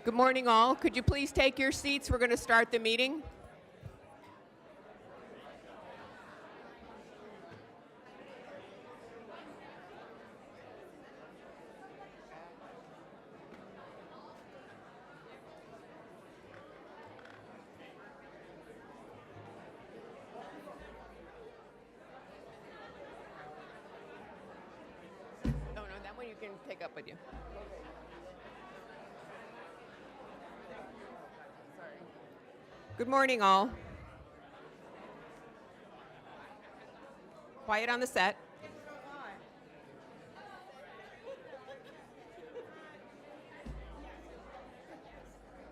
Good morning, all. Could you please take your seats? We're going to start the meeting. Oh, no, that one you can take up with you. Good morning, all. Quiet on the set.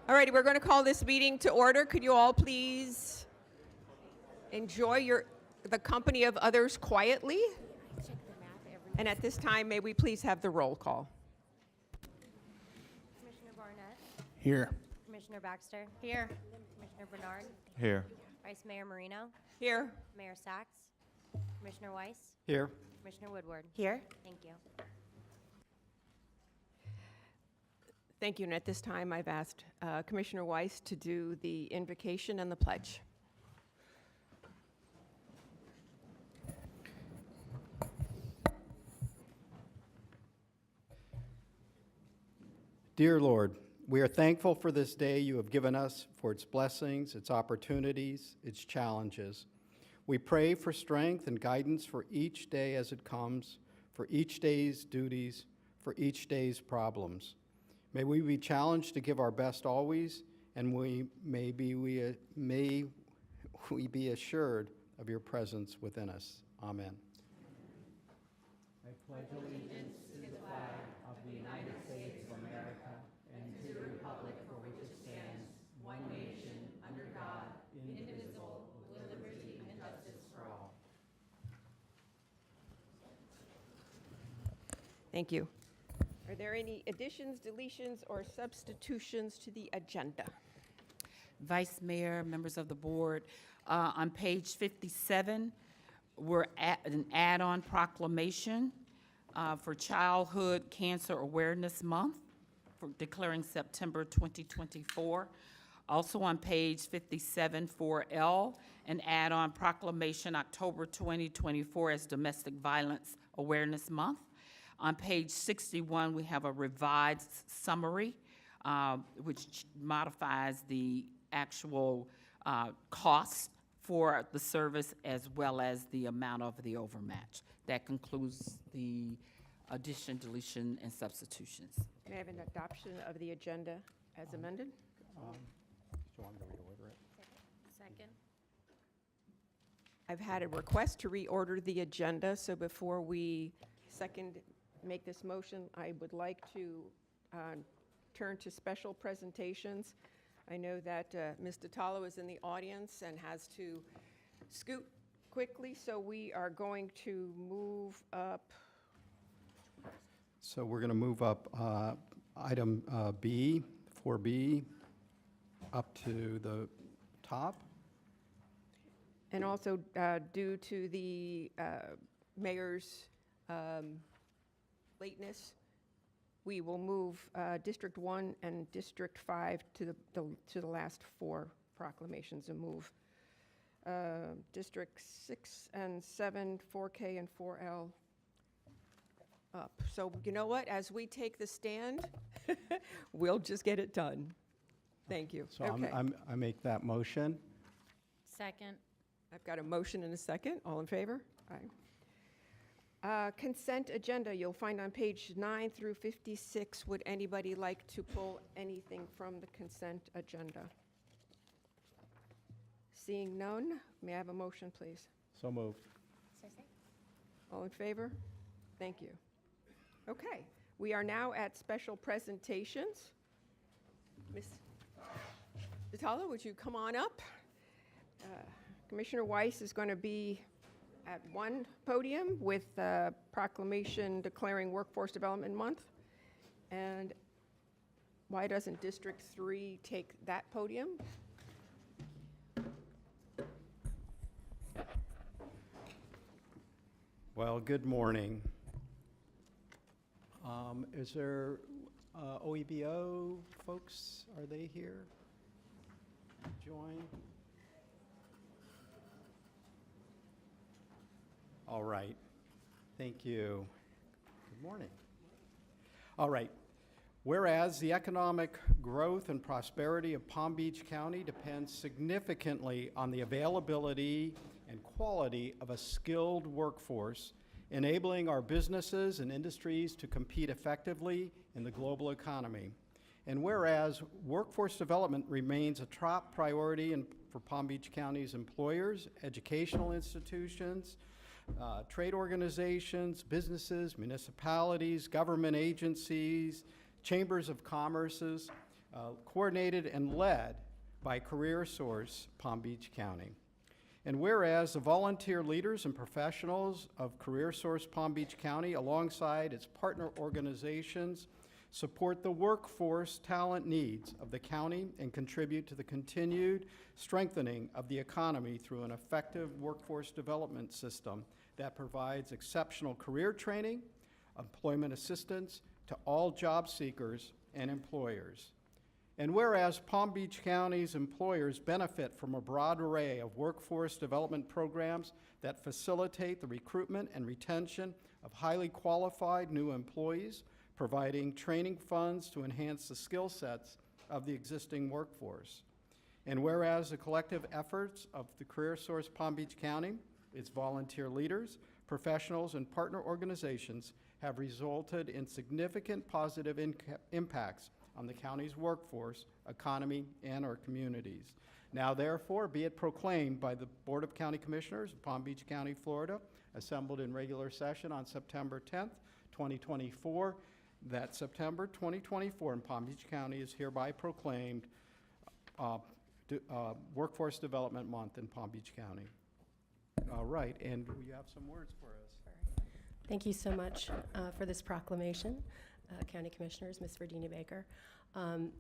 All righty, we're going to call this meeting to order. Could you all please enjoy the company of others quietly? And at this time, may we please have the roll call? Commissioner Barnett. Here. Commissioner Baxter. Here. Commissioner Bernard. Here. Vice Mayor Marino. Here. Mayor Sachs. Commissioner Weiss. Here. Commissioner Woodward. Here. Thank you. Thank you. And at this time, I've asked Commissioner Weiss to do the invocation and the pledge. Dear Lord, we are thankful for this day you have given us, for its blessings, its opportunities, its challenges. We pray for strength and guidance for each day as it comes, for each day's duties, for each day's problems. May we be challenged to give our best always, and may we be assured of your presence within us. Amen. I pledge allegiance to the flag of the United States of America and to the republic for which it stands, one nation, under God, indivisible, with liberty and justice for all. Thank you. Are there any additions, deletions, or substitutions to the agenda? Vice Mayor, members of the board, on page 57, we're at an add-on proclamation for Childhood Cancer Awareness Month, for declaring September 2024. Also on page 57, 4L, an add-on proclamation October 2024 as Domestic Violence Awareness Month. On page 61, we have a revised summary, which modifies the actual costs for the service as well as the amount of the overmatch. That concludes the addition, deletion, and substitutions. May I have an adoption of the agenda as amended? Do you want me to reorder it? Second. I've had a request to reorder the agenda, so before we make this motion, I would like to turn to special presentations. I know that Ms. Ditalo is in the audience and has to scoot quickly, so we are going to move up. So we're going to move up item B, 4B, up to the top. And also, due to the mayor's lateness, we will move District 1 and District 5 to the last four proclamations and move District 6 and 7, 4K and 4L up. So you know what? As we take the stand, we'll just get it done. Thank you. So Okay. I make that motion. Second. I've got a motion and a second. All in favor? Aye. Consent agenda, you'll find on page 9 through 56. Would anybody like to pull anything from the consent agenda? Seeing none, may I have a motion, please? So moved. All in favor? Thank you. Okay, we are now at special presentations. Ms. Ditalo, would you come on up? Commissioner Weiss is going to be at one podium with a proclamation declaring Workforce Development Month. And why doesn't District 3 take that podium? Well, good morning. Is there OEB PBO folks, are they here? Join? All right. Thank you. Good morning. All right. Whereas the economic growth and prosperity of Palm Beach County depends significantly on the availability and quality of a skilled workforce, enabling our businesses and industries to compete effectively in the global economy. And whereas workforce development remains a top priority for Palm Beach County's employers, educational institutions, trade organizations, businesses, municipalities, government agencies, chambers of commerces, coordinated and led by CareerSource Palm Beach County. And whereas the volunteer leaders and professionals of CareerSource Palm Beach County, alongside its partner organizations, support the workforce talent needs of the county and contribute to the continued strengthening of the economy through an effective workforce development system that provides exceptional career training, employment assistance to all job seekers and employers. And whereas Palm Beach County's employers benefit from a broad array of workforce development programs that facilitate the recruitment and retention of highly qualified new employees, providing training funds to enhance the skill sets of the existing workforce. And whereas the collective efforts of the CareerSource Palm Beach County, its volunteer leaders, professionals, and partner organizations have resulted in significant positive impacts on the county's workforce, economy, and our communities. Now therefore, be it proclaimed by the Board of County Commissioners of Palm Beach County, Florida, assembled in regular session on September 10th, 2024, that September 2024 in Palm Beach County is hereby proclaimed Workforce Development Month in Palm Beach County. All right, and you have some words for us. Thank you so much for this proclamation, County Commissioners, Ms. Verdina Baker.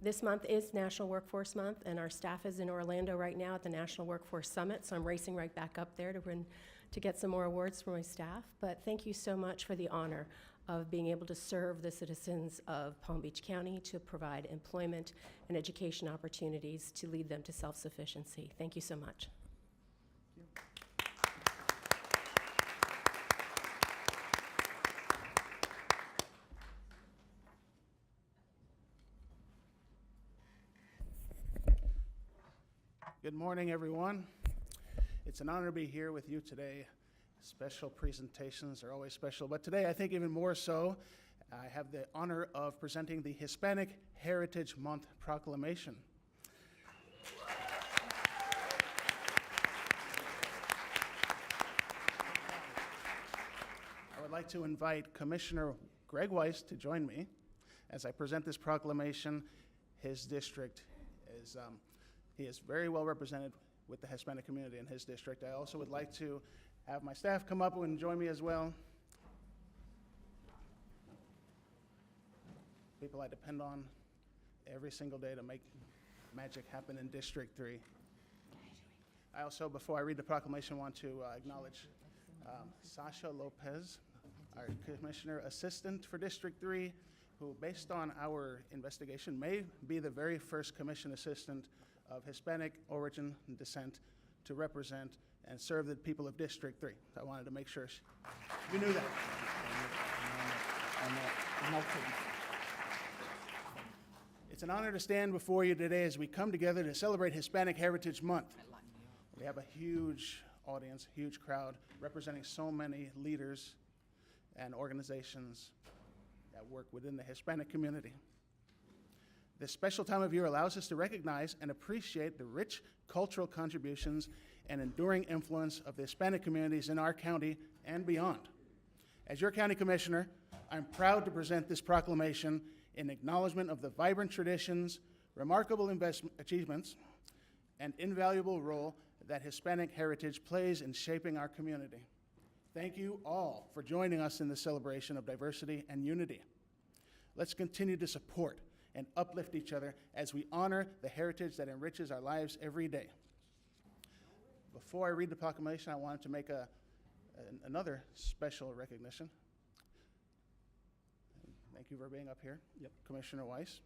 This month is National Workforce Month, and our staff is in Orlando right now at the National Workforce Summit, so I'm racing right back up there to get some more awards for my staff. But thank you so much for the honor of being able to serve the citizens of Palm Beach County, to provide employment and education opportunities to lead them to self-sufficiency. Thank you so much. Good morning, everyone. It's an honor to be here with you today. Special presentations are always special, but today I think even more so. I have the honor of presenting the Hispanic Heritage Month Proclamation. I would like to invite Commissioner Greg Weiss to join me as I present this proclamation. His district is he is very well represented with the Hispanic community in his district. I also would like to have my staff come up and join me as well. People I depend on every single day to make magic happen in District 3. I also, before I read the proclamation, want to acknowledge Sasha Lopez, our Commissioner Assistant for District 3, who, based on our investigation, may be the very first Commission Assistant of Hispanic origin and descent to represent and serve the people of District 3. So I wanted to make sure you knew that. It's an honor to stand before you today as we come together to celebrate Hispanic Heritage Month. We have a huge audience, huge crowd, representing so many leaders and organizations that work within the Hispanic community. This special time of year allows us to recognize and appreciate the rich cultural contributions and enduring influence of the Hispanic communities in our county and beyond. As your county commissioner, I'm proud to present this proclamation in acknowledgement of the vibrant traditions, remarkable achievements, and invaluable role that Hispanic heritage plays in shaping our community. Thank you all for joining us in the celebration of diversity and unity. Let's continue to support and uplift each other as we honor the heritage that enriches our lives every day. Before I read the proclamation, I wanted to make another special recognition. Thank you for being up here, Commissioner Weiss.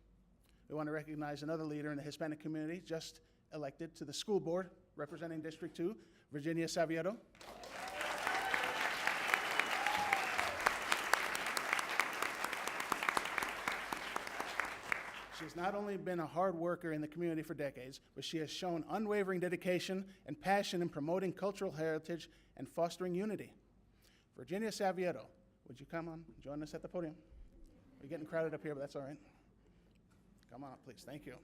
we want to recognize another leader in the Hispanic community just elected to the school board representing District 2, Virginia Savieto. She's not only been a hard worker in the community for decades, but she has shown unwavering dedication and passion in promoting cultural heritage and fostering unity. Virginia Savieto, would you come on and join us at the podium? We're getting crowded up here, but that's all right. Come on up, please. Thank you.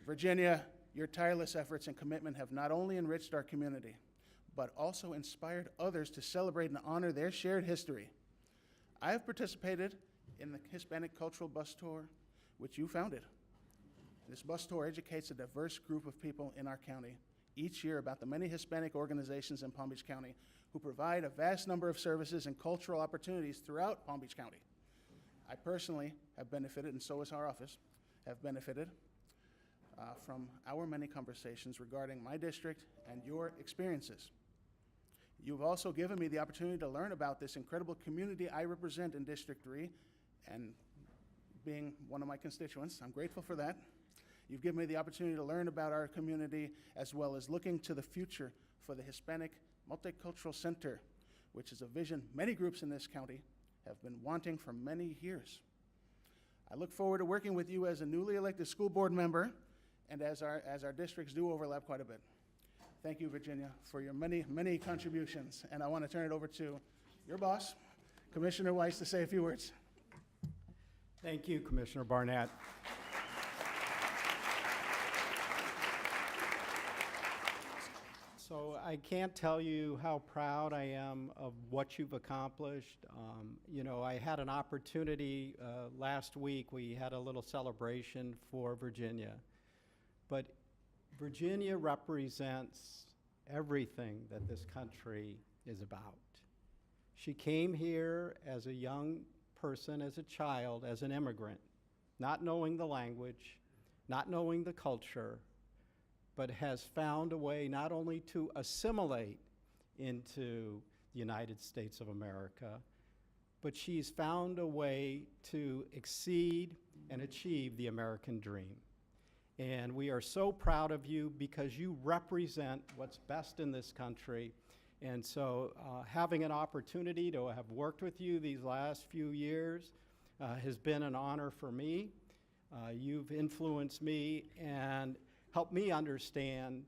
Virginia, your tireless efforts and commitment have not only enriched our community, but also inspired others to celebrate and honor their shared history. I have participated in the Hispanic Cultural Bus Tour, which you founded. This bus tour educates a diverse group of people in our county each year about the many Hispanic organizations in Palm Beach County who provide a vast number of services and cultural opportunities throughout Palm Beach County. I personally have benefited, and so has our office, have benefited from our many conversations regarding my district and your experiences. You've also given me the opportunity to learn about this incredible community I represent in District 3, and being one of my constituents, I'm grateful for that. You've given me the opportunity to learn about our community as well as looking to the future for the Hispanic Multicultural Center, which is a vision many groups in this county have been wanting for many years. I look forward to working with you as a newly elected school board member and as our districts do overlap quite a bit. Thank you, Virginia, for your many, many contributions. And I want to turn it over to your boss, Commissioner Weiss, to say a few words. Thank you, Commissioner Barnett. So I can't tell you how proud I am of what you've accomplished. You know, I had an opportunity last week. We had a little celebration for Virginia. But Virginia represents everything that this country is about. She came here as a young person, as a child, as an immigrant, not knowing the language, not knowing the culture, but has found a way not only to assimilate into the United States of America, but she's found a way to exceed and achieve the American dream. And we are so proud of you because you represent what's best in this country. And so having an opportunity to have worked with you these last few years has been an honor for me. You've influenced me and helped me understand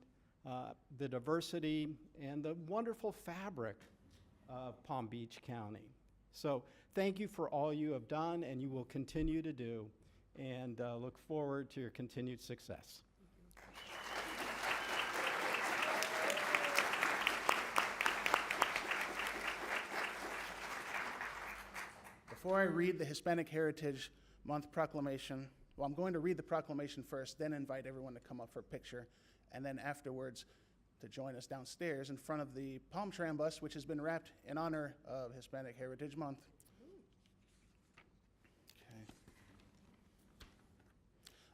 the diversity and the wonderful fabric of Palm Beach County. So thank you for all you have done and you will continue to do, and look forward to your continued success. Before I read the Hispanic Heritage Month proclamation, well, I'm going to read the proclamation first, then invite everyone to come up for a picture, and then afterwards to join us downstairs in front of the Palm Tram bus, which has been wrapped in honor of Hispanic Heritage Month. Okay.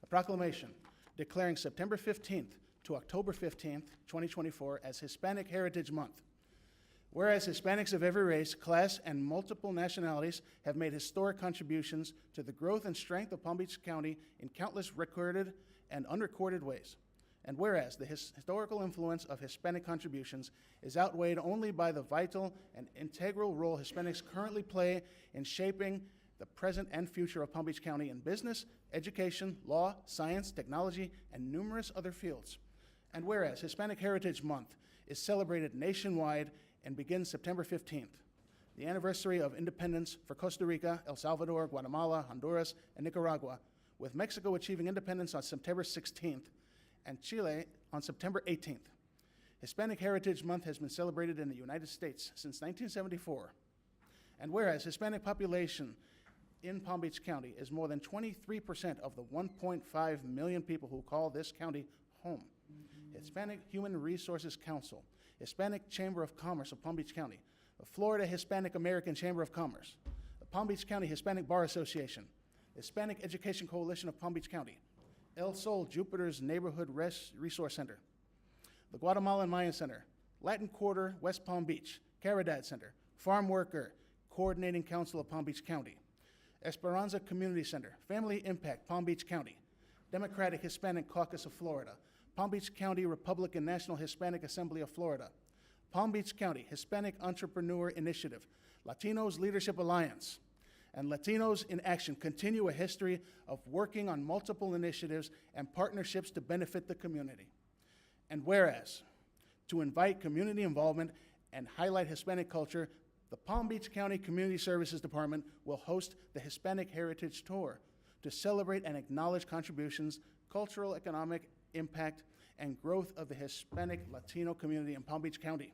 A proclamation declaring September 15th to October 15th, 2024 as Hispanic Heritage Month. Whereas Hispanics of every race, class, and multiple nationalities have made historic contributions to the growth and strength of Palm Beach County in countless recorded and unrecorded ways. And whereas the historical influence of Hispanic contributions is outweighed only by the vital and integral role Hispanics currently play in shaping the present and future of Palm Beach County in business, education, law, science, technology, and numerous other fields. And whereas Hispanic Heritage Month is celebrated nationwide and begins September 15th, the anniversary of independence for Costa Rica, El Salvador, Guatemala, Honduras, and Nicaragua, with Mexico achieving independence on September 16th and Chile on September 18th. Hispanic Heritage Month has been celebrated in the United States since 1974. And whereas Hispanic population in Palm Beach County is more than 23% of the 1.5 million people who call this county home, Hispanic Human Resources Council, Hispanic Chamber of Commerce of Palm Beach County, the Florida Hispanic American Chamber of Commerce, the Palm Beach County Hispanic Bar Association, the Hispanic Education Coalition of Palm Beach County, El Sol Jupiter's Neighborhood Resource Center, the Guatemalan Mayan Center, Latin Quarter West Palm Beach, Caridad Center, Farm Worker Coordinating Council of Palm Beach County, Esperanza Community Center, Family Impact, Palm Beach County, Democratic Hispanic Caucus of Florida, Palm Beach County Republican National Hispanic Assembly of Florida, Palm Beach County Hispanic Entrepreneur Initiative, Latinos Leadership Alliance, and Latinos in Action continue a history of working on multiple initiatives and partnerships to benefit the community. And whereas, to invite community involvement and highlight Hispanic culture, the Palm Beach County Community Services Department will host the Hispanic Heritage Tour to celebrate and acknowledge contributions, cultural, economic impact, and growth of the Hispanic Latino community in Palm Beach County.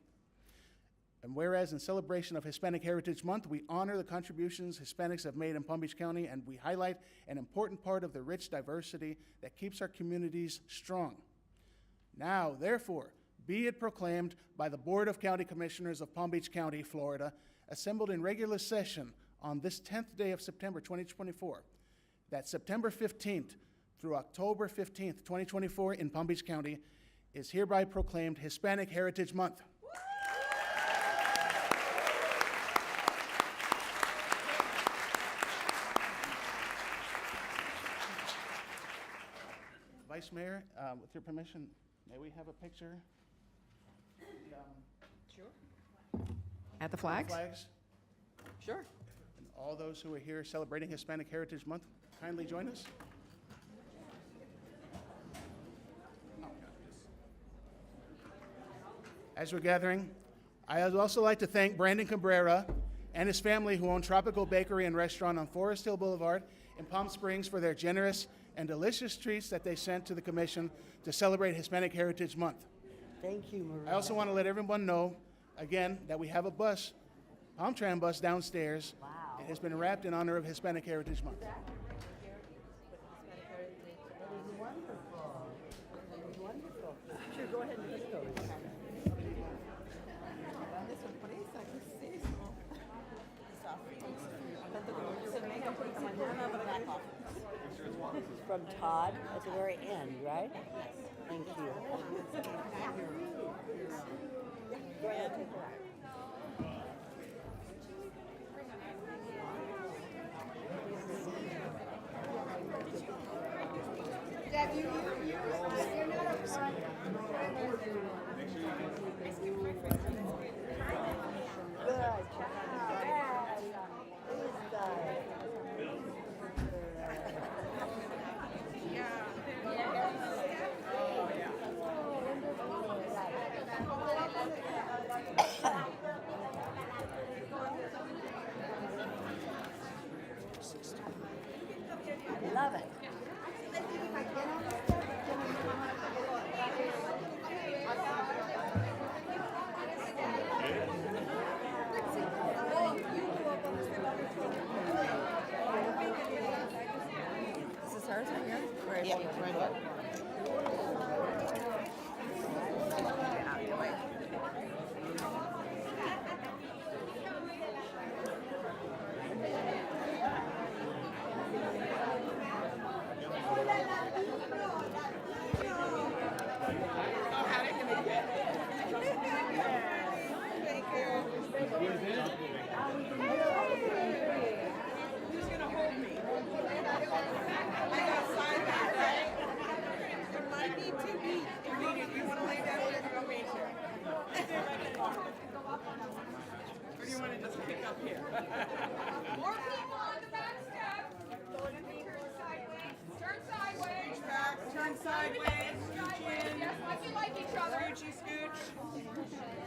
And whereas in celebration of Hispanic Heritage Month, we honor the contributions Hispanics have made in Palm Beach County, and we highlight an important part of the rich diversity that keeps our communities strong. Now, therefore, be it proclaimed by the Board of County Commissioners of Palm Beach County, Florida, assembled in regular session on this 10th day of September 2024, that September 15th through October 15th, 2024 in Palm Beach County is hereby proclaimed Hispanic Heritage Month. Vice Mayor, with your permission, may we have a picture? At the flags? Flags. Sure. And all those who are here celebrating Hispanic Heritage Month, kindly join us. As we're gathering, I'd also like to thank Brandon Cabrera and his family who own Tropical Bakery and Restaurant on Forest Hill Boulevard in Palm Springs for their generous and delicious treats that they sent to the commission to celebrate Hispanic Heritage Month. Thank you, Maria. I also want to let everyone know, again, that we have a bus, Palm Tram bus downstairs. Wow. It has been wrapped in honor of Hispanic Heritage Month. It is wonderful. It is wonderful. Sure, go ahead and let's go. From Todd at the very end, right? Thank you. Go ahead, take it. Good job. Who's that? Love it. This is hers right here? Or is she- Right here. More people on the back step. Turn sideways. Turn sideways, scooch in. Yes, like you like each other. Scoochy scooch.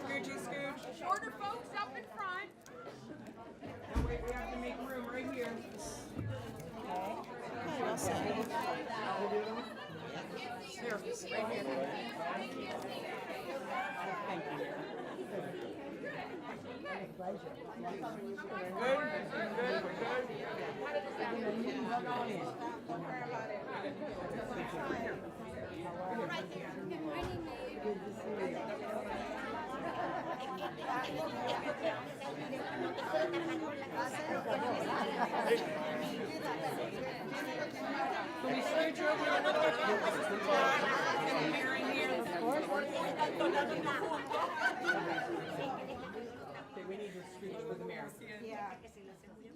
Scoochy scooch. Shorter folks up in front. That way we have to make room right here. Here, right here. Thank you. Good, good, good. Can we scooch over a little bit? Get a mirror in here. Okay, we need to scooch for the mirror.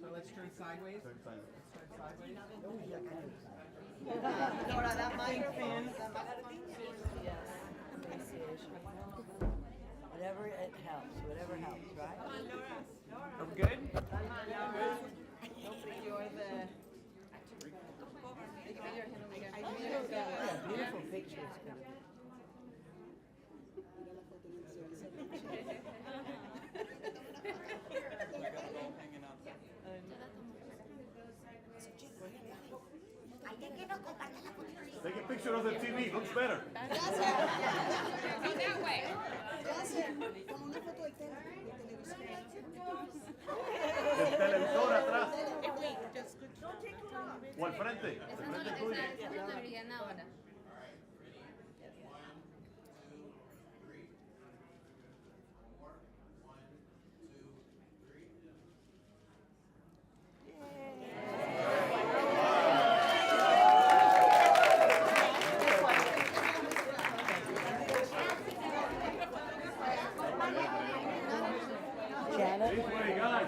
So let's turn sideways. Let's turn sideways. Ahora da más. Whatever it helps, whatever helps, right? Are we good? Beautiful pictures. Take a picture of the TV, looks better. Go that way. El televisor atrás. O al frente. Al frente tuyo. Janet? Hey, guys.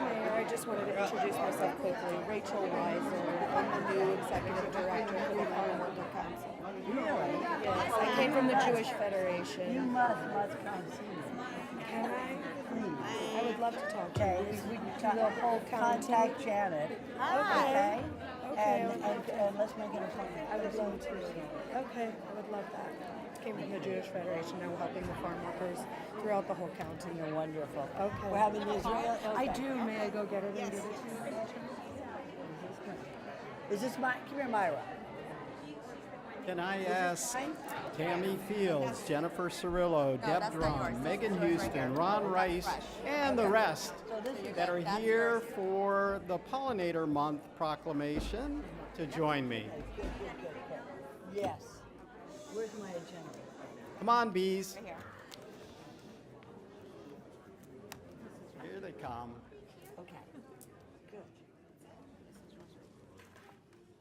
Mayor, I just wanted to introduce myself quickly. Rachel Weiser, I'm the new executive director for the Farm Worker Council. Really? Yes, I came from the Jewish You Federation. must come see me. Can I? Please. I would love to talk to you. Okay, We we do the whole county. contact Janet. Okay. Okay. And let's make an appointment. I would love to. Okay, I would love that. Came from the Jewish Federation, now helping the farm workers throughout the whole county. You're wonderful. Okay. We're having the Israel. I do. May I go get it and give it to you? Is this my, come here, Myra. Can I ask Tammy Fields, Jennifer Cirillo, Deb Drum, Megan Houston, Ron Rice, and the rest that are here for the Pollinator Month proclamation to join me? Yes. Where's my agenda? Come on, bees. Here they come. Okay. Good.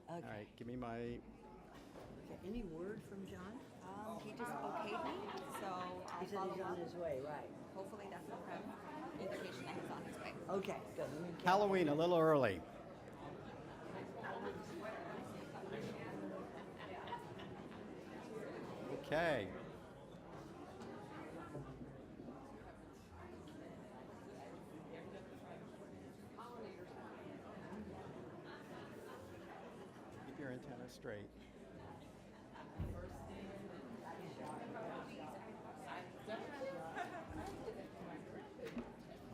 All Okay. right, give me my, Okay. Any word from John? He just okayed me, so He said he's on his way, right? hopefully that's an indication that he's on his way. Okay, good. Let me get- Halloween a little early. Okay. Keep your antenna straight.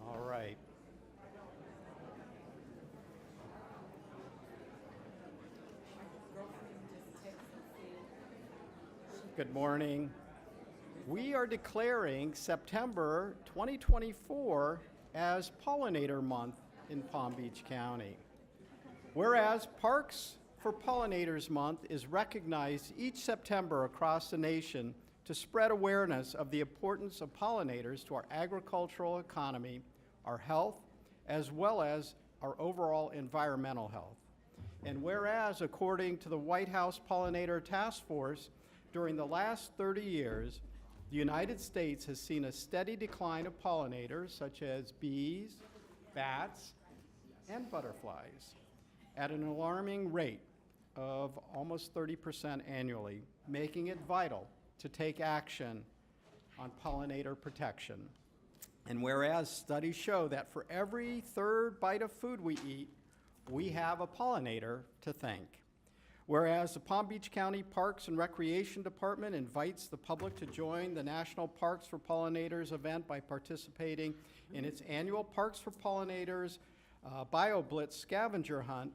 All right. Good morning. We are declaring September 2024 as Pollinator Month in Palm Beach County. Whereas Parks for Pollinators Month is recognized each September across the nation to spread awareness of the importance of pollinators to our agricultural economy, our health, as well as our overall environmental health. And whereas, according to the White House Pollinator Task Force, during the last 30 years, the United States has seen a steady decline of pollinators such as bees, bats, and butterflies at an alarming rate of almost 30% annually, making it vital to take action on pollinator protection. And whereas studies show that for every third bite of food we eat, we have a pollinator to thank. Whereas the Palm Beach County Parks and Recreation Department invites the public to join the National Parks for Pollinators event by participating in its annual Parks for Pollinators BioBlitz scavenger hunt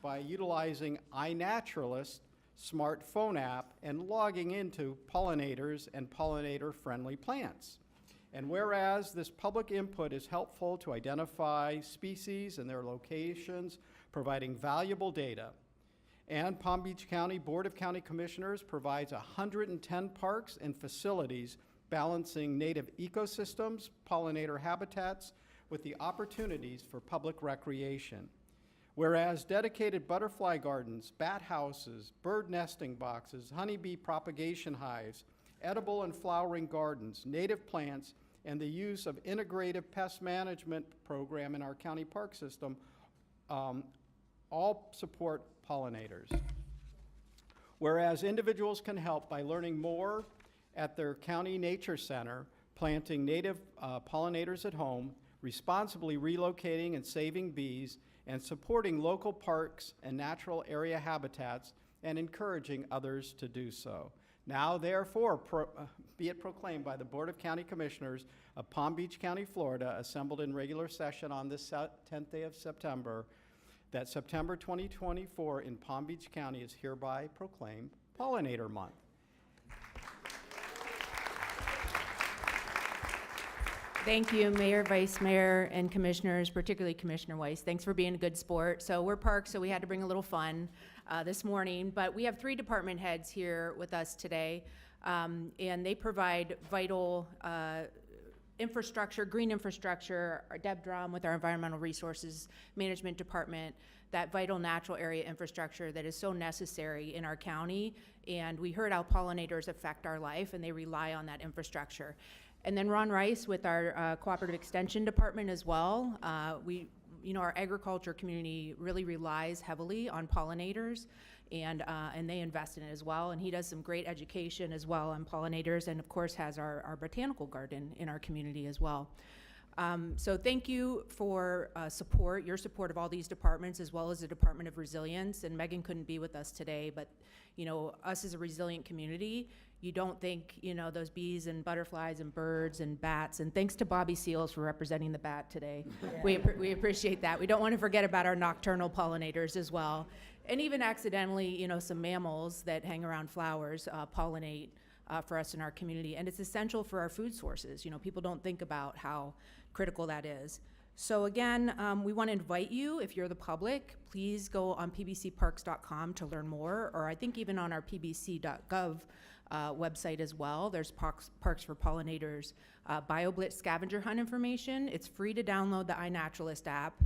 by utilizing iNaturalist smartphone app and logging into pollinators and pollinator-friendly plants. And whereas this public input is helpful to identify species and their locations, providing valuable data, and Palm Beach County Board of County Commissioners provides 110 parks and facilities balancing native ecosystems, pollinator habitats, with the opportunities for public recreation. Whereas dedicated butterfly gardens, bat houses, bird nesting boxes, honeybee propagation hives, edible and flowering gardens, native plants, and the use of integrative pest management program in our county park system all support pollinators. Whereas individuals can help by learning more at their county nature center, planting native pollinators at home, responsibly relocating and saving bees, and supporting local parks and natural area habitats, and encouraging others to do so. Now, therefore, be it proclaimed by the Board of County Commissioners of Palm Beach County, Florida, assembled in regular session on this 10th day of September, that September 2024 in Palm Beach County is hereby proclaimed Pollinator Month. Thank you, Mayor, Vice Mayor, and Commissioners, particularly Commissioner Weiss. Thanks for being a good sport. So we're parks, so we had to bring a little fun this morning. But we have 3 department heads here with us today, and they provide vital infrastructure, green infrastructure. Deb Drum with our Environmental Resources Management Department, that vital natural area infrastructure that is so necessary in our county. And we heard how pollinators affect our life, and they rely on that infrastructure. And then Ron Rice with our Cooperative Extension Department as well. Our agriculture community really relies heavily on pollinators, and they invest in it as well. And he does some great education as well on pollinators, and of course has our botanical garden in our community as well. So thank you for your support of all these departments, as well as the Department of Resilience. And Megan couldn't be with us today, but us as a resilient community, you don't think, those bees and butterflies and birds and bats. And thanks to Bobby Seals for representing the bat today. We appreciate that. We don't want to forget about our nocturnal pollinators as well. And even accidentally, some mammals that hang around flowers pollinate for us in our community. And it's essential for our food sources. People don't think about how critical that is. So again, we want to invite you, if you're the public, please go on pbcparks.com to learn more, or I think even on our pbc.gov website as well. There's Parks for Pollinators BioBlitz scavenger hunt information. It's free to download the iNaturalist app.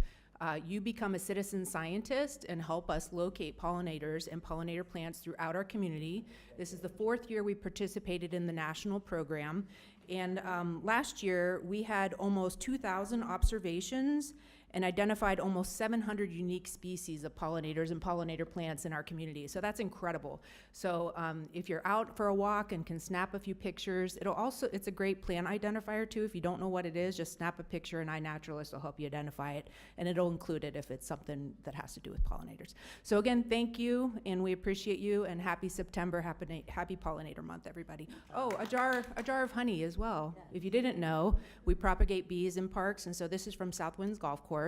You become a citizen scientist and help us locate pollinators and pollinator plants throughout our community. This is the 4th year we participated in the national program. And last year, we had almost 2,000 observations and identified almost 700 unique species of pollinators and pollinator plants in our community. So that's incredible. So if you're out for a walk and can snap a few pictures, it's a great plant identifier too. If you don't know what it is, just snap a picture and iNaturalist will help you identify it, and it'll include it if it's something that has to do with pollinators. So again, thank you, and we appreciate you, and happy September, happy Pollinator Month, everybody. Oh, a jar of honey as well. If you didn't know, we propagate bees in parks, and so this is from Southwinds Golf Course.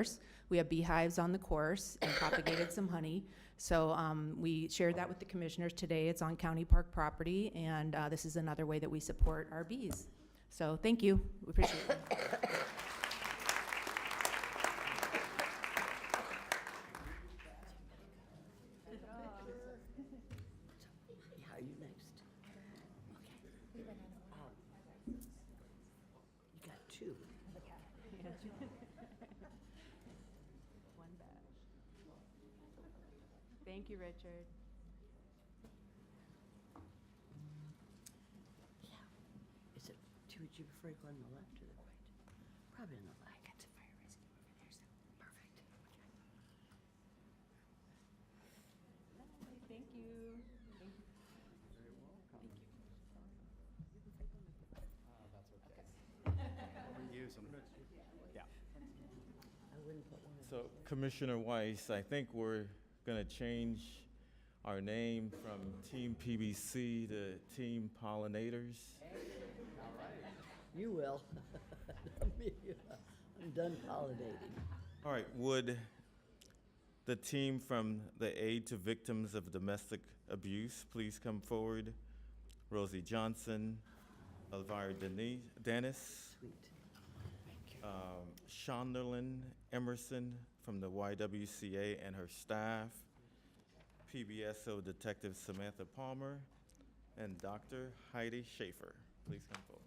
We have beehives on the course and propagated some honey. So we shared that with the commissioners today. It's on county park property, and this is another way that we support our bees. So thank you. We appreciate it. How are you next? Okay. You got 2. One batch. Thank you, Richard. Yeah. Is it, would you prefer to go on the left or the right? Probably on the left. I got the fire rescue over there, so perfect. Okay. Thank you. Reuse them. Yeah. I wouldn't put one in. So Commissioner Weiss, I think we're going to change our name from Team PBC to Team Pollinators. You will. I'm done pollinating. All right, would the team from the Aid to Victims of Domestic Abuse please come forward? Rosie Johnson, Elvira Dennis, Sweet. Shonderlin Emerson from the YWCA and her staff, PBSO Detective Samantha Palmer, and Dr. Heidi Schaefer. Please come forward.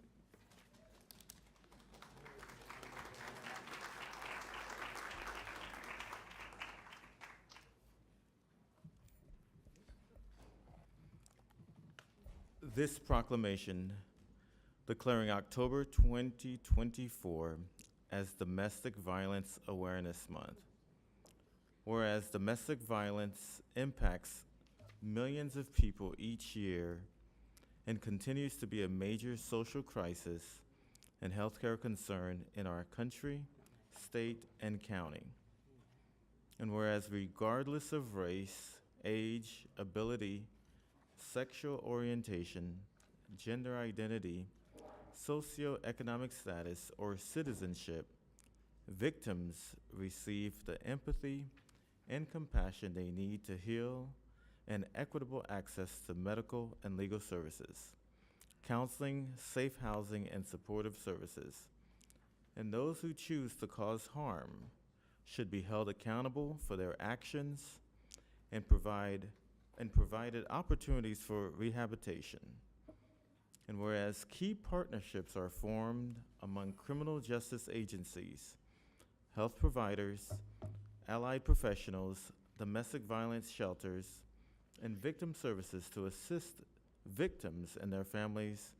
This proclamation declaring October 2024 as Domestic Violence Awareness Month. Whereas domestic violence impacts millions of people each year and continues to be a major social crisis and healthcare concern in our country, state, and county. And whereas regardless of race, age, ability, sexual orientation, gender identity, socioeconomic status, or citizenship, victims receive the empathy and compassion they need to heal and equitable access to medical and legal services, counseling, safe housing, and supportive services. And those who choose to cause harm should be held accountable for their actions and provided opportunities for rehabilitation. And whereas key partnerships are formed among criminal justice agencies, health providers, allied professionals, domestic violence shelters, and victim services to assist victims and their families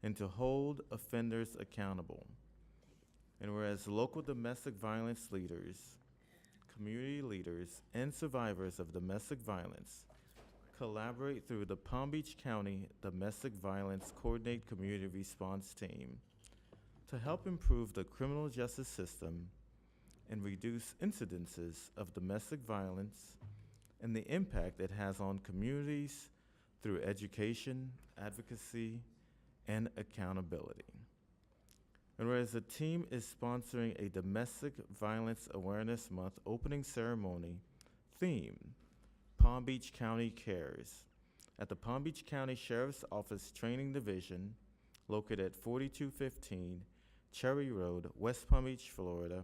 and to hold offenders accountable. And whereas local domestic violence leaders, community leaders, and survivors of domestic violence collaborate through the Palm Beach County Domestic Violence Coordinate Community Response Team to help improve the criminal justice system and reduce incidences of domestic violence and the impact it has on communities through education, advocacy, and accountability. And whereas the team is sponsoring a Domestic Violence Awareness Month opening ceremony theme, Palm Beach County Cares, at the Palm Beach County Sheriff's Office Training Division, located at 4215 Cherry Road, West Palm Beach, Florida,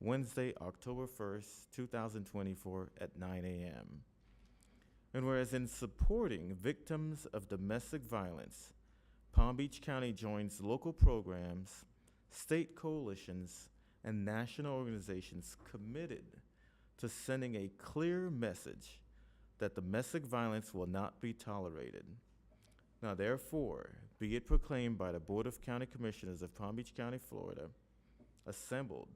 Wednesday, October 1st, 2024 at 9 a.m. And whereas in supporting victims of domestic violence, Palm Beach County joins local programs, state coalitions, and national organizations committed to sending a clear message that domestic violence will not be tolerated. Now, therefore, be it proclaimed by the Board of County Commissioners of Palm Beach County, Florida, assembled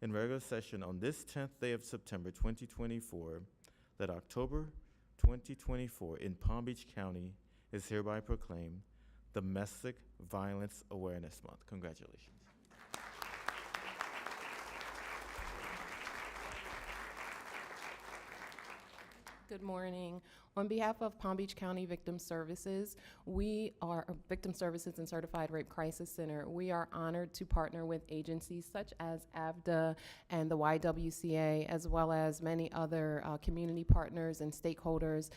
in regular session on this 10th day of September 2024, that October 2024 in Palm Beach County is hereby proclaimed Domestic Violence Awareness Month. Congratulations. Good morning. On behalf of Palm Beach County Victim Services, Victim Services and Certified Rape Crisis Center. We are honored to partner with agencies such as AVDA and the YWCA, as well as many other community partners and stakeholders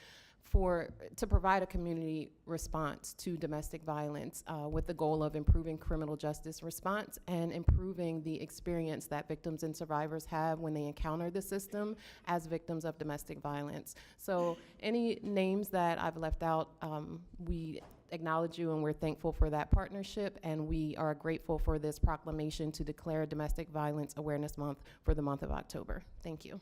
to provide a community response to domestic violence with the goal of improving criminal justice response and improving the experience that victims and survivors have when they encounter the system as victims of domestic violence. So any names that I've left out, we acknowledge you and we're thankful for that partnership, and we are grateful for this proclamation to declare Domestic Violence Awareness Month for the month of October. Thank you.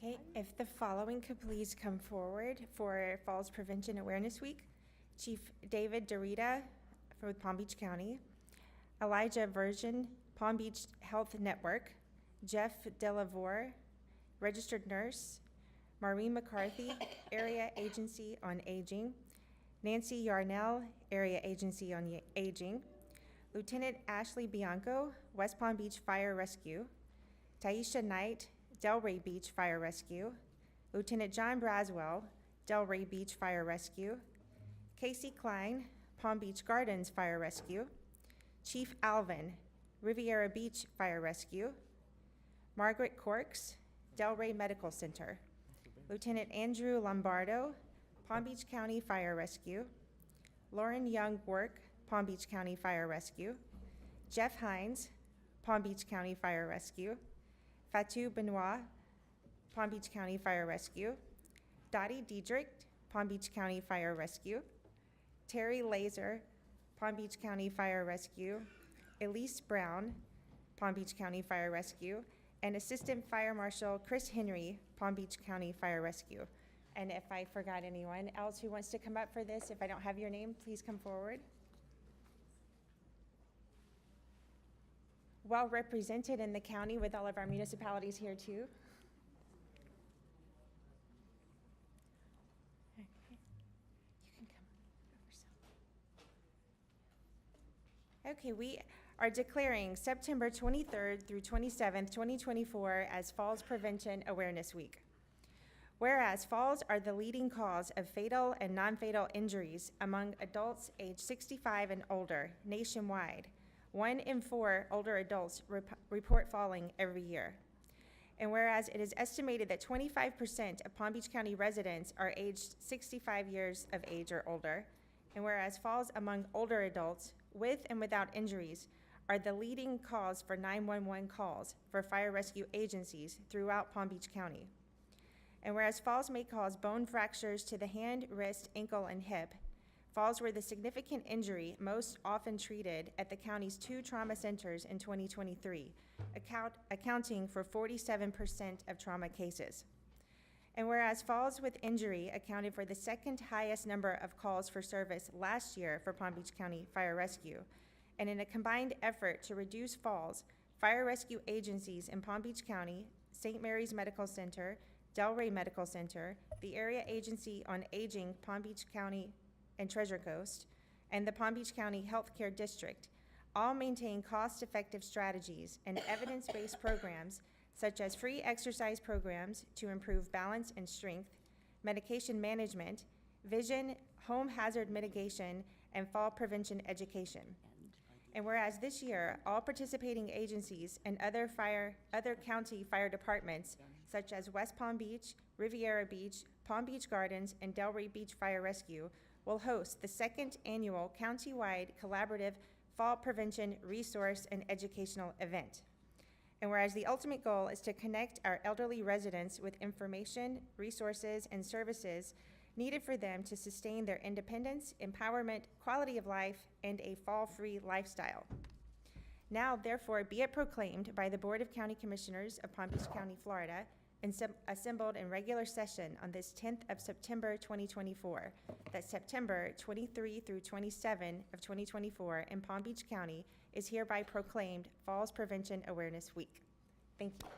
Okay, if the following could please come forward for Falls Prevention Awareness Week. Chief David Dorita for Palm Beach County, Elijah Virgin, Palm Beach Health Network, Jeff Delavore, Registered Nurse, Maureen McCarthy, Area Agency on Aging, Nancy Yarnell, Area Agency on Aging, Lieutenant Ashley Bianco, West Palm Beach Fire Rescue, Taisha Knight, Delray Beach Fire Rescue, Lieutenant John Braswell, Delray Beach Fire Rescue, Casey Klein, Palm Beach Gardens Fire Rescue, Chief Alvin, Riviera Beach Fire Rescue, Margaret Corks, Delray Medical Center, Lieutenant Andrew Lombardo, Palm Beach County Fire Rescue, Lauren Young Work, Palm Beach County Fire Rescue, Jeff Hines, Palm Beach County Fire Rescue, Fatou Benoit, Palm Beach County Fire Rescue, Dottie Diedrich, Palm Beach County Fire Rescue, Terry Laser, Palm Beach County Fire Rescue, Elise Brown, Palm Beach County Fire Rescue, and Assistant Fire Marshal Chris Henry, Palm Beach County Fire Rescue. And if I forgot anyone else who wants to come up for this, if I don't have your name, please come forward. Well represented in the county with all of our municipalities here too. Okay. You can come over. Okay, we are declaring September 23rd through 27th, 2024 as Falls Prevention Awareness Week. Whereas falls are the leading cause of fatal and non-fatal injuries among adults aged 65 and older nationwide. 1 in 4 older adults report falling every year. And whereas it is estimated that 25% of Palm Beach County residents are aged 65 years of age or older, and whereas falls among older adults with and without injuries are the leading cause for 911 calls for fire rescue agencies throughout Palm Beach County. And whereas falls may cause bone fractures to the hand, wrist, ankle, and hip, falls were the significant injury most often treated at the county's 2 trauma centers in 2023, accounting for 47% of trauma cases. And whereas falls with injury accounted for the 2nd highest number of calls for service last year for Palm Beach County Fire Rescue, and in a combined effort to reduce falls, fire rescue agencies in Palm Beach County, St. Mary's Medical Center, Delray Medical Center, the Area Agency on Aging Palm Beach County and Treasure Coast, and the Palm Beach County Healthcare District all maintain cost-effective strategies and evidence-based programs such as free exercise programs to improve balance and strength, medication management, vision, home hazard mitigation, and fall prevention education. And whereas this year, all participating agencies and other county fire departments, such as West Palm Beach, Riviera Beach, Palm Beach Gardens, and Delray Beach Fire Rescue, will host the 2nd annual countywide collaborative fall prevention resource and educational event. And whereas the ultimate goal is to connect our elderly residents with information, resources, and services needed for them to sustain their independence, empowerment, quality of life, and a fall-free lifestyle. Now, therefore, be it proclaimed by the Board of County Commissioners of Palm Beach County, Florida, assembled in regular session on this 10th of September 2024, that September 23 through 27 of 2024 in Palm Beach County is hereby proclaimed Falls Prevention Awareness Week. Thank you.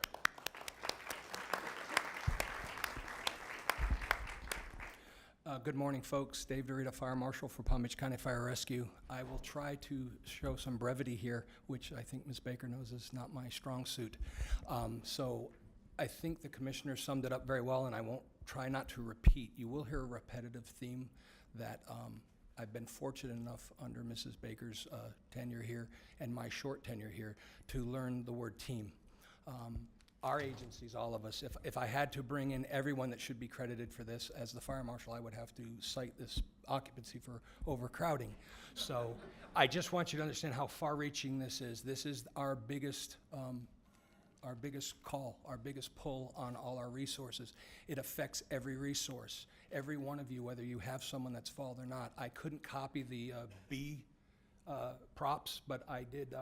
Good morning, folks. Dave Dorita, Fire Marshal for Palm Beach County Fire Rescue. I will try to show some brevity here, which I think Ms. Baker knows is not my strong suit. So I think the commissioner summed it up very well, and I won't try not to repeat. You will hear a repetitive theme that I've been fortunate enough under Mrs. Baker's tenure here and my short tenure here to learn the word team. Our agencies, all of us, if I had to bring in everyone that should be credited for this, as the fire marshal, I would have to cite this occupancy for overcrowding. So I just want you to understand how far-reaching this is. This is our biggest call, our biggest pull on all our resources. It affects every resource, every one of you, whether you have someone that's fallen or not. I couldn't copy the props, but I did.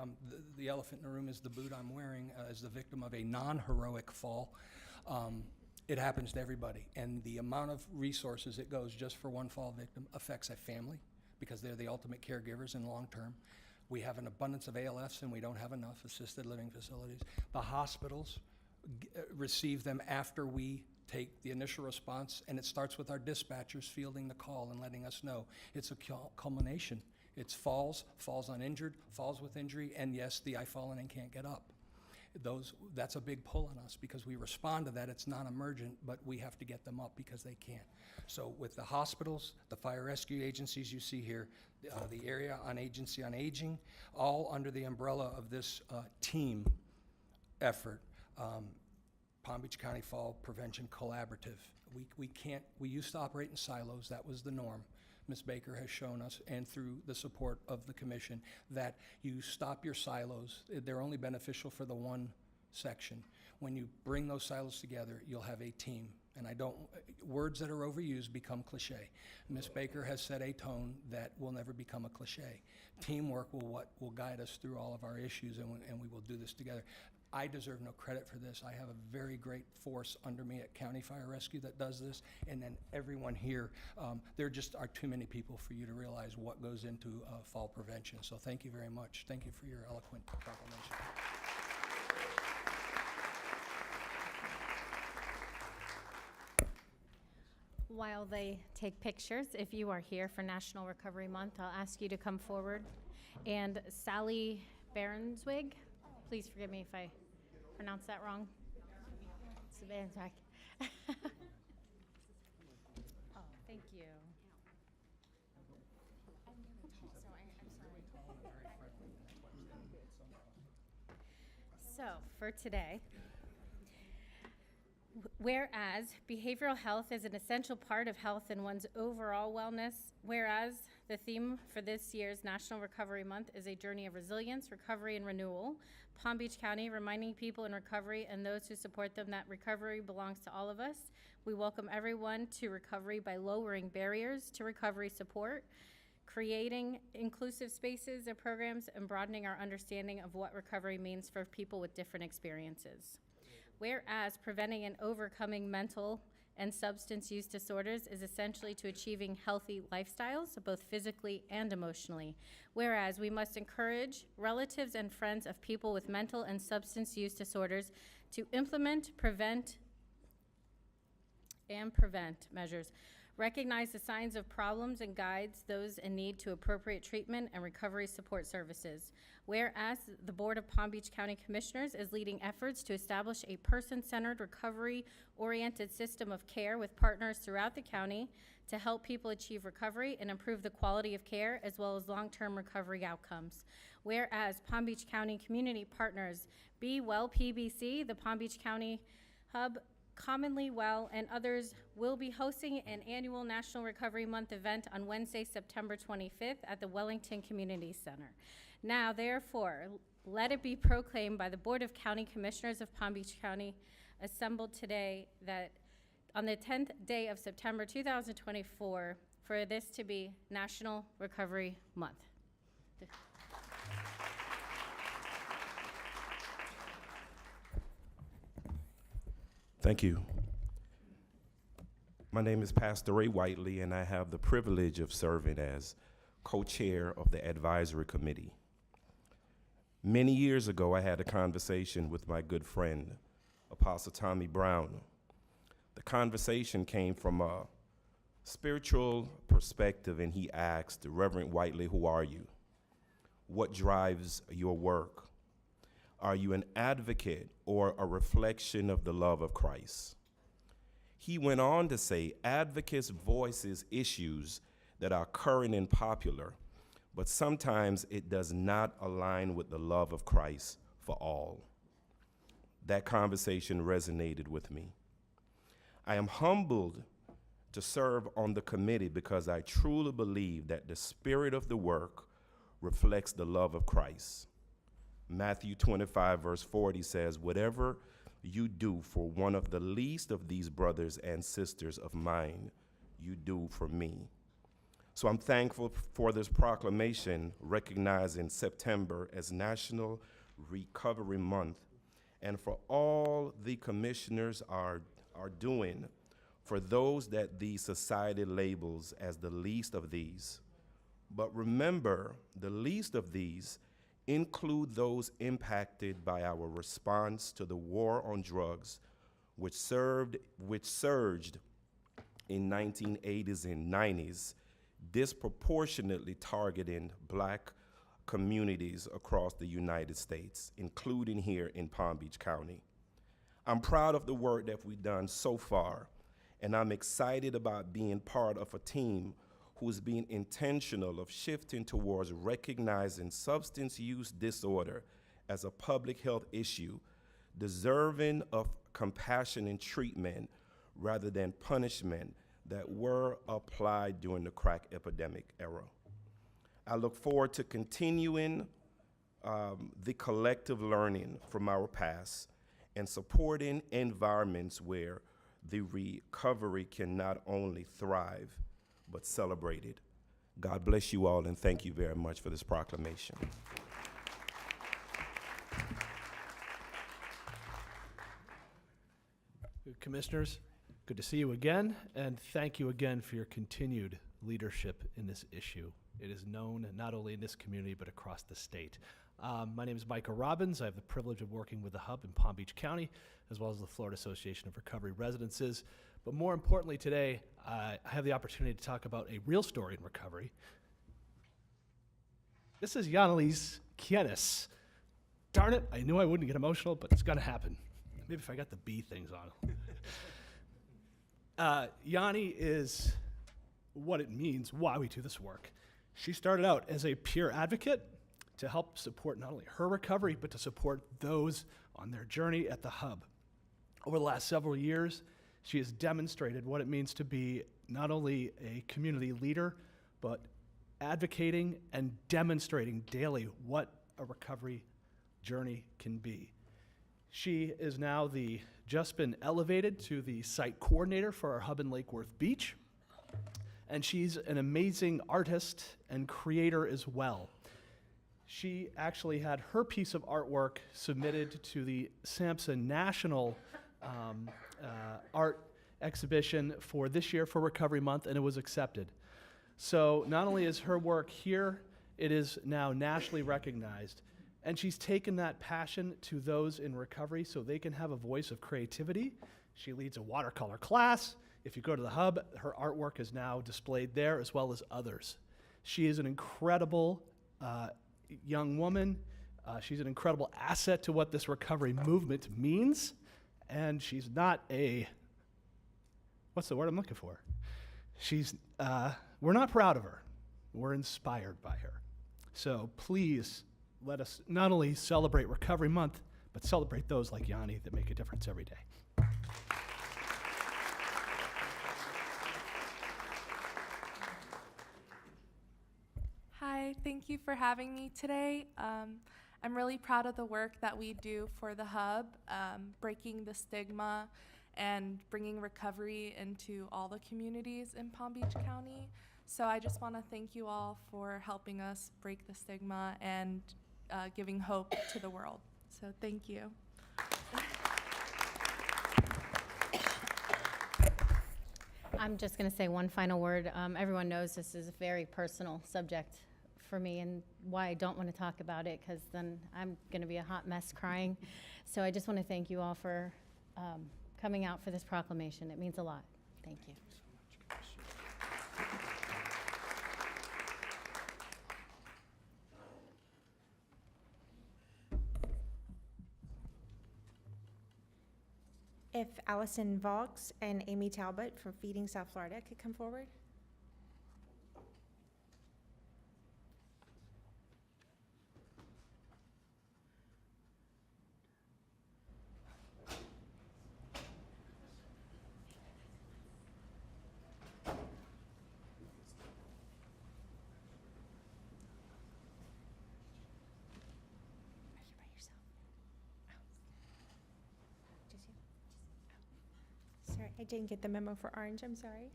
The elephant in the room is the boot I'm wearing as the victim of a non-heroic fall. It happens to everybody, and the amount of resources it goes just for one fall victim affects a family because they're the ultimate caregivers in long term. We have an abundance of ALFs, and we don't have enough assisted living facilities. The hospitals receive them after we take the initial response, and it starts with our dispatchers fielding the call and letting us know. It's a culmination. It's falls uninjured, falls with injury, and yes, the I've fallen and can't get up. That's a big pull on us because we respond to that. It's non-emergent, but we have to get them up because they can't. So with the hospitals, the fire rescue agencies you see here, the Area on Agency on Aging, all under the umbrella of this team effort, Palm Beach County Fall Prevention Collaborative. We used to operate in silos. That was the norm. Ms. Baker has shown us, and through the support of the commission, that you stop your silos. They're only beneficial for the one section. When you bring those silos together, you'll have a team. And I don't, words that are overused become cliche. Ms. Baker has set a tone that will never become a cliche. Teamwork will guide us through all of our issues, and we will do this together. I deserve no credit for this. I have a very great force under me at County Fire Rescue that does this, and then everyone here. There just are too many people for you to realize what goes into fall prevention. So thank you very much. Thank you for your eloquent proclamation. While they take pictures, if you are here for National Recovery Month, I'll ask you to come forward. And Sally Berenswig, please forgive me if I pronounce that wrong. It's Berenswig. Oh, thank you. So, for today, whereas behavioral health is an essential part of health and one's overall wellness, whereas the theme for this year's National Recovery Month is a journey of resilience, recovery, and renewal, Palm Beach County reminding people in recovery and those who support them that recovery belongs to all of us. We welcome everyone to recovery by lowering barriers to recovery support, creating inclusive spaces and programs, and broadening our understanding of what recovery means for people with different experiences. Whereas preventing and overcoming mental and substance use disorders is essentially to achieving healthy lifestyles, both physically and emotionally. Whereas we must encourage relatives and friends of people with mental and substance use disorders to implement, prevent measures. Recognize the signs of problems and guides those in need to appropriate treatment and recovery support services. Whereas the Board of Palm Beach County Commissioners is leading efforts to establish a person-centered, recovery-oriented system of care with partners throughout the county to help people achieve recovery and improve the quality of care as well as long-term recovery outcomes. Whereas Palm Beach County Community Partners, Be Well PBC, the Palm Beach County Hub, Commonly Well, and others will be hosting an annual National Recovery Month event on Wednesday, September 25th at the Wellington Community Center. Now, therefore, let it be proclaimed by the Board of County Commissioners of Palm Beach County assembled today that on the 10th day of September 2024, for this to be National Recovery Month. Thank you. My name is Pastor Ray Whiteley, and I have the privilege of serving as co-chair of the advisory committee. Many years ago, I had a conversation with my good friend, Apostle Tommy Brown. The conversation came from a spiritual perspective, and he asked, Reverend Whiteley, who are you? What drives your work? Are you an advocate or a reflection of the love of Christ? He went on to say, advocates voices issues that are current and popular, but sometimes it does not align with the love of Christ for all. That conversation resonated with me. I am humbled to serve on the committee because I truly believe that the spirit of the work reflects the love of Christ. Matthew 25, verse 40 says, whatever you do for one of the least of these brothers and sisters of mine, you do for me. So I'm thankful for this proclamation recognizing September as National Recovery Month, and for all the commissioners are doing for those that the society labels as the least of these. But remember, the least of these include those impacted by our response to the war on drugs, which surged in 1980s and 90s, disproportionately targeting Black communities across the United States, including here in Palm Beach County. I'm proud of the work that we've done so far, and I'm excited about being part of a team who's being intentional of shifting towards recognizing substance use disorder as a public health issue, deserving of compassion and treatment rather than punishment that were applied during the crack epidemic era. I look forward to continuing the collective learning from our past and supporting environments where the recovery can not only thrive, but celebrate it. God bless you all, and thank you very much for this proclamation. Commissioners, good to see you again, and thank you again for your continued leadership in this issue. It is known not only in this community, but across the state. My name is Micah Robbins. I have the privilege of working with the Hub in Palm Beach County, as well as the Florida Association of Recovery Residences. But more importantly today, I have the opportunity to talk about a real story in recovery. This is Yanalise Kienis. Darn it, I knew I wouldn't get emotional, but it's gonna happen. Maybe if I got the B things on. Yanni is what it means, why we do this work. She started out as a peer advocate to help support not only her recovery, but to support those on their journey at the Hub. Over the last several years, she has demonstrated what it means to be not only a community leader, but advocating and demonstrating daily what a recovery journey can be. She is now just been elevated to the site coordinator for our Hub in Lake Worth Beach, and she's an amazing artist and creator as well. She actually had her piece of artwork submitted to the Sampson National Art Exhibition for this year for Recovery Month, and it was accepted. So not only is her work here, it is now nationally recognized. And she's taken that passion to those in recovery so they can have a voice of creativity. She leads a watercolor class. If you go to the Hub, her artwork is now displayed there as well as others. She is an incredible young woman. She's an incredible asset to what this recovery movement means. And she's not what's the word I'm looking for? We're not proud of her. We're inspired by her. So please, let us not only celebrate Recovery Month, but celebrate those like Yanni that make a difference every day. Hi, thank you for having me today. I'm really proud of the work that we do for the Hub, breaking the stigma and bringing recovery into all the communities in Palm Beach County. So I just want to thank you all for helping us break the stigma and giving hope to the world. So thank you. I'm just going to say one final word. Everyone knows this is a very personal subject for me and why I don't want to talk about it, because then I'm going to be a hot mess crying. So I just want to thank you all for coming out for this proclamation. It means a lot. Thank you. If Allison Vaux and Amy Talbot from Feeding South Florida could come forward. Sorry, I didn't get the memo for orange, I'm sorry.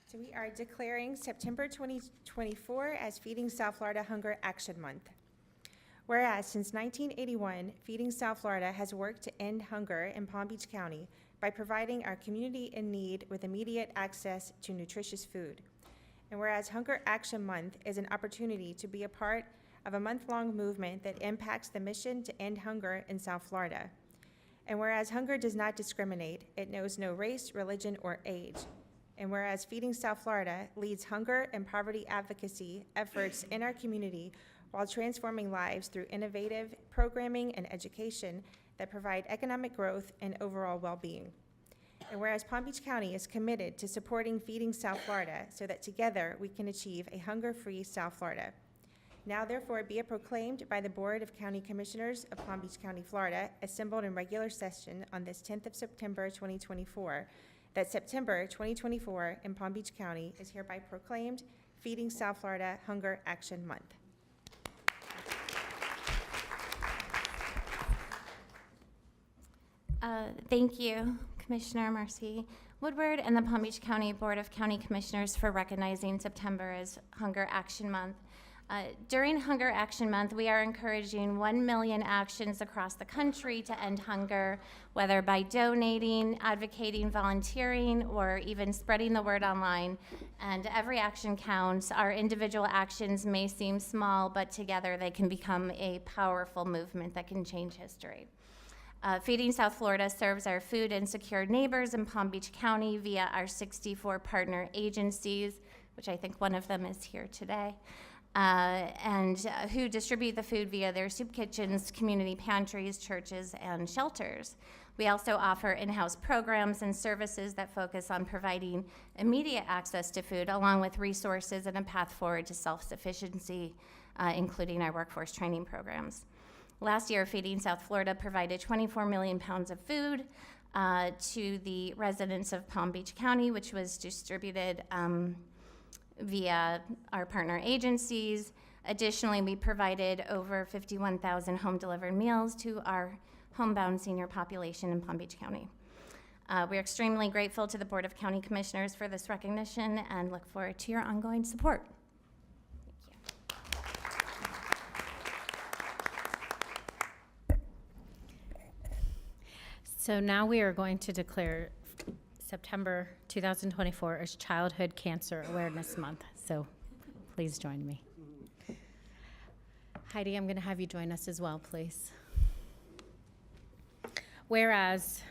So we are declaring September 2024 as Feeding South Florida Hunger Action Month. Whereas since 1981, Feeding South Florida has worked to end hunger in Palm Beach County by providing our community in need with immediate access to nutritious food. And whereas Hunger Action Month is an opportunity to be a part of a month-long movement that impacts the mission to end hunger in South Florida. And whereas hunger does not discriminate, it knows no race, religion, or age. And whereas Feeding South Florida leads hunger and poverty advocacy efforts in our community while transforming lives through innovative programming and education that provide economic growth and overall well-being. And whereas Palm Beach County is committed to supporting Feeding South Florida so that together we can achieve a hunger-free South Florida. Now therefore be it proclaimed by the Board of County Commissioners of Palm Beach County, Florida, assembled in regular session on this 10th of September 2024, that September 2024 in Palm Beach County is hereby proclaimed Feeding South Florida Hunger Action Month. Thank you, Commissioner Marcy Woodward and the Palm Beach County Board of County Commissioners for recognizing September as Hunger Action Month. During Hunger Action Month, we are encouraging 1 million actions across the country to end hunger, whether by donating, advocating, volunteering, or even spreading the word online. And every action counts. Our individual actions may seem small, but together they can become a powerful movement that can change history. Feeding South Florida serves our food insecure neighbors in Palm Beach County via our 64 partner agencies, which I think one of them is here today, who distribute the food via their soup kitchens, community pantries, churches, and shelters. We also offer in-house programs and services that focus on providing immediate access to food, along with resources and a path forward to self-sufficiency, including our workforce training programs. Last year, Feeding South Florida provided 24 million pounds of food to the residents of Palm Beach County, which was distributed via our partner agencies. Additionally, we provided over 51,000 home-delivered meals to our homebound senior population in Palm Beach County. We're extremely grateful to the Board of County Commissioners for this recognition and look forward to your ongoing support. So now we are going to declare September 2024 as Childhood Cancer Awareness Month. So please join me. Heidi, I'm going to have you join us as well, please. Whereas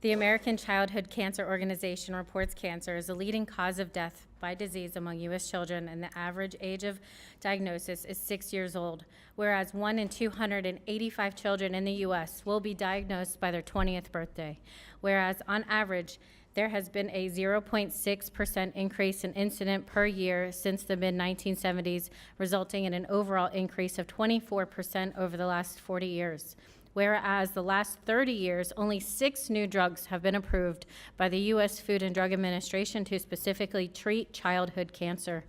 the American Childhood Cancer Organization reports cancer as the leading cause of death by disease among U.S. children, and the average age of diagnosis is 6 years old, whereas 1 in 285 children in the U.S. will be diagnosed by their 20th birthday, whereas on average, there has been a 0.6% increase in incident per year since the mid-1970s, resulting in an overall increase of 24% over the last 40 years. Whereas the last 30 years, only 6 new drugs have been approved by the U.S. Food and Drug Administration to specifically treat childhood cancer.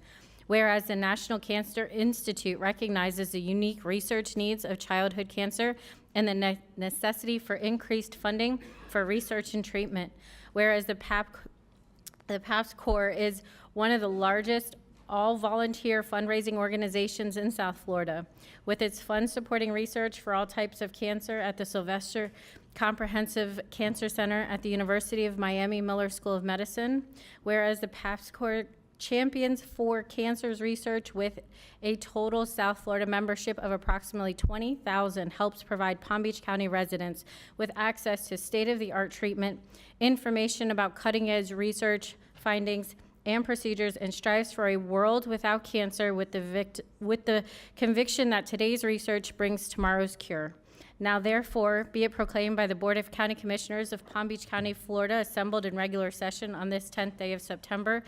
Whereas the National Cancer Institute recognizes the unique research needs of childhood cancer and the necessity for increased funding for research and treatment. Whereas the PAPS Corps is one of the largest all-volunteer fundraising organizations in South Florida, with its funds supporting research for all types of cancer at the Sylvester Comprehensive Cancer Center at the University of Miami Miller School of Medicine. Whereas the PAPS Corps champions for cancers research with a total South Florida membership of approximately 20,000, helps provide Palm Beach County residents with access to state-of-the-art treatment, information about cutting-edge research findings and procedures, and strives for a world without cancer with the conviction that today's research brings tomorrow's cure. Now therefore, be it proclaimed by the Board of County Commissioners of Palm Beach County, Florida, assembled in regular session on this 10th day of September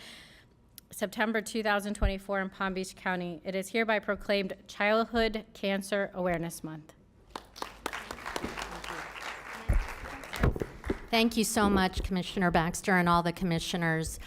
2024 in Palm Beach County. It is hereby proclaimed Childhood Cancer Awareness Month. Thank you so much, Commissioner Baxter and all the commissioners.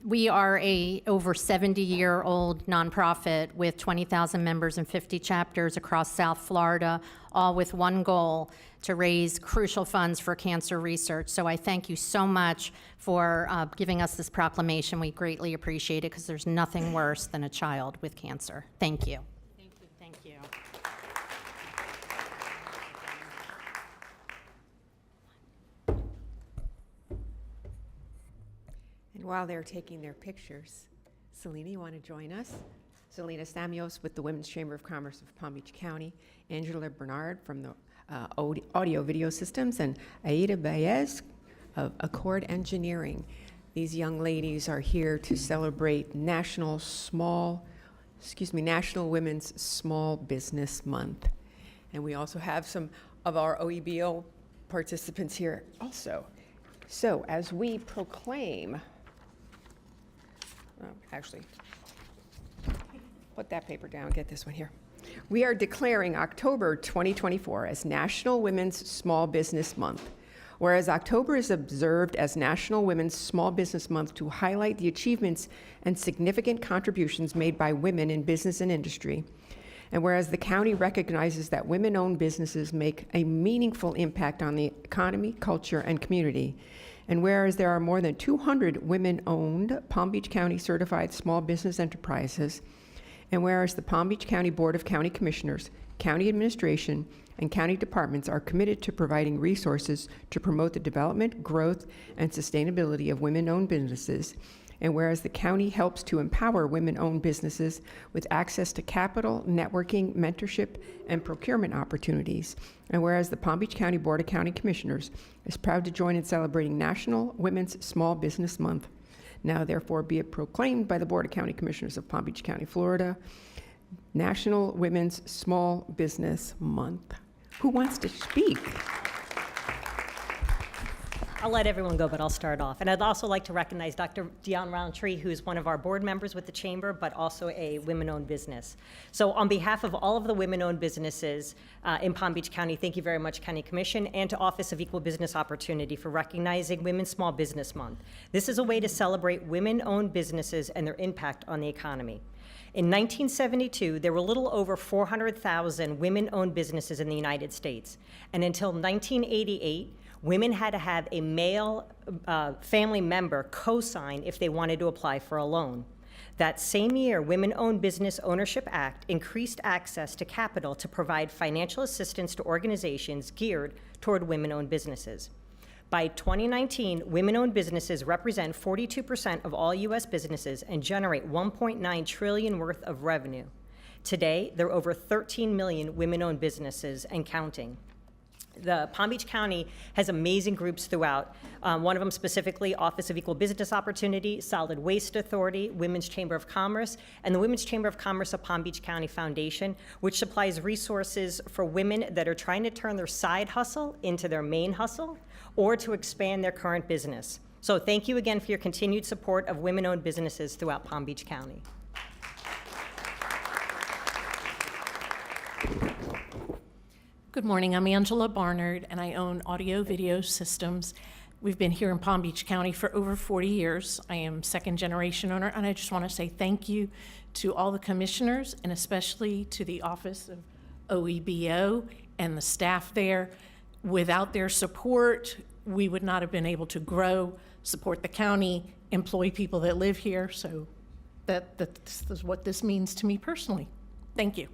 We are a over 70-year-old nonprofit with 20,000 members and 50 chapters across South Florida, all with one goal: to raise crucial funds for cancer research. So I thank you so much for giving us this proclamation. We greatly appreciate it, because there's nothing worse than a child with cancer. Thank you. Thank you. And while they're taking their pictures, Selena, you want to join us? Selena Stamios with the Women's Chamber of Commerce of Palm Beach County, Angela Bernard from the Audio Video Systems, and Aida Baez of Accord Engineering. These young ladies are here to celebrate National Women's Small Business Month. And we also have some of our OEBO participants here also. So as we proclaim, actually, put that paper down, get this one here. We are declaring October 2024 as National Women's Small Business Month. Whereas October is observed as National Women's Small Business Month to highlight the achievements and significant contributions made by women in business and industry. And whereas the county recognizes that women-owned businesses make a meaningful impact on the economy, culture, and community. And whereas there are more than 200 women-owned Palm Beach County certified small business enterprises, and whereas the Palm Beach County Board of County Commissioners, county administration, and county departments are committed to providing resources to promote the development, growth, and sustainability of women-owned businesses, and whereas the county helps to empower women-owned businesses with access to capital, networking, mentorship, and procurement opportunities, and whereas the Palm Beach County Board of County Commissioners is proud to join in celebrating National Women's Small Business Month. Now therefore be it proclaimed by the Board of County Commissioners of Palm Beach County, Florida, National Women's Small Business Month. Who wants to speak? I'll let everyone go, but I'll start off. And I'd also like to recognize Dr. Dionne Roundtree, who's one of our board members with the Chamber, but also a women-owned business. So on behalf of all of the women-owned businesses in Palm Beach County, thank you very much, County Commission, and to Office of Equal Business Opportunity for recognizing Women's Small Business Month. This is a way to celebrate women-owned businesses and their impact on the economy. In 1972, there were a little over 400,000 women-owned businesses in the United States. And until 1988, women had to have a male family member co-sign if they wanted to apply for a loan. That same year, Women-Owned Business Ownership Act increased access to capital to provide financial assistance to organizations geared toward women-owned businesses. By 2019, women-owned businesses represent 42% of all U.S. businesses and generate $1.9 trillion worth of revenue. Today, there are over 13 million women-owned businesses and counting. The Palm Beach County has amazing groups throughout. One of them specifically, Office of Equal Business Opportunity, Solid Waste Authority, Women's Chamber of Commerce, and the Women's Chamber of Commerce of Palm Beach County Foundation, which supplies resources for women that are trying to turn their side hustle into their main hustle or to expand their current business. So thank you again for your continued support of women-owned businesses throughout Palm Beach County. Good morning, I'm Angela Barnard, and I own Audio Video Systems. We've been here in Palm Beach County for over 40 years. I am second generation owner, and I just want to say thank you to all the commissioners, and especially to the Office of OEBO and the staff there. Without their support, we would not have been able to grow, support the county, employ people that live here, so this is what this means to me personally. Thank you.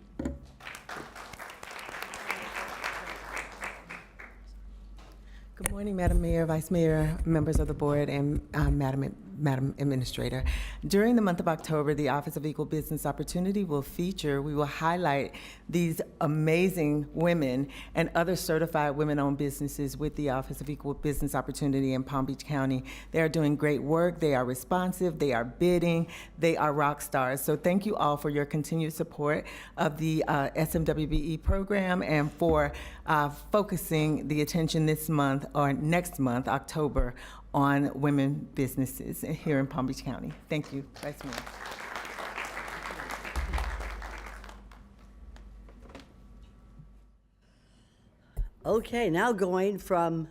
Good morning, Madam Mayor, Vice Mayor, members of the board, and Madam Administrator. During the month of October, the Office of Equal Business Opportunity we will highlight these amazing women and other certified women-owned businesses with the Office of Equal Business Opportunity in Palm Beach County. They are doing great work, they are responsive, they are bidding, they are rock stars. So thank you all for your continued support of the SMWBE program and for focusing the attention this month or next month, October, on women businesses here in Palm Beach County. Thank you, Vice Mayor. Okay, now going from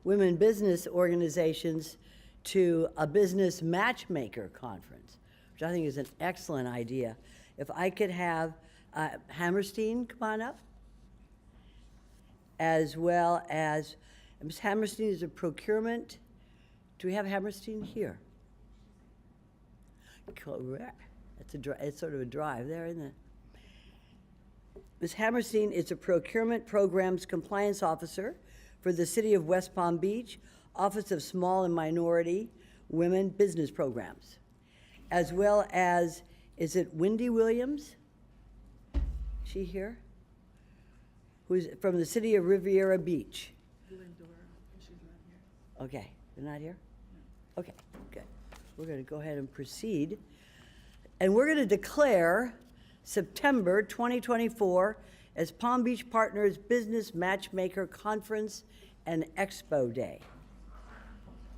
women business organizations to a business matchmaker conference, which I think is an excellent idea. If I could have Hammerstein come on up, as well as Ms. Hammerstein is a procurement. Do we have Hammerstein here? Correct. It's sort of a drive there, isn't it? Ms. Hammerstein is a procurement programs compliance officer for the City of West Palm Beach, Office of Small and Minority Women Business Programs, as well as, is it Wendy Williams? Is she here? Who's from the City of Riviera Beach? Okay, they're not here? Okay, good. We're going to go ahead and proceed. And we're going to declare September 2024 as Palm Beach Partners Business Matchmaker Conference and Expo Day.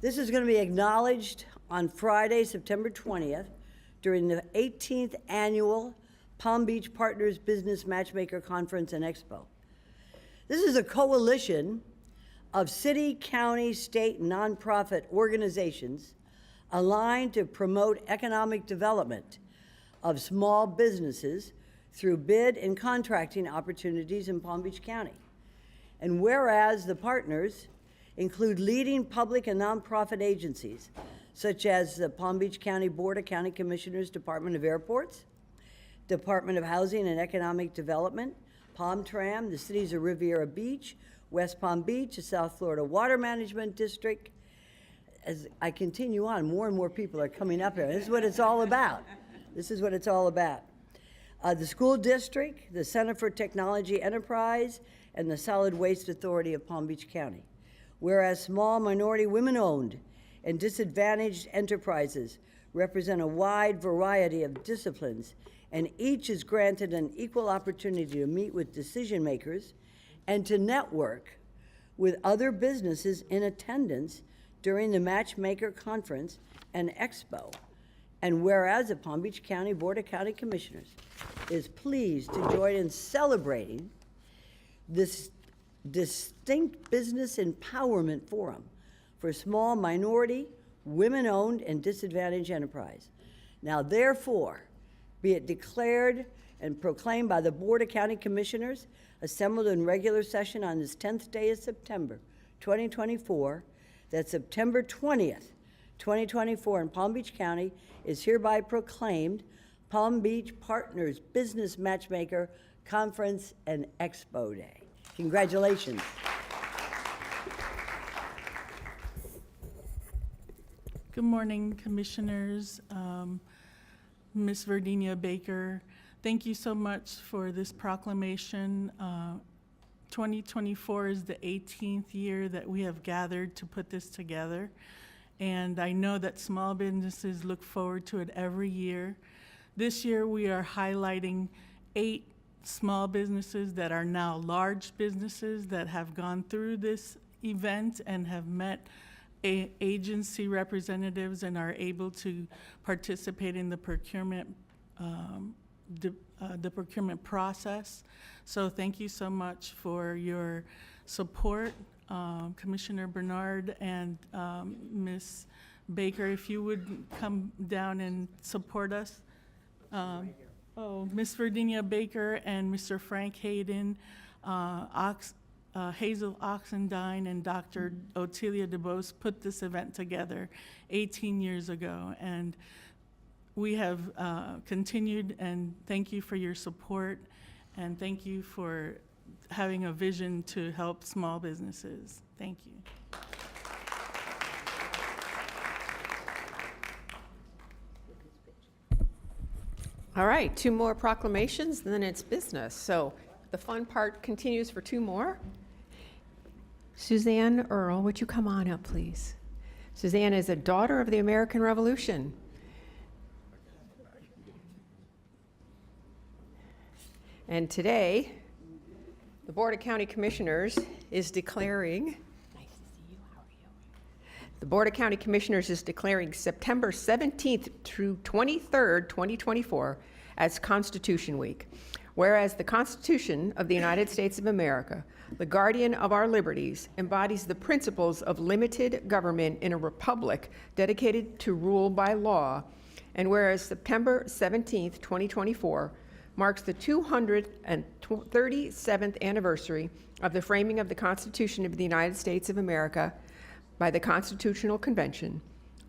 This is going to be acknowledged on Friday, September 20th, during the 18th Annual Palm Beach Partners Business Matchmaker Conference and Expo. This is a coalition of city, county, state, nonprofit organizations aligned to promote economic development of small businesses through bid and contracting opportunities in Palm Beach County. And whereas the partners include leading public and nonprofit agencies, such as the Palm Beach County Board of County Commissioners, Department of Airports, Department of Housing and Economic Development, Palm Tram, the cities of Riviera Beach, West Palm Beach, the South Florida Water Management District. As I continue on, more and more people are coming up here. This is what it's all about. This is what it's all about. The school district, the Center for Technology Enterprise, and the Solid Waste Authority of Palm Beach County. Whereas small minority women-owned and disadvantaged enterprises represent a wide variety of disciplines, and each is granted an equal opportunity to meet with decision makers and to network with other businesses in attendance during the Matchmaker Conference and Expo. And whereas the Palm Beach County Board of County Commissioners is pleased to join in celebrating this distinct business empowerment forum for small minority, women-owned, and disadvantaged enterprise. Now therefore, be it declared and proclaimed by the Board of County Commissioners assembled in regular session on this 10th day of September 2024, that September 20th, 2024 in Palm Beach County is hereby proclaimed Palm Beach Partners Business Matchmaker Conference and Expo Day. Congratulations. Good morning, Commissioners. Ms. Virginia Baker, thank you so much for this proclamation. 2024 is the 18th year that we have gathered to put this together. And I know that small businesses look forward to it every year. This year we are highlighting 8 small businesses that are now large businesses that have gone through this event and have met agency representatives and are able to participate in the procurement process. So thank you so much for your support, Commissioner Bernard and Ms. Baker. If you would come down and support us. Ms. Virginia Baker and Mr. Frank Hayden, Hazel Oxendine and Dr. Otelia DeBose put this event together 18 years ago. And we have continued, and thank you for your support, and thank you for having a vision to help small businesses. Thank you. All right, 2 more proclamations, and then it's business. So the fun part continues for 2 more. Suzanne Earl, would you come on up, please? Suzanne is a daughter of the American Revolution. And today, the Board of County Commissioners is declaring, the Board of County Commissioners is declaring September 17th through 23rd, 2024 as Constitution Week. Whereas the Constitution of the United States of America, the guardian of our liberties, embodies the principles of limited government in a republic dedicated to rule by law, and whereas September 17th, 2024 marks the 237th anniversary of the framing of the Constitution of the United States of America by the Constitutional Convention,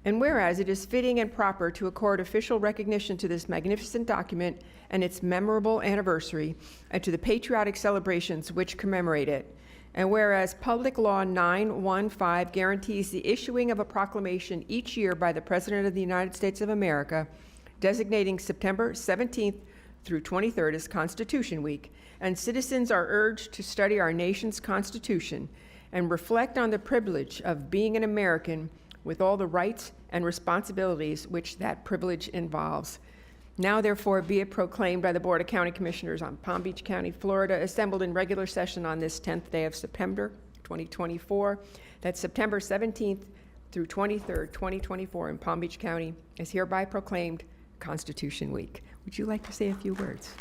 and whereas it is fitting and proper to accord official recognition to this magnificent document and its memorable anniversary, and to the patriotic celebrations which commemorate it, and whereas Public Law 915 guarantees the issuing of a proclamation each year by the President of the United States of America, designating September 17th through 23rd as Constitution Week, and citizens are urged to study our nation's Constitution and reflect on the privilege of being an American with all the rights and responsibilities which that privilege involves. Now, therefore, be it proclaimed by the Board of County Commissioners on Palm Beach County, Florida, assembled in regular session on this 10th day of September 2024, that September 17th through 23rd, 2024 in Palm Beach County is hereby proclaimed Constitution Week. Would you like to say a few words?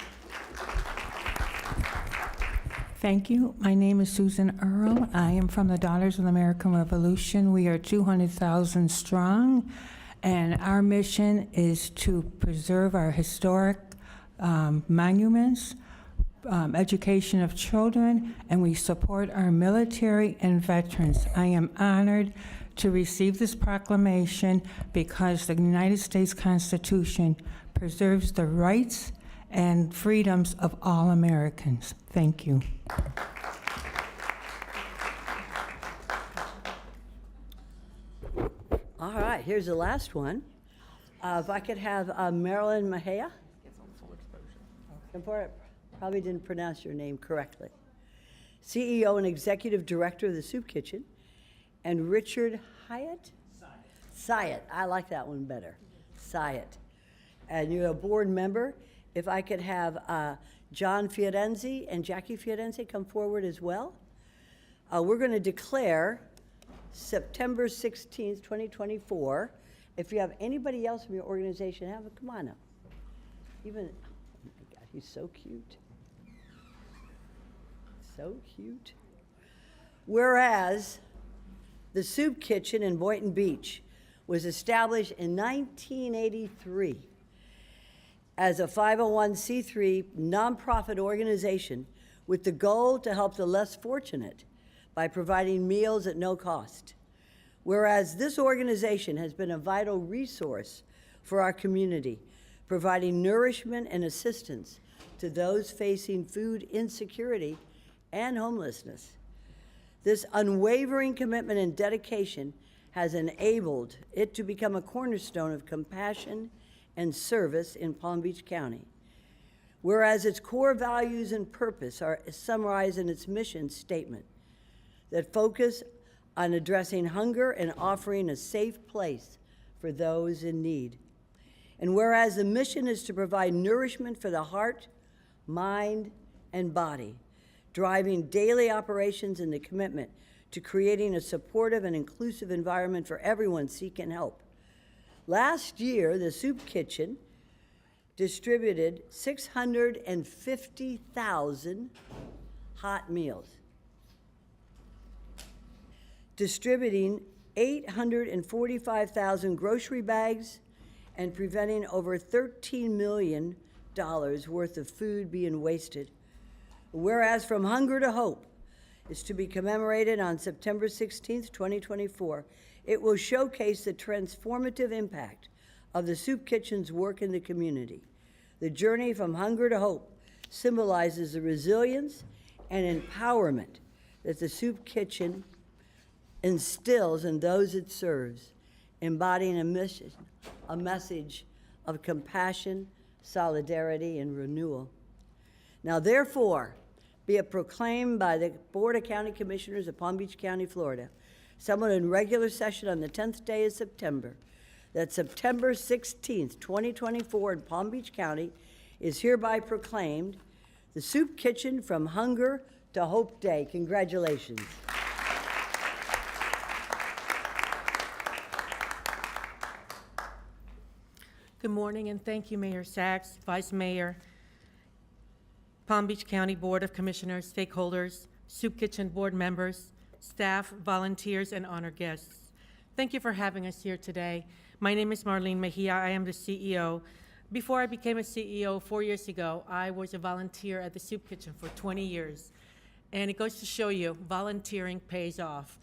Thank you. My name is Susan Earl. I am from the Daughters of the American Revolution. We are 200,000 strong, and our mission is to preserve our historic monuments, education of children, and we support our military and veterans. I am honored to receive this proclamation because the United States Constitution preserves the rights and freedoms of all Americans. Thank you. All right, here's the last one. If I could have Marilyn Mejia. Probably didn't pronounce your name correctly. CEO and Executive Director of the Soup Kitchen. And Richard Hyatt? Syett. I like that one better. Syett. And you're a board member. If I could have John Fiorenzi and Jackie Fiorenzi come forward as well. We're going to declare September 16th, 2024. If you have anybody else from your organization, come on up. Even, oh my God, he's so cute. So cute. Whereas the Soup Kitchen in Boynton Beach was established in 1983 as a 501c3 nonprofit organization with the goal to help the less fortunate by providing meals at no cost. Whereas this organization has been a vital resource for our community, providing nourishment and assistance to those facing food insecurity and homelessness. This unwavering commitment and dedication has enabled it to become a cornerstone of compassion and service in Palm Beach County. Whereas its core values and purpose are summarized in its mission statement that focus on addressing hunger and offering a safe place for those in need. And whereas the mission is to provide nourishment for the heart, mind, and body, driving daily operations and the commitment to creating a supportive and inclusive environment for everyone seeking help. Last year, the Soup Kitchen distributed 650,000 hot meals, distributing 845,000 grocery bags, and preventing over $13 million worth of food being wasted. Whereas From Hunger to Hope is to be commemorated on September 16th, 2024, it will showcase the transformative impact of the Soup Kitchen's work in the community. The journey from hunger to hope symbolizes the resilience and empowerment that the Soup Kitchen instills in those it serves, embodying a message of compassion, solidarity, and renewal. Now, therefore, be it proclaimed by the Board of County Commissioners of Palm Beach County, Florida, summoned in regular session on the 10th day of September, that September 16th, 2024 in Palm Beach County is hereby proclaimed the Soup Kitchen From Hunger to Hope Day. Congratulations. Good morning, and thank you, Mayor Sachs, Vice Mayor, Palm Beach County Board of Commissioners, stakeholders, Soup Kitchen board members, staff, volunteers, and honored guests. Thank you for having us here today. My name is Marlene Mejia. I am the CEO. Before I became a CEO 4 years ago, I was a volunteer at the Soup Kitchen for 20 years. And it goes to show you, volunteering pays off.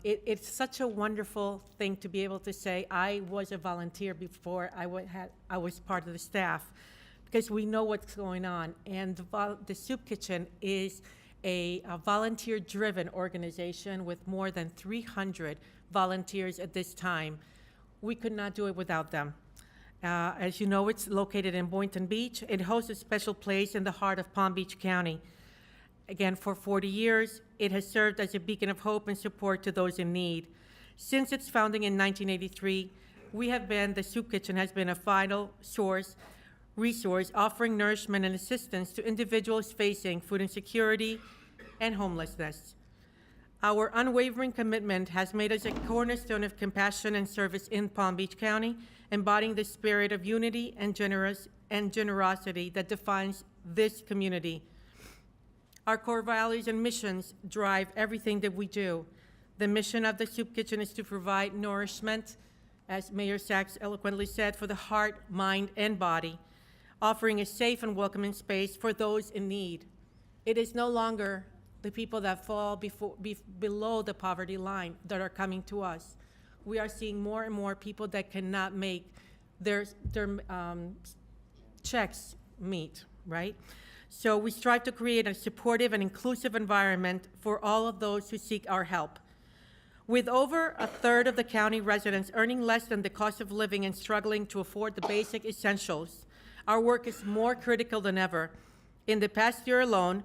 It's such a wonderful thing to be able to say, I was a volunteer before I was part of the staff, because we know what's going on. And the Soup Kitchen is a volunteer-driven organization with more than 300 volunteers at this time. We could not do it without them. As you know, it's located in Boynton Beach. It holds a special place in the heart of Palm Beach County. Again, for 40 years, it has served as a beacon of hope and support to those in need. Since its founding in 1983, the Soup Kitchen has been a vital resource offering nourishment and assistance to individuals facing food insecurity and homelessness. Our unwavering commitment has made us a cornerstone of compassion and service in Palm Beach County, embodying the spirit of unity and generosity that defines this community. Our core values and missions drive everything that we do. The mission of the Soup Kitchen is to provide nourishment, as Mayor Sachs eloquently said, for the heart, mind, and body, offering a safe and welcoming space for those in need. It is no longer the people that fall below the poverty line that are coming to us. We are seeing more and more people that cannot make their checks meet, right? So we strive to create a supportive and inclusive environment for all of those who seek our help. With over a third of the county residents earning less than the cost of living and struggling to afford the basic essentials, our work is more critical than ever. In the past year alone,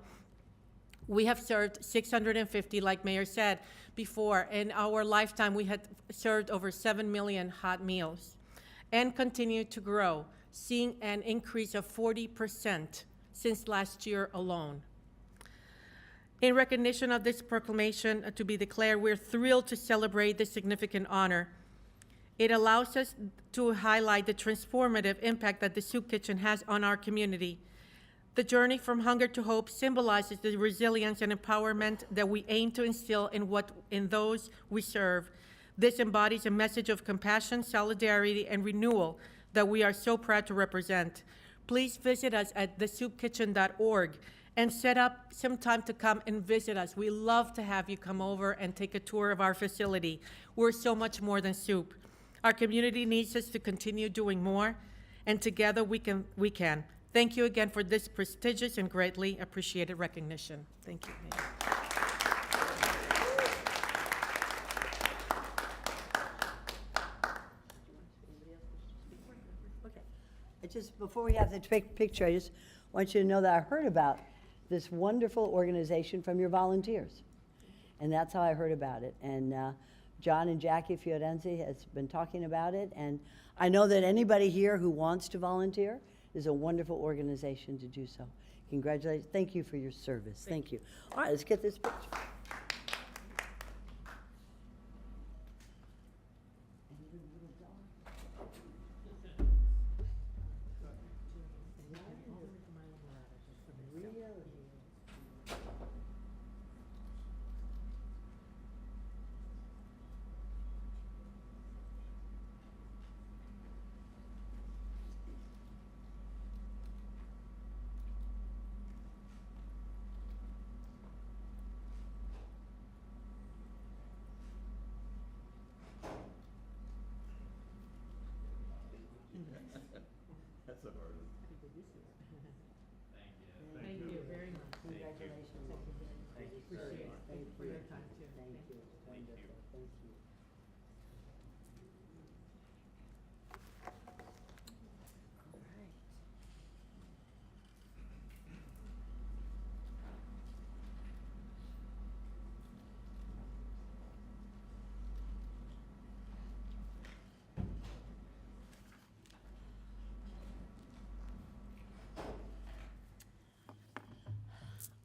we have served 650, like Mayor said before. In our lifetime, we had served over 7 million hot meals and continue to grow, seeing an increase of 40% since last year alone. In recognition of this proclamation to be declared, we're thrilled to celebrate this significant honor. It allows us to highlight the transformative impact that the Soup Kitchen has on our community. The journey from hunger to hope symbolizes the resilience and empowerment that we aim to instill in those we serve. This embodies a message of compassion, solidarity, and renewal that we are so proud to represent. Please visit us at thesoupkitchen.org and set up some time to come and visit us. We love to have you come over and take a tour of our facility. We're so much more than soup. Our community needs us to continue doing more, and together we can. Thank you again for this prestigious and greatly appreciated recognition. Thank you, Mayor. Before we have the picture, I just want you to know that I heard about this wonderful organization from your volunteers. And that's how I heard about it. And John and Jackie Fiorenzi has been talking about it. And I know that anybody here who wants to volunteer is a wonderful organization to do so. Congratulations. Thank you for your service. Thank you. All right, let's get this picture. That's a burden. Thank you very much. Congratulations. Thank you very much. Thank you for your time, too. Thank you. Thank you. Thank you.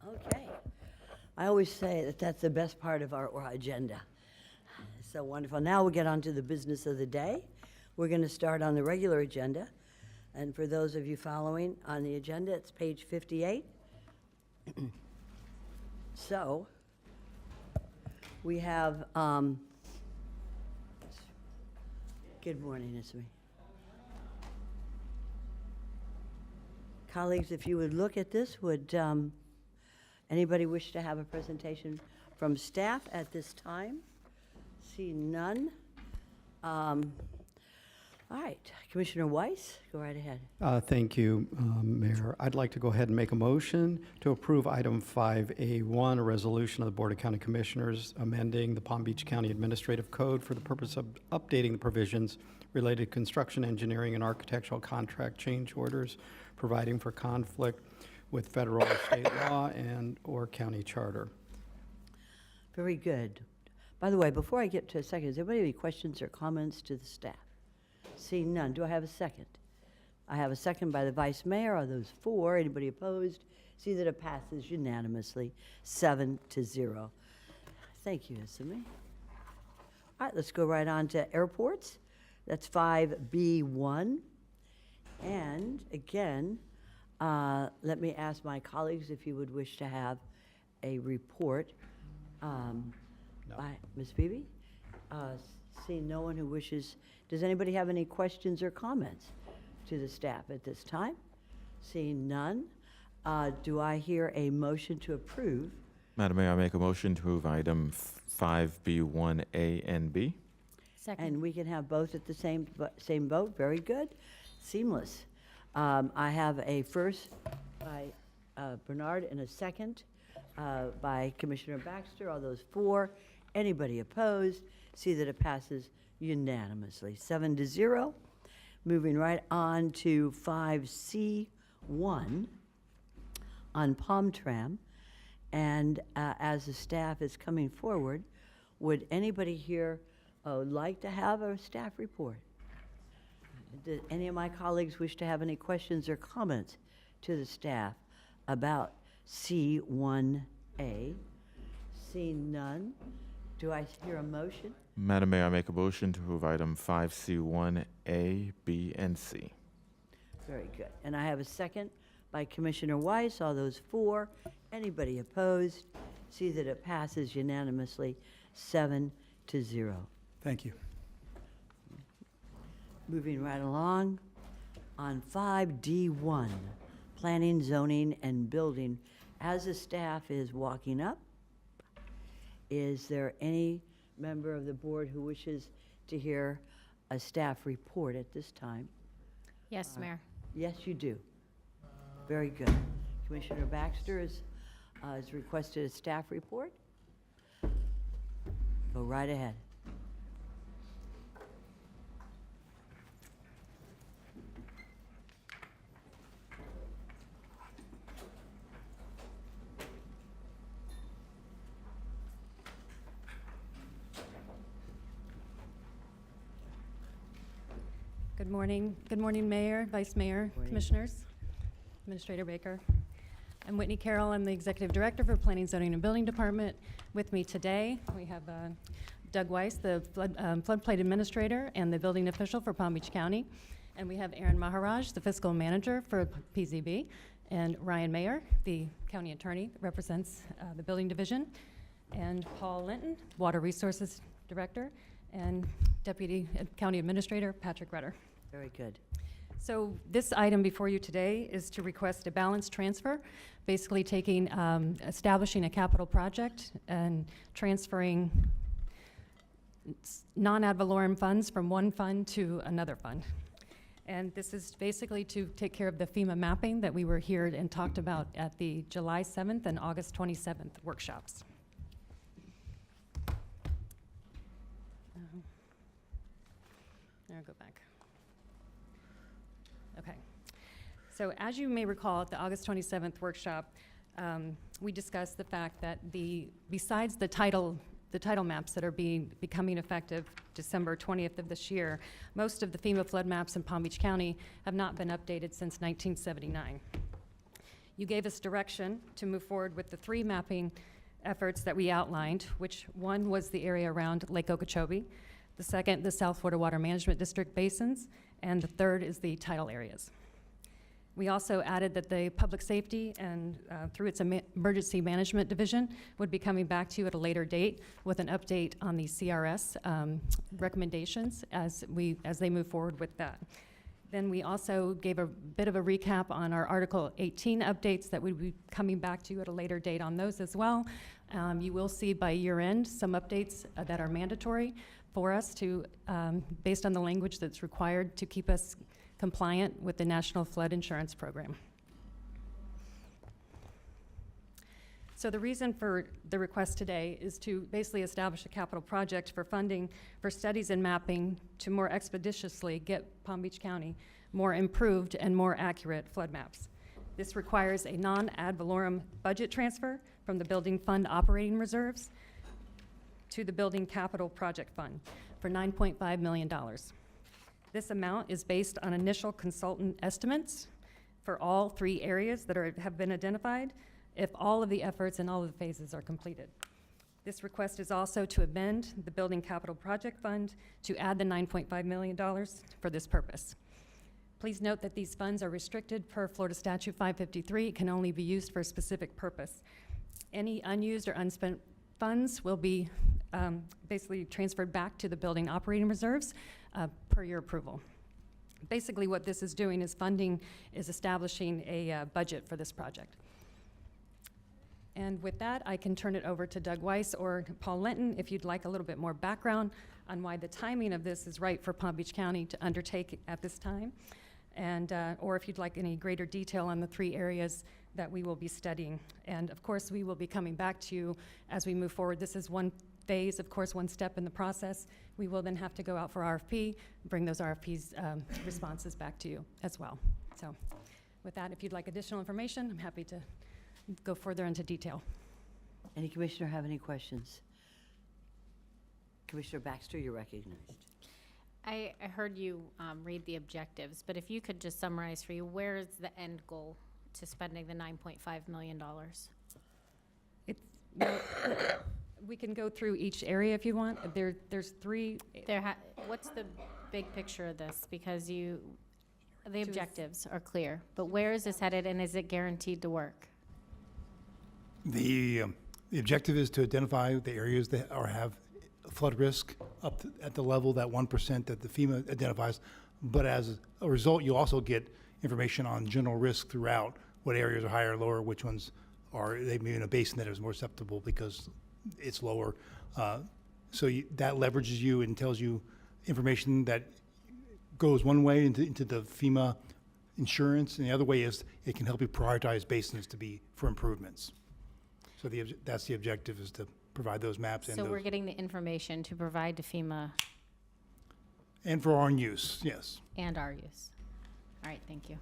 All right. Okay. I always say that that's the best part of our agenda. So wonderful. Now we'll get on to the business of the day. We're going to start on the regular agenda. And for those of you following on the agenda, it's page 58. So we have, good morning, it's me. Colleagues, if you would look at this, would anybody wish to have a presentation from staff at this time? See none. All right, Commissioner Weiss, go right ahead. Thank you, Mayor. I'd like to go ahead and make a motion to approve item 5A1, a resolution of the Board of County Commissioners amending the Palm Beach County Administrative Code for the purpose of updating the provisions related to construction, engineering, and architectural contract change orders, providing for conflict with federal or state law and or county charter. Very good. By the way, before I get to a second, does anybody have any questions or comments to the staff? Seeing none, do I have a second? I have a second by the Vice Mayor. Are those for? Anybody opposed? See that it passes unanimously, 7-0. Thank you, Isami. All right, let's go right on to airports. That's 5B1. And again, let me ask my colleagues if you would wish to have a report by Ms. Beebe. Seeing no one who wishes, does anybody have any questions or comments to the staff at this time? Seeing none, do I hear a motion to approve? Madam Mayor, I make a motion to approve item 5B1A and B. Second. And we can have both at the same vote. Very good. Seamless. I have a first by Bernard and a second by Commissioner Baxter. All those for. Anybody opposed? See that it passes unanimously, 7-0. Moving right on to 5C1 on Palm Tram. And as the staff is coming forward, would anybody here like to have a staff report? Do any of my colleagues wish to have any questions or comments to the staff about C1A? Seeing none, do I hear a motion? Madam Mayor, I make a motion to approve item 5C1A, B, and C. Very good. And I have a second by Commissioner Weiss. All those for. Anybody opposed? See that it passes unanimously, 7-0. Thank you. Moving right along, on 5D1, Planning, Zoning, and Building. As the staff is walking up, is there any member of the board who wishes to hear a staff report at this time? Yes, Mayor. Yes, you do. Very good. Commissioner Baxter has requested a staff report. Go right ahead. Good morning. Good morning, Mayor, Vice Mayor, Commissioners, Administrator Baker. I'm Whitney Carroll. I'm the Executive Director for Planning, Zoning, and Building Department. With me today, we have Doug Weiss, the floodplain administrator and the building official for Palm Beach County. And we have Aaron Maharaj, the fiscal manager for PZB, and Ryan Mayer, the county attorney that represents the building division, and Paul Linton, Water Resources Director, and Deputy County Administrator Patrick Rutter. Very good. So this item before you today is to request a balance transfer, basically taking, establishing a capital project and transferring non-ad valorem funds from one fund to another fund. And this is basically to take care of the FEMA mapping that we were here and talked about at the July 7th and August 27th workshops. I'll go back. Okay. So as you may recall, at the August 27th workshop, we discussed the fact that besides the title maps that are becoming effective December 20th of this year, most of the FEMA flood maps in Palm Beach County have not been updated since 1979. You gave us direction to move forward with the 3 mapping efforts that we outlined, which one was the area around Lake Okeechobee, the second, the South Florida Water Management District basins, and the third is the tidal areas. We also added that the public safety and through its emergency management division would be coming back to you at a later date with an update on the CRS recommendations as they move forward with that. Then we also gave a bit of a recap on our Article 18 updates that would be coming back to you at a later date on those as well. You will see by year end some updates that are mandatory for us to, based on the language that's required to keep us compliant with the National Flood Insurance Program. So the reason for the request today is to basically establish a capital project for funding for studies and mapping to more expeditiously get Palm Beach County more improved and more accurate flood maps. This requires a non-ad valorem budget transfer from the Building Fund operating reserves to the Building Capital Project Fund for $9.5 million. This amount is based on initial consultant estimates for all 3 areas that have been identified if all of the efforts and all of the phases are completed. This request is also to amend the Building Capital Project Fund to add the $9.5 million for this purpose. Please note that these funds are restricted per Florida Statute 553. It can only be used for a specific purpose. Any unused or unspent funds will be basically transferred back to the building operating reserves per your approval. Basically, what this is doing is establishing a budget for this project. And with that, I can turn it over to Doug Weiss or Paul Lenton if you'd like a little bit more background on why the timing of this is right for Palm Beach County to undertake at this time, and or if you'd like any greater detail on the 3 areas that we will be studying. And of course, we will be coming back to you as we move forward. This is one phase, of course, one step in the process. We will then have to go out for RFP, bring those RFPs responses back to you as well. So with that, if you'd like additional information, I'm happy to go further into detail. Any commissioner have any questions? Commissioner Baxter, you're recognized. I heard you read the objectives, but if you could just summarize for you, where is the end goal to spending the $9.5 million? We can go through each area if you want. There's 3. What's the big picture of this? Because the objectives are clear, but where is this headed, and is it guaranteed to work? The objective is to identify the areas that have flood risk at the level, that 1% that the FEMA identifies. But as a result, you also get information on general risk throughout, what areas are higher or lower, which ones are, they may be in a basin that is more susceptible because it's lower. So that leverages you and tells you information that goes one way into the FEMA insurance, and the other way is it can help you prioritize basins for improvements. So that's the objective, is to provide those maps. So we're getting the information to provide to FEMA. And for our own use, yes. And our use. All right, thank you.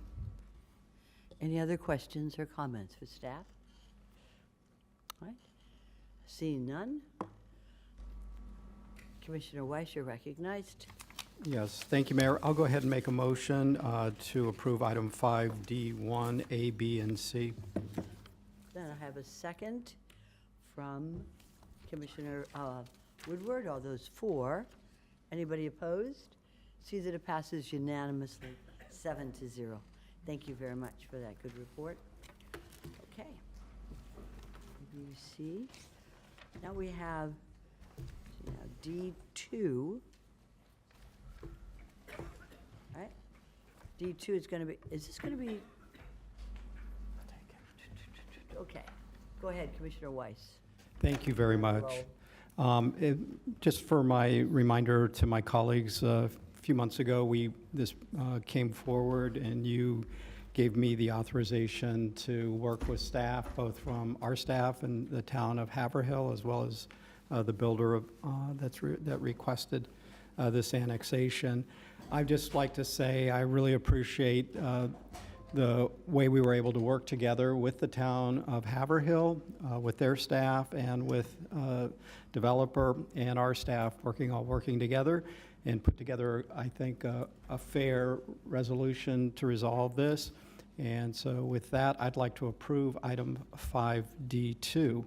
Any other questions or comments for staff? All right. Seeing none. Commissioner Weiss, you're recognized. Yes, thank you, Mayor. I'll go ahead and make a motion to approve item 5D1, A, B, and C. Then I have a second from Commissioner Woodward. All those 4. Anybody opposed? See that it passes unanimously, 7-0. Thank you very much for that good report. Okay. BBC. Now we have D2. All right. D2 is going to be, is this going to be? Okay. Go ahead, Commissioner Weiss. Thank you very much. Just for my reminder to my colleagues, a few months ago, this came forward, and you gave me the authorization to work with staff, both from our staff and the town of Haverhill, as well as the builder that requested this annexation. I'd just like to say I really appreciate the way we were able to work together with the town of Haverhill, with their staff, and with developer and our staff working together, and put together, I think, a fair resolution to resolve this. And so with that, I'd like to approve item 5D2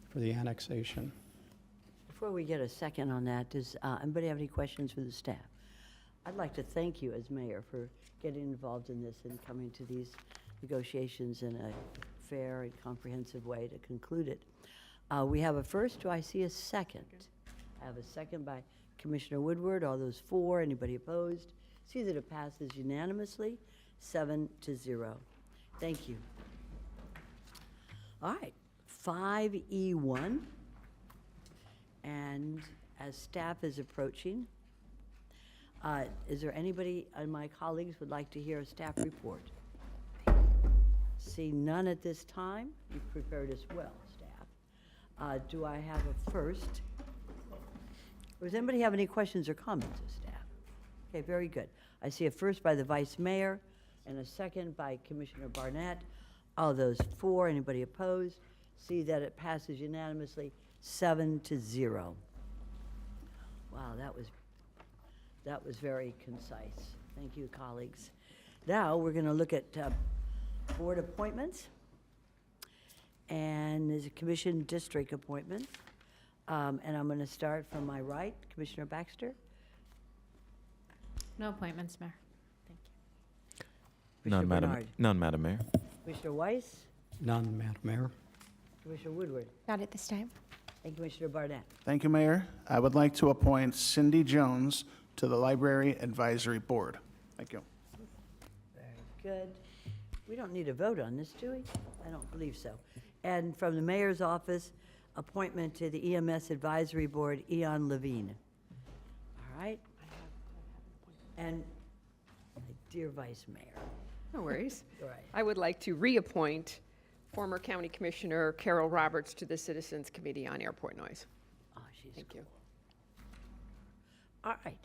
for the annexation. Before we get a second on that, does anybody have any questions for the staff? I'd like to thank you as mayor for getting involved in this and coming to these negotiations in a fair and comprehensive way to conclude it. We have a first. Do I see a second? I have a second by Commissioner Woodward. All those 4. Anybody opposed? See that it passes unanimously, 7-0. Thank you. All right, 5E1. And as staff is approaching, is there anybody on my colleagues would like to hear a staff report? See none at this time. You've prepared as well, staff. Do I have a first? Or does anybody have any questions or comments of staff? Okay, very good. I see a first by the Vice Mayor and a second by Commissioner Barnett. All those 4. Anybody opposed? See that it passes unanimously, 7-0. Wow, that was very concise. Thank you, colleagues. Now we're going to look at board appointments, and there's a commission district appointment. And I'm going to start from my right, Commissioner Baxter. No appointments, Mayor. Thank you. None, Madam Mayor. Commissioner Weiss, None, Madam Mayor. Commissioner Woodward, Not at this time. and Commissioner Barnett. Thank you, Mayor. I would like to appoint Cindy Jones to the Library Advisory Board. Thank you. Very good. We don't need a vote on this, do we? I don't believe so. And from the mayor's office, appointment to the EMS Advisory Board, Eon Levine. All right? And my dear Vice Mayor. No worries. All right. I would like to reappoint former County Commissioner Carol Roberts to the Citizens Committee on Airport Noise. Oh, she's Thank you. All right.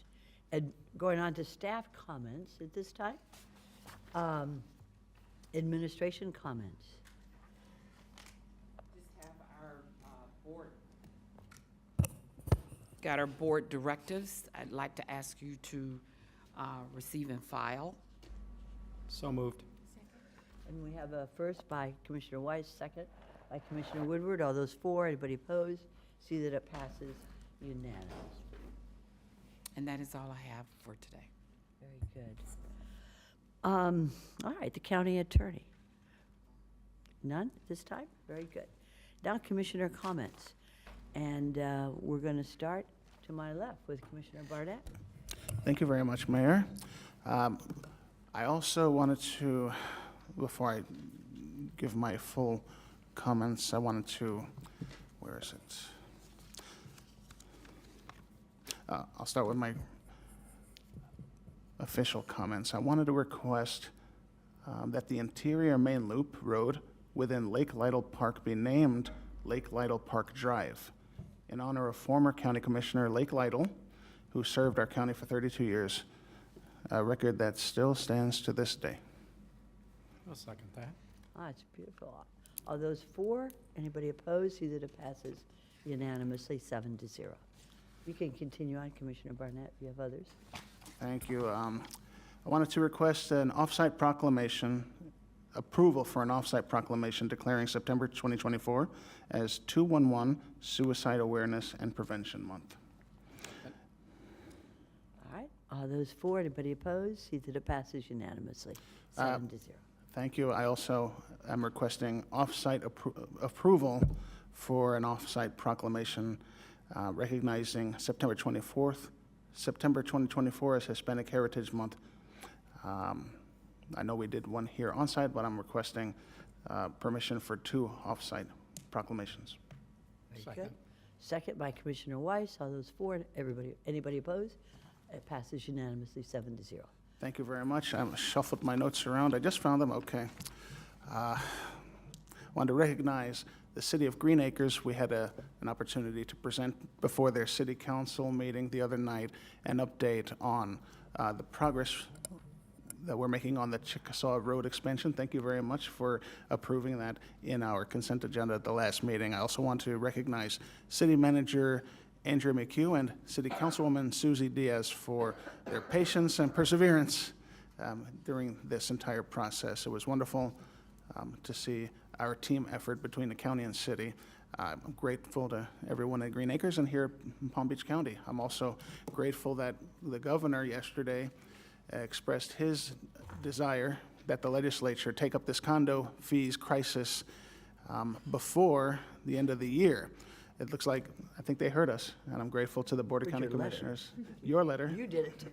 And going on to staff comments at this time. Administration comments. Just have our board. Got our board directives. I'd like to ask you to receive and file. So moved. And we have a first by Commissioner Weiss, second by Commissioner Woodward. All those for, anybody opposed? See that it passes unanimously. And that is all I have for today. Very good. All right, the county attorney. None this time? Very good. Now Commissioner comments. And we're going to start to my left with Commissioner Barnett. Thank you very much, Mayor. I also wanted to, before I give my full comments, I wanted to, where is it? I'll start with my official comments. I wanted to request that the interior main loop road within Lake Lytle Park be named Lake Lytle Park Drive in honor of former County Commissioner Lake Lytle, who served our county for 32 years, a record that still stands to this day. I'll second that. Ah, it's beautiful. All those for, anybody opposed? See that it passes unanimously, 7-0. You can continue on, Commissioner Barnett, if you have others. Thank you. I wanted to request an off-site proclamation, approval for an off-site proclamation declaring September 2024 as 211 Suicide Awareness and Prevention Month. All right, all those for, anybody opposed? See that it passes unanimously, 7-0. Thank you. I also am requesting off-site approval for an off-site proclamation recognizing September 2024 as Hispanic Heritage Month. I know we did one here on-site, but I'm requesting permission for 2 off-site proclamations. Very good. Second by Commissioner Weiss. All those for, anybody opposed? It passes unanimously, 7-0. Thank you very much. I shuffled my notes around. I just found them. Okay. Wanted to recognize the City of Green Acres. We had an opportunity to present before their City Council meeting the other night an update on the progress that we're making on the Chickasaw Road expansion. Thank you very much for approving that in our consent agenda at the last meeting. I also want to recognize City Manager Andrea McHugh and City Councilwoman Susie Diaz for their patience and perseverance during this entire process. It was wonderful to see our team effort between the county and city. I'm grateful to everyone at Green Acres and here in Palm Beach County. I'm also grateful that the governor yesterday expressed his desire that the legislature take up this condo fees crisis before the end of the year. It looks like, I think they heard us, and I'm grateful to the Board of With County your letter. Commissioners. Your letter. You did it too.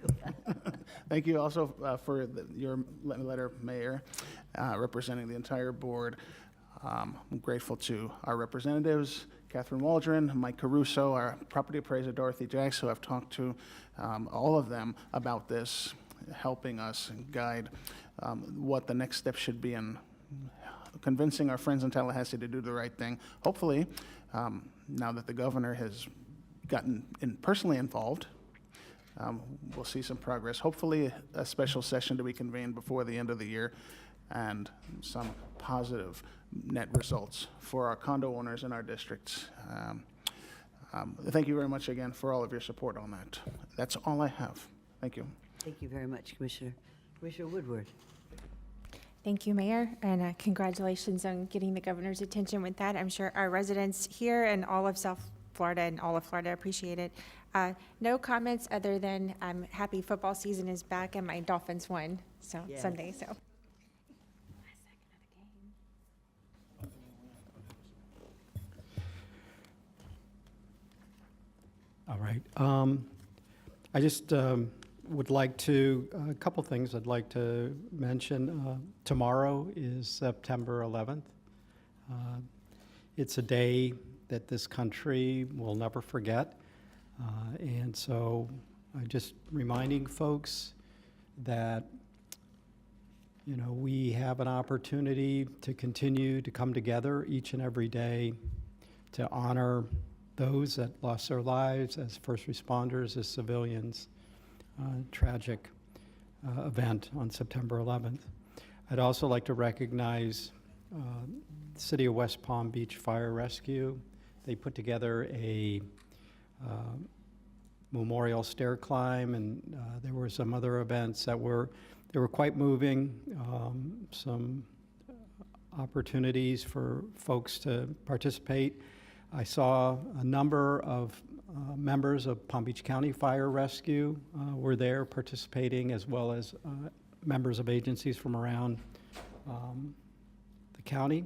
Thank you also for your letter, Mayor, representing the entire board. I'm grateful to our representatives, Catherine Waldron, Mike Caruso, our property appraiser, Dorothy Jacks, who I've talked to, all of them about this, helping us guide what the next step should be in convincing our friends in Tallahassee to do the right thing. Hopefully, now that the governor has gotten personally involved, we'll see some progress. Hopefully, a special session to be convened before the end of the year and some positive net results for our condo owners in our districts. Thank you very much again for all of your support on that. That's all I have. Thank you. Thank you very much, Commissioner. Commissioner Woodward. Thank you, Mayor, and congratulations on getting the governor's attention with that. I'm sure our residents here and all of South Florida and all of Florida appreciate it. No comments other than I'm happy football season is back and my Dolphins won Yes. Sunday. So. All right. I just would like to, a couple things I'd like to mention. Tomorrow is September 11th. It's a day that this country will never forget. And so I'm just reminding folks that, you know, we have an opportunity to continue to come together each and every day to honor those that lost their lives as first responders, as civilians. Tragic event on September 11th. I'd also like to recognize the City of West Palm Beach Fire Rescue. They put together a memorial stair climb, and there were some other events that were quite moving. Some opportunities for folks to participate. I saw a number of members of Palm Beach County Fire Rescue were there participating, as well as members of agencies from around the county.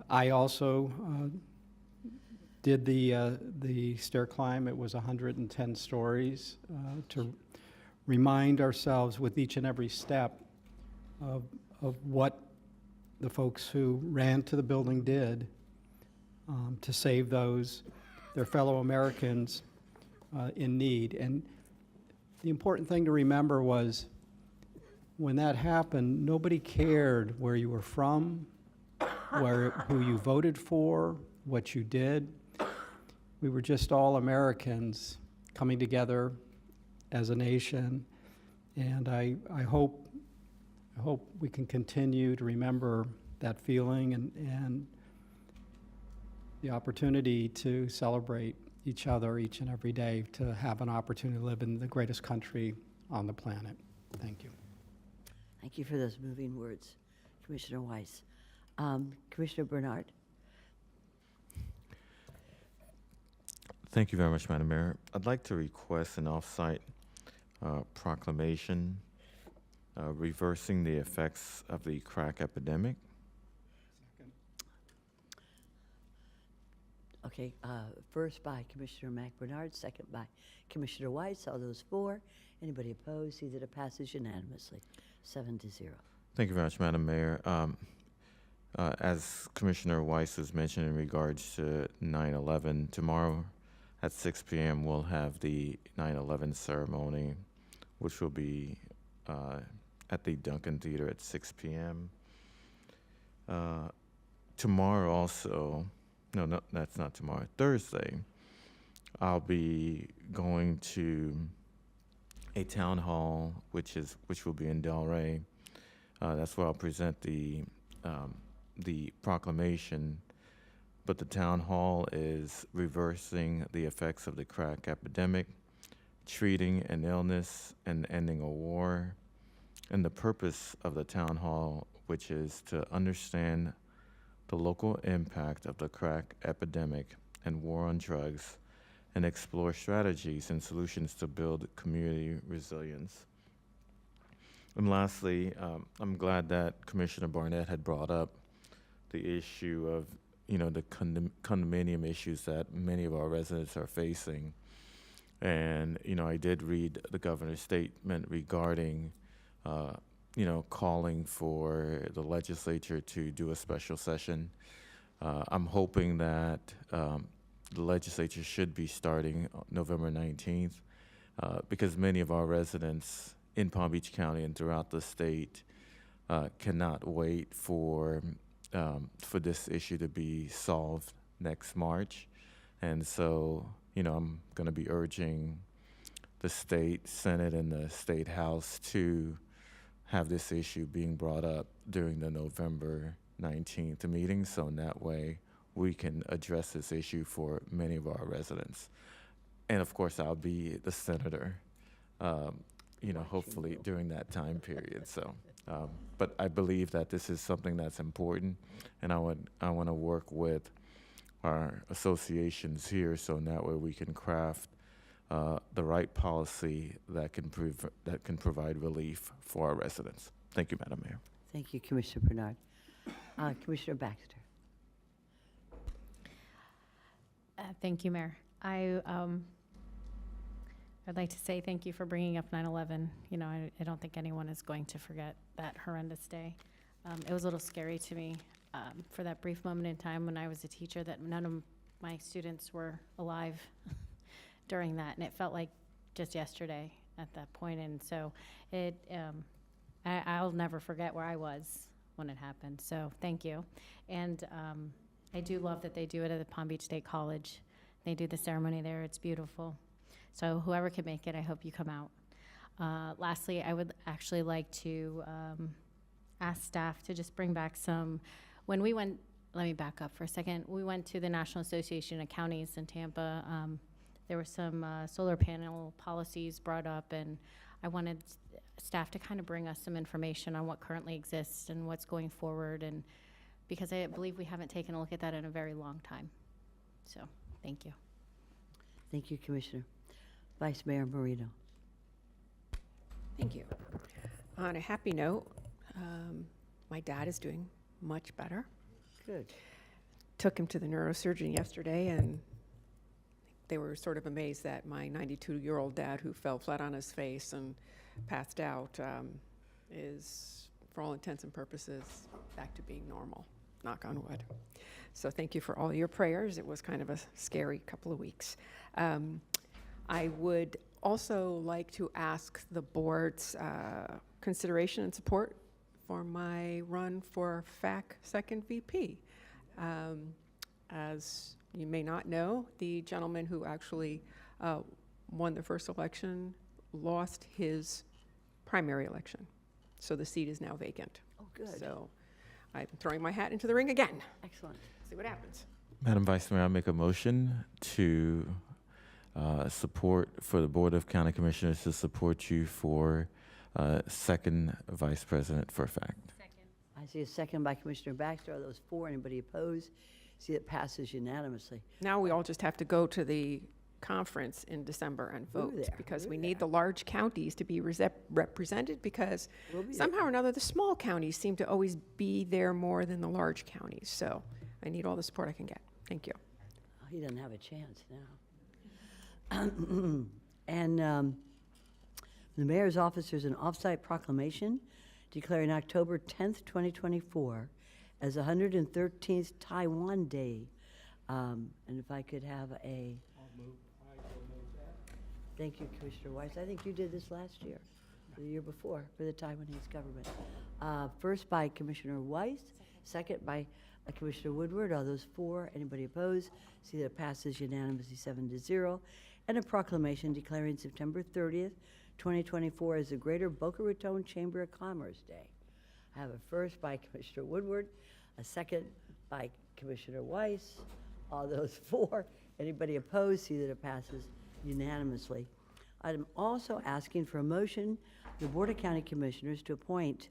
I also did the stair climb. It was 110 stories to remind ourselves with each and every step of what the folks who ran to the building did to save those, their fellow Americans in need. And the important thing to remember was when that happened, nobody cared where you were from, who you voted for, what you did. We were just all Americans coming together as a nation. And I hope we can continue to remember that feeling and the opportunity to celebrate each other each and every day, to have an opportunity to live in the greatest country on the planet. Thank you. Thank you for those moving words, Commissioner Weiss. Commissioner Bernard? Thank you very much, Madam Mayor. I'd like to request an off-site proclamation reversing the effects of the crack epidemic. Okay, first by Commissioner McBernard, second by Commissioner Weiss. All those for. Anybody opposed? See that it passes unanimously, 7-0. Thank you very much, Madam Mayor. As Commissioner Weiss has mentioned in regards to 9/11, tomorrow at 6 p.m. we'll have the 9/11 ceremony, which will be at the Duncan Theater at 6 p.m. Tomorrow also, no, that's not tomorrow, Thursday, I'll be going to a town hall, which will be in Delray. That's where I'll present the proclamation. But the town hall is reversing the effects of the crack epidemic, treating an illness, and ending a war. And the purpose of the town hall, which is to understand the local impact of the crack epidemic and war on drugs, and explore strategies and solutions to build community resilience. And lastly, I'm glad that Commissioner Barnett had brought up the issue of, the condominium issues that many of our residents are facing. And, I did read the governor's statement regarding, calling for the legislature to do a special session. I'm hoping that the legislature should be starting November 19th because many of our residents in Palm Beach County and throughout the state cannot wait for this issue to be solved next March. And so, I'm going to be urging the state Senate and the state House to have this issue being brought up during the November 19th meeting, so in that way we can address this issue for many of our residents. And of course, I'll be the senator, hopefully during that time period. So, but I believe that this is something that's important, and I want to work with our associations here, so in that way we can craft the right policy that can provide relief for our residents. Thank you, Madam Mayor. Thank you, Commissioner Bernard. Commissioner Baxter. Thank you, Mayor. I I'd like to say thank you for bringing up 9/11. You know, I don't think anyone is going to forget that horrendous day. It was a little scary to me for that brief moment in time when I was a teacher that none of my students were alive during that, and it felt like just yesterday at that point. And so I'll never forget where I was when it happened. So thank you. And I do love that they do it at the Palm Beach State College. They do the ceremony there. It's beautiful. So whoever can make it, I hope you come out. Lastly, I would actually like to ask staff to just bring back when we went, let me back up for a second. We went to the National Association of Counties in Tampa. There were some solar panel policies brought up, and I wanted staff to kind of bring us some information on what currently exists and what's going forward, and because I believe we haven't taken a look at that in a very long time. So, thank you. Thank you, Commissioner. Vice Mayor Marino. Thank you. On a happy note, my dad is doing much better. Good. Took him to the neurosurgeon yesterday, and they were sort of amazed that my 92-year-old dad, who fell flat on his face and passed out, is, for all intents and purposes, back to being normal, knock on wood. So thank you for all your prayers. It was kind of a scary couple of weeks. I would also like to ask the board's consideration and support for my run for FAC second VP. As you may not know, the gentleman who actually won the first election lost his primary election. So the seat is now vacant. Oh, good. So I'm throwing my hat into the ring again. Excellent. See what happens. Madam Vice Mayor, I make a motion to support for the Board of County Commissioners to support you for second Vice President for FACT. I see a second by Commissioner Baxter. Are those for? Anybody opposed? See, it passes unanimously. Now we all just have to go to the conference in December and vote, because we need the large counties to be represented, because somehow or another the small counties seem to always be there more than the large counties. So I need all the support I can get. Thank you. Oh, he doesn't have a chance now. And the mayor's office, there's an off-site proclamation declaring October 10th, 2024 as the 113th Taiwan Day. And if I could have a... Thank you, Commissioner Weiss. I think you did this last year, or the year before, for the Taiwanese government. First by Commissioner Weiss, second by Commissioner Woodward. All those for? Anybody opposed? See that it passes unanimously 7-0. And a proclamation declaring September 30th, 2024 as the Greater Boca Raton Chamber of Commerce Day. I have a first by Commissioner Woodward, a second by Commissioner Weiss. All those for? Anybody opposed? See that it passes unanimously. I'm also asking for a motion, the Board of County Commissioners to appoint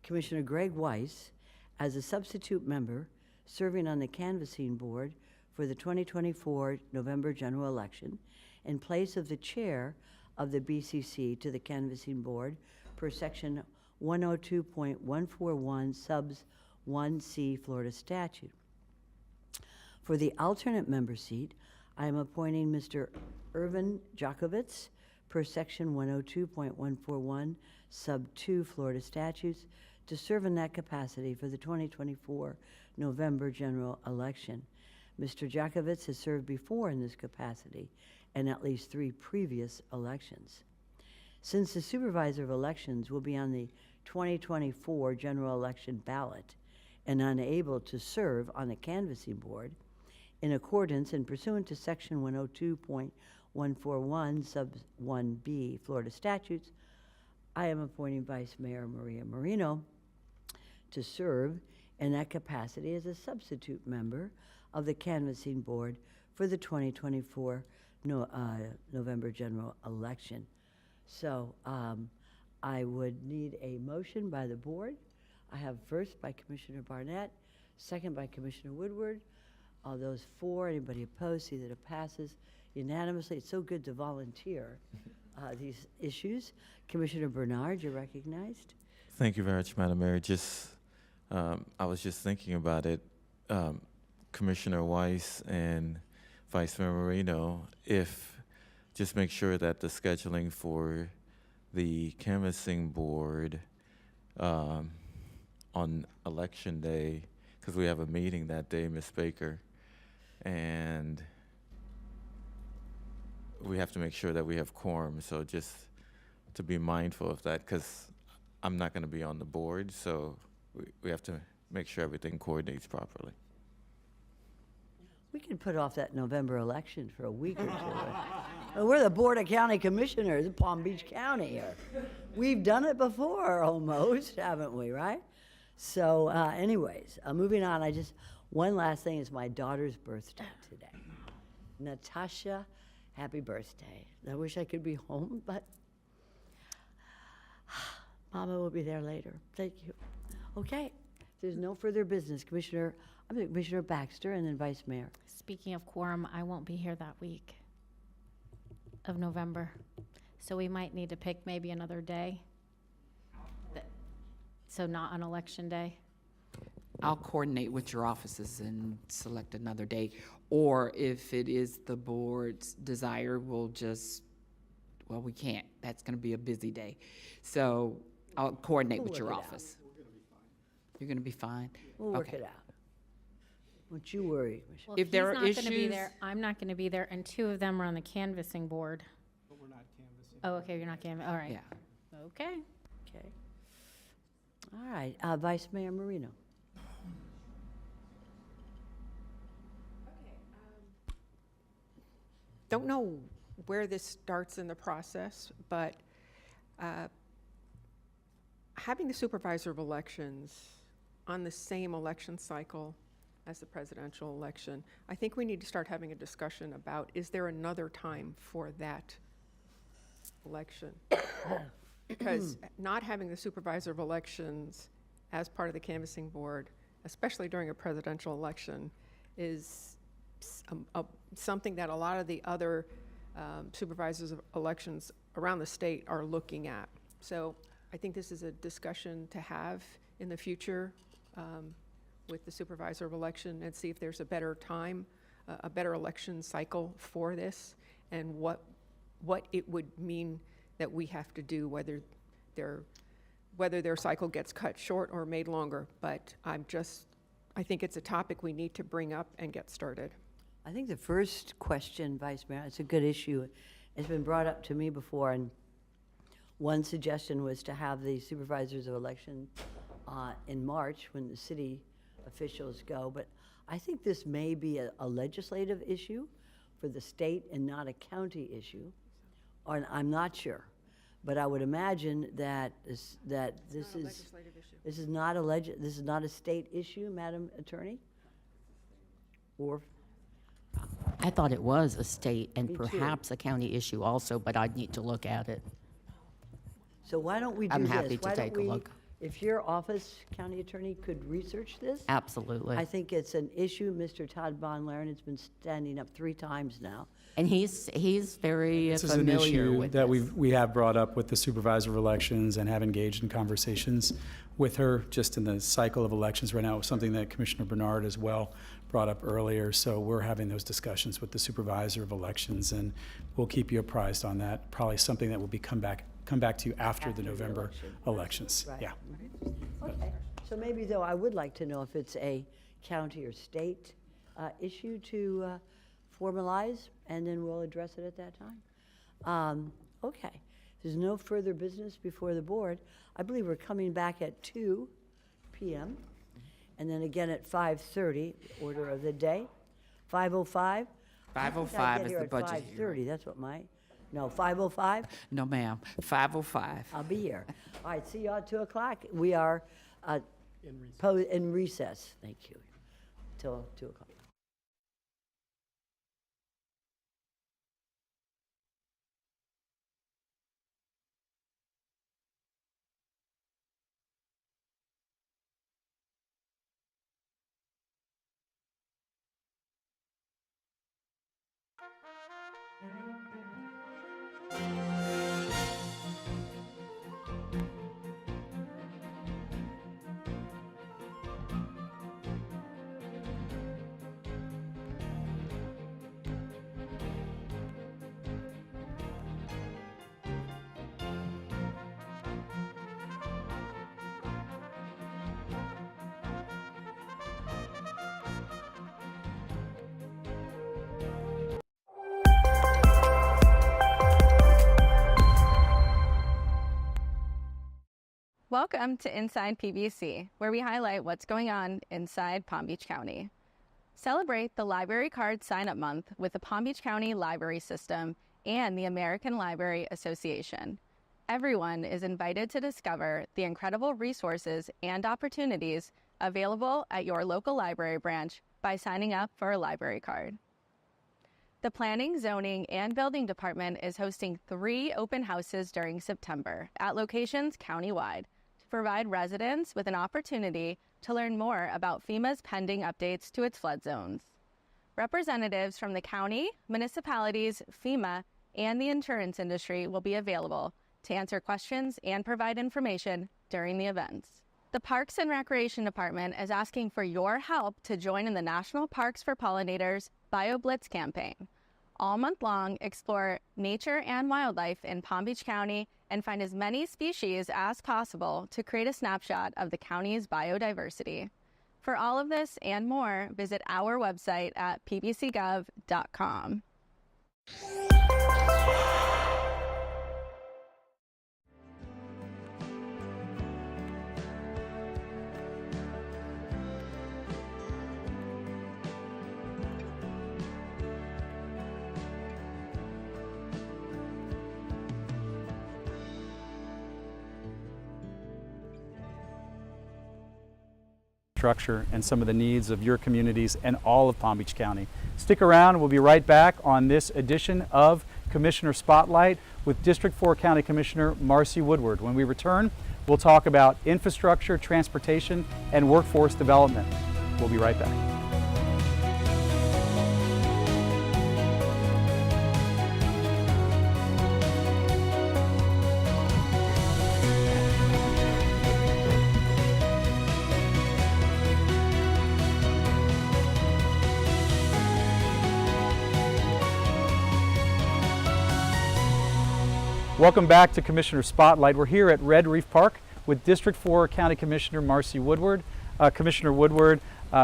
Commissioner Greg Weiss as a substitute member serving on the canvassing board for the 2024 November general election in place of the chair of the BCC to the canvassing board per section 102.141 subs 1C Florida statute. For the alternate member seat, I am appointing Mr. Irvin Jakovitz per section 102.141 sub 2 Florida statutes to serve in that capacity for the 2024 November general election. Mr. Jakovitz has served before in this capacity in at least 3 previous elections. Since the supervisor of elections will be on the 2024 general election ballot and unable to serve on the canvassing board, in accordance and pursuant to section 102.141 sub 1B Florida statutes, I am appointing Vice Mayor Maria Marino to serve in that capacity as a substitute member of the canvassing board for the 2024 November general election. So I would need a motion by the board. I have first by Commissioner Barnett, second by Commissioner Woodward. All those for, anybody opposed, see that it passes unanimously. It's so good to volunteer these issues. Commissioner Bernard, you're recognized. Thank you very much, Madam Mayor. Just, I was just thinking about it. Commissioner Weiss and Vice Mayor Marino, if just make sure that the scheduling for the canvassing board on election day, because we have a meeting that day, Ms. Baker, and we have to make sure that we have quorum. So just to be mindful of that, because I'm not going to be on the board, so we have to make sure everything coordinates properly. We could put off that November election for a week or two. We're the Board of County Commissioners in Palm Beach County here. We've done it before almost, haven't we, right? So anyways, moving on, one last thing is my daughter's birthday today. Natasha, happy birthday. I wish I could be home, but Mama will be there later. Thank you. Okay, if there's no further business, Commissioner Baxter and then Vice Mayor. Speaking of quorum, I won't be here that week of November, so we might need to pick maybe another day. So not on election day. I'll coordinate with your offices and select another day. Or if it is the board's desire, we can't. That's going to be a busy day. So I'll coordinate with your office. You're going to be fine? We'll work it out. Don't you worry, Michelle. Well, If there are he's not gonna be issues- there, I'm not going to be there, and two of them are on the canvassing board. But we're not canvassing. Oh, okay, you're not canvassing. All right. Yeah. Okay. Okay. All right, Vice Mayor Marino. Don't know where this starts in the process, but having the supervisor of elections on the same election cycle as the presidential election, I think we need to start having a discussion about, is there another time for that election? Because not having the supervisor of elections as part of the canvassing board, especially during a presidential election, is something that a lot of the other supervisors of elections around the state are looking at. So I think this is a discussion to have in the future with the supervisor of election and see if there's a better time, a better election cycle for this, and what it would mean that we have to do, whether their cycle gets cut short or made longer. But I think it's a topic we need to bring up and get started. I think the first question, Vice Mayor, it's a good issue. It's been brought up to me before, and one suggestion was to have the supervisors of election in March when the city officials go. But I think this may be a legislative issue for the state and not a county issue. Or I'm not sure, but I would imagine that this is not a state issue, Madam Attorney? Or I thought it was a state and Me too. perhaps a county issue also, but I'd need to look at it. So why don't we do I'm this? happy to Why don't take a we- look. If your office, county attorney, could research this? Absolutely. I think it's an issue. Mr. Todd Von Laren has been standing up 3 times now. And he's very This is an familiar issue with that this. we have brought up with the supervisor of elections and have engaged in conversations with her just in the cycle of elections right now. Something that Commissioner Bernard as well brought up earlier. So we're having those discussions with the supervisor of elections, and we'll keep you apprised on that. Probably something that will be come back to you after the November elections. Right. Yeah. Okay, so maybe though, I would like to know if it's a county or state issue to formalize, and then we'll address it at that time. Okay, if there's no further business before the board, I believe we're coming back at 2 p.m. and then again at 5:30, order of the day. 5:05? 5:05 is the budget 5:30, hearing. that's what no, 5:05? No, ma'am. 5:05. I'll be here. All right, see y'all at 2 o'clock. We are in recess. Thank you. Till 2 o'clock. Welcome to Inside PBC, where we highlight what's going on inside Palm Beach County. Celebrate the Library Card Sign-Up Month with the Palm Beach County Library System and the American Library Association. Everyone is invited to discover the incredible resources and opportunities available at your local library branch by signing up for a library card. The Planning, Zoning, and Building Department is hosting 3 open houses during September at locations countywide to provide residents with an opportunity to learn more about FEMA's pending updates to its flood zones. Representatives from the county, municipalities, FEMA, and the insurance industry will be available to answer questions and provide information during the events. The Parks and Recreation Department is asking for your help to join in the National Parks for Pollinators BioBlitz campaign. All month long, explore nature and wildlife in Palm Beach County and find as many species as possible to create a snapshot of the county's biodiversity. For all of this and more, visit our website at pbcgov.com. Structure and some of the needs of your communities and all of Palm Beach County. Stick around, we'll be right back on this edition of Commissioner Spotlight with District 4 County Commissioner Marcy Woodward. When we return, we'll talk about infrastructure, transportation, and workforce development. We'll be right back. Welcome back to Commissioner Spotlight. We're here at Red Reef Park with District 4 County Commissioner Marcy Woodward. Commissioner Woodward,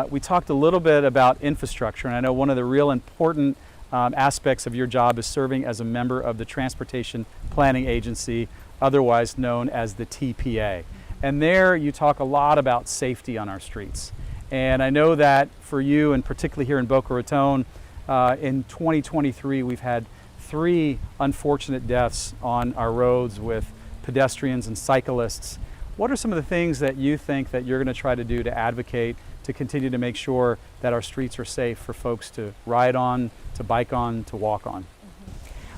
we talked a little bit about infrastructure, and I know one of the real important aspects of your job is serving as a member of the Transportation Planning Agency, otherwise known as the TPA. And there you talk a lot about safety on our streets. And I know that for you, and particularly here in Boca Raton, in 2023 we've had 3 unfortunate deaths on our roads with pedestrians and cyclists. What are some of the things that you think that you're going to try to do to advocate to continue to make sure that our streets are safe for folks to ride on, to bike on, to walk on?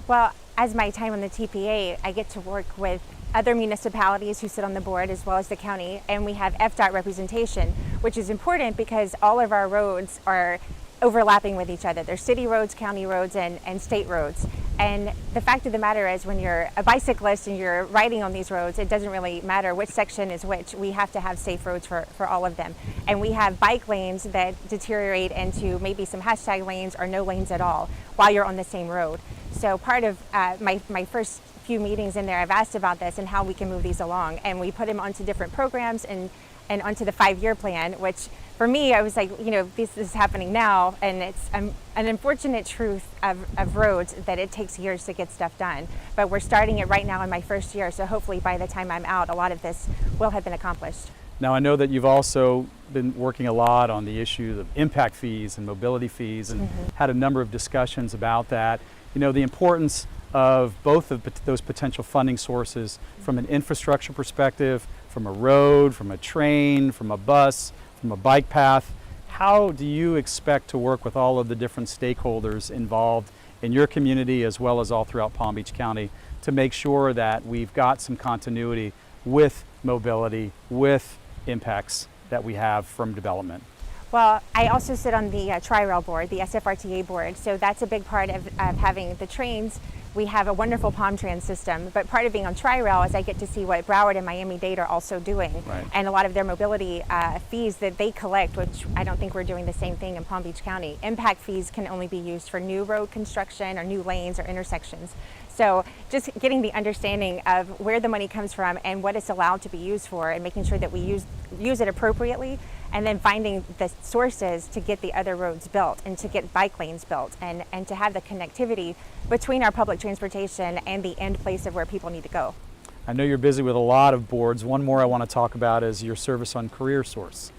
Well, as my time on the TPA, I get to work with other municipalities who sit on the board as well as the county, and we have FDOT representation, which is important because all of our roads are overlapping with each other. They're city roads, county roads, and state roads. And the fact of the matter is, when you're a bicyclist and you're riding on these roads, it doesn't really matter which section is which. We have to have safe roads for all of them. And we have bike lanes that deteriorate into maybe some hashtag lanes or no lanes at all while you're on the same road. So part of my first few meetings in there, I've asked about this and how we can move these along. And we put them onto different programs and onto the 5-year plan, which for me, I was like, you know, this is happening now, and it's an unfortunate truth of roads that it takes years to get stuff done. But we're starting it right now in my first year, so hopefully by the time I'm out, a lot of this will have been accomplished. Now, I know that you've also been working a lot on the issue of impact fees and mobility fees, and had a number of discussions about that. You know, the importance of both of those potential funding sources from an infrastructure perspective, from a road, from a train, from a bus, from a bike path. How do you expect to work with all of the different stakeholders involved in your community as well as all throughout Palm Beach County to make sure that we've got some continuity with mobility, with impacts that we have from development? Well, I also sit on the Tri-Rail board, the SFRTA board, so that's a big part of having the trains. We have a wonderful Palm Trans system, but part of being on Tri-Rail is I get to see what Broward and Miami-Dade are also doing. Right. And a lot of their mobility fees that they collect, which I don't think we're doing the same thing in Palm Beach County. Impact fees can only be used for new road construction or new lanes or intersections. So just getting the understanding of where the money comes from and what it's allowed to be used for, and making sure that we use it appropriately, and then finding the sources to get the other roads built and to get bike lanes built, and to have the connectivity between our public transportation and the end place of where people need to go. I know you're busy with a lot of boards. One more I want to talk about is your service on CareerSource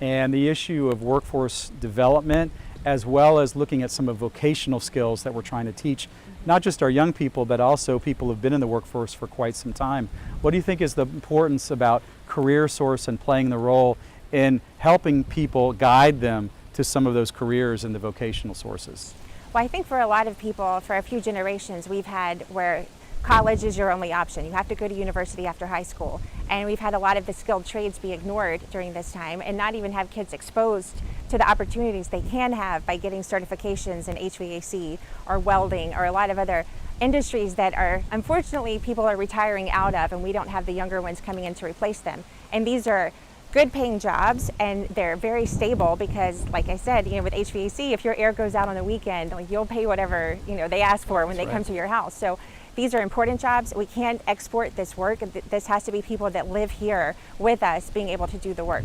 and the issue of workforce development, as well as looking at some of vocational skills that we're trying to teach, not just our young people, but also people who've been in the workforce for quite some time. What do you think is the importance about CareerSource and playing the role in helping people guide them to some of those careers in the vocational sources? Well, I think for a lot of people, for a few generations, we've had where college is your only option. You have to go to university after high school. And we've had a lot of the skilled trades be ignored during this time and not even have kids exposed to the opportunities they can have by getting certifications in HVAC or welding or a lot of other industries that are, unfortunately, people are retiring out of, and we don't have the younger ones coming in to replace them. And these are good paying jobs, and they're very stable because, like I said, with HVAC, if your air goes out on the weekend, you'll pay whatever, they ask for when they come to your house. So these are important jobs. We can't export this work. This has to be people that live here with us being able to do the work.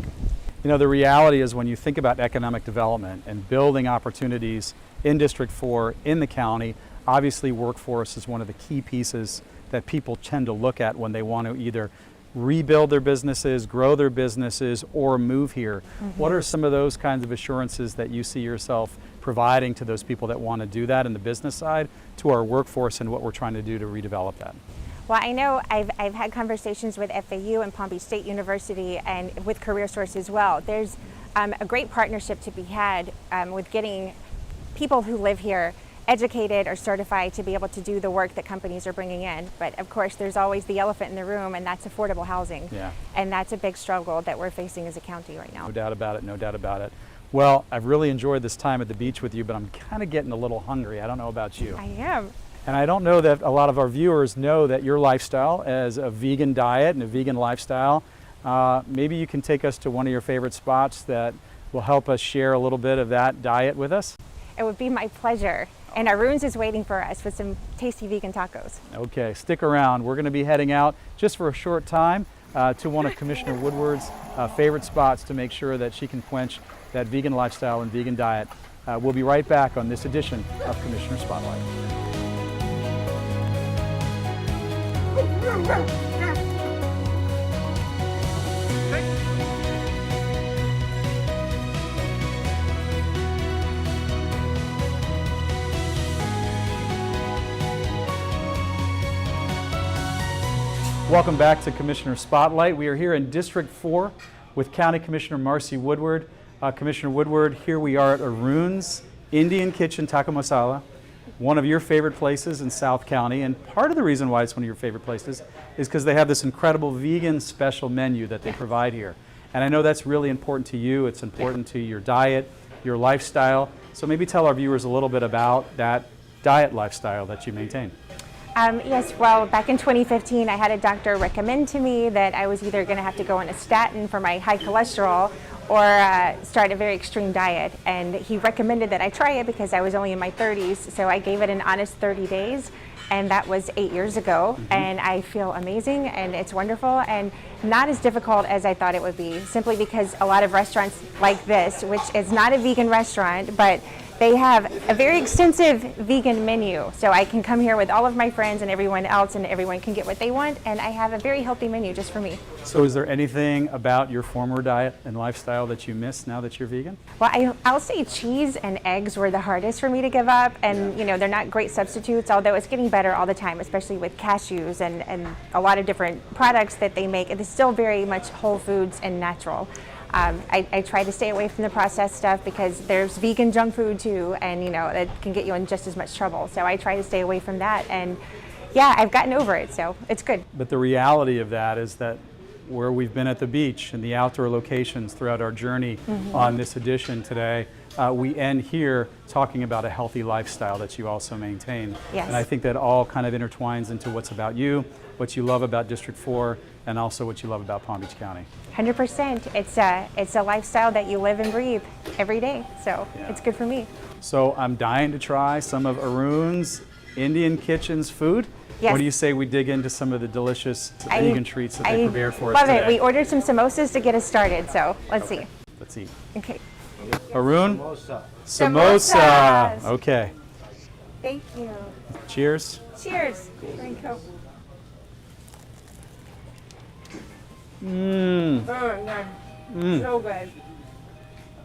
The reality is when you think about economic development and building opportunities in District 4, in the county, obviously workforce is one of the key pieces that people tend to look at when they want to either rebuild their businesses, grow their businesses, or move here. What are some of those kinds of assurances that you see yourself providing to those people that want to do that in the business side, to our workforce, and what we're trying to do to redevelop that? Well, I know I've had conversations with FAU and Palm Beach State University and with CareerSource as well. There's a great partnership to be had with getting people who live here educated or certified to be able to do the work that companies are bringing in. But of course, there's always the elephant in the room, and that's affordable housing. Yeah. And that's a big struggle that we're facing as a county right now. No doubt about it, no doubt about it. Well, I've really enjoyed this time at the beach with you, but I'm kind of getting a little hungry. I don't know about you. I am. And I don't know that a lot of our viewers know that your lifestyle as a vegan diet and a vegan lifestyle, maybe you can take us to one of your favorite spots that will help us share a little bit of that diet with us. It would be my pleasure. And Arun's is waiting for us with some tasty vegan tacos. Okay, stick around. We're going to be heading out just for a short time to one of Commissioner Woodward's favorite spots to make sure that she can quench that vegan lifestyle and vegan diet. We'll be right back on this edition of Commissioner Spotlight. Welcome back to Commissioner Spotlight. We are here in District 4 with County Commissioner Marcy Woodward. Commissioner Woodward, here we are at Arun's Indian Kitchen Taco Masala, one of your favorite places in South County. And part of the reason why it's one of your favorite places is because they have this incredible vegan special menu that they provide here. And I know that's really important to you. It's important to your diet, your lifestyle. So maybe tell our viewers a little bit about that diet lifestyle that you maintain. Yes, well, back in 2015, I had a doctor recommend to me that I was either going to have to go on a statin for my high cholesterol or start a very extreme diet. And he recommended that I try it because I was only in my 30s. So I gave it an honest 30 days. And that was 8 years ago. And I feel amazing, and it's wonderful, and not as difficult as I thought it would be, simply because a lot of restaurants like this, which is not a vegan restaurant, but they have a very extensive vegan menu. So I can come here with all of my friends and everyone else, and everyone can get what they want, and I have a very healthy menu just for me. So is there anything about your former diet and lifestyle that you miss now that you're vegan? Well, I'll say cheese and eggs were the hardest for me to give up, and they're not great substitutes, although it's getting better all the time, especially with cashews and a lot of different products that they make. It's still very much whole foods and natural. I try to stay away from the processed stuff because there's vegan junk food too, and it can get you in just as much trouble. So I try to stay away from that, and yeah, I've gotten over it, so it's good. But the reality of that is that where we've been at the beach and the outdoor locations throughout our journey on this edition today, we end here talking about a healthy lifestyle that you also maintain. Yes. And I think that all kind of intertwines into what's about you, what you love about District 4, and also what you love about Palm Beach County. 100%. It's a lifestyle that you live and breathe every day, so it's good for me. So I'm dying to try some of Arun's Indian Kitchen's food. Yes. What do you say we dig into some of the delicious vegan treats that they prepared for us love today? it. We ordered some samosas to get us started, so let's see. Let's eat. Okay. Arun? Samosas. Samosa. Okay. Thank you. Cheers. Cheers. Drink Coke. Mmm. Oh, God. Mm. So good.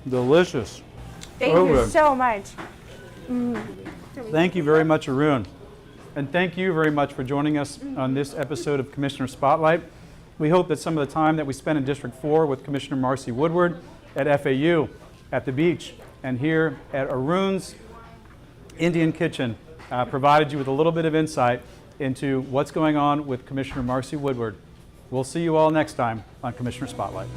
Delicious. Thank So you good. so much. Mm. Thank you very much, Arun. And thank you very much for joining us on this episode of Commissioner Spotlight. We hope that some of the time that we spent in District 4 with Commissioner Marcy Woodward at FAU, at the beach, and here at Arun's Indian Kitchen provided you with a little bit of insight into what's going on with Commissioner Marcy Woodward. We'll see you all next time on Commissioner Spotlight.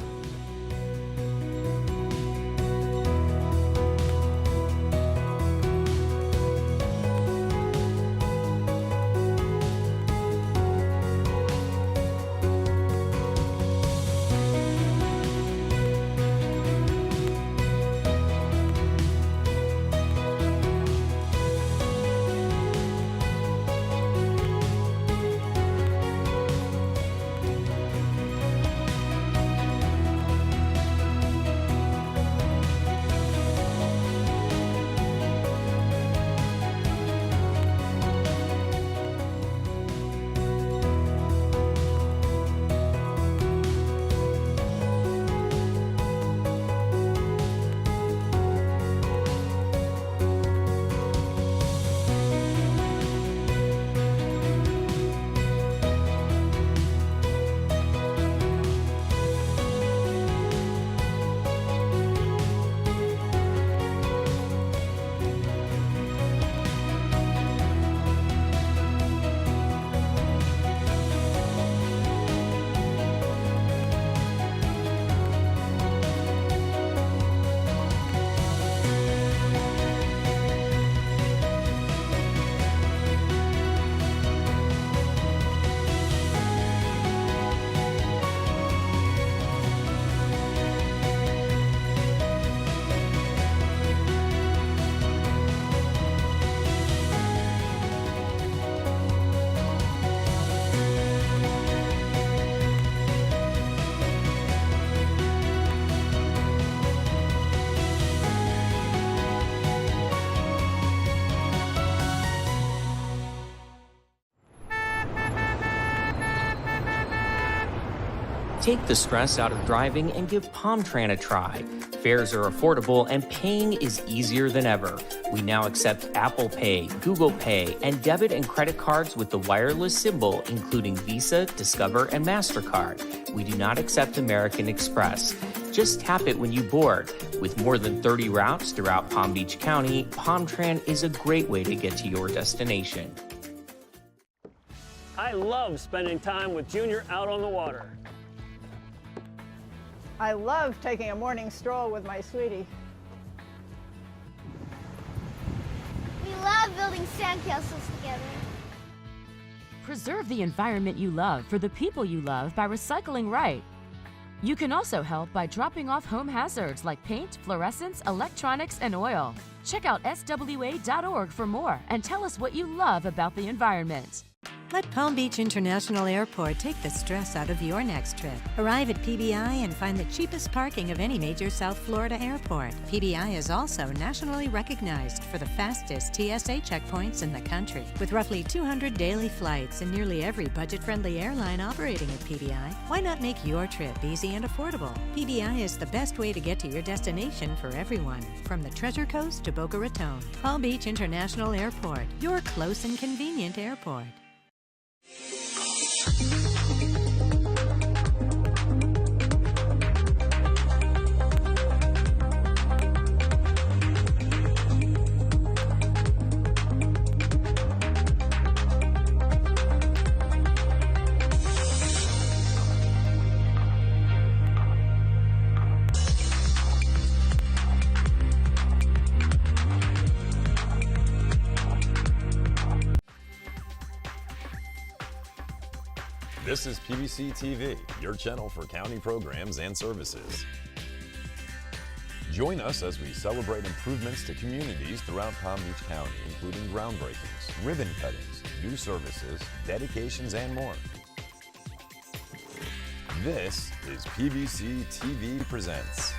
Take the stress out of driving and give PalmTran a try. Fares are affordable and paying is easier than ever. We now accept Apple Pay, Google Pay, and debit and credit cards with the wireless symbol, including Visa, Discover, and MasterCard. We do not accept American Express. Just tap it when you board. With more than 30 routes throughout Palm Beach County, PalmTran is a great way to get to your destination. I love spending time with Junior out on the water. I love taking a morning stroll with my sweetie. We love building sandcastles together. Preserve the environment you love for the people you love by recycling right. You can also help by dropping off home hazards like paint, fluorescents, electronics, and oil. Check out swa.org for more and tell us what you love about the environment. Let Palm Beach International Airport take the stress out of your next trip. Arrive at PBI and find the cheapest parking of any major South Florida airport. PBI is also nationally recognized for the fastest TSA checkpoints in the country. With roughly 200 daily flights and nearly every budget-friendly airline operating at PBI, why not make your trip easy and affordable? PBI is the best way to get to your destination for everyone, from the Treasure Coast to Boca Raton. Palm Beach International Airport, your close and convenient airport. This is PBC TV, your channel for county programs and services. Join us as we celebrate improvements to communities throughout Palm Beach County, including groundbreakings, ribbon cuttings, new services, dedications, and more. This is PBC TV Presents.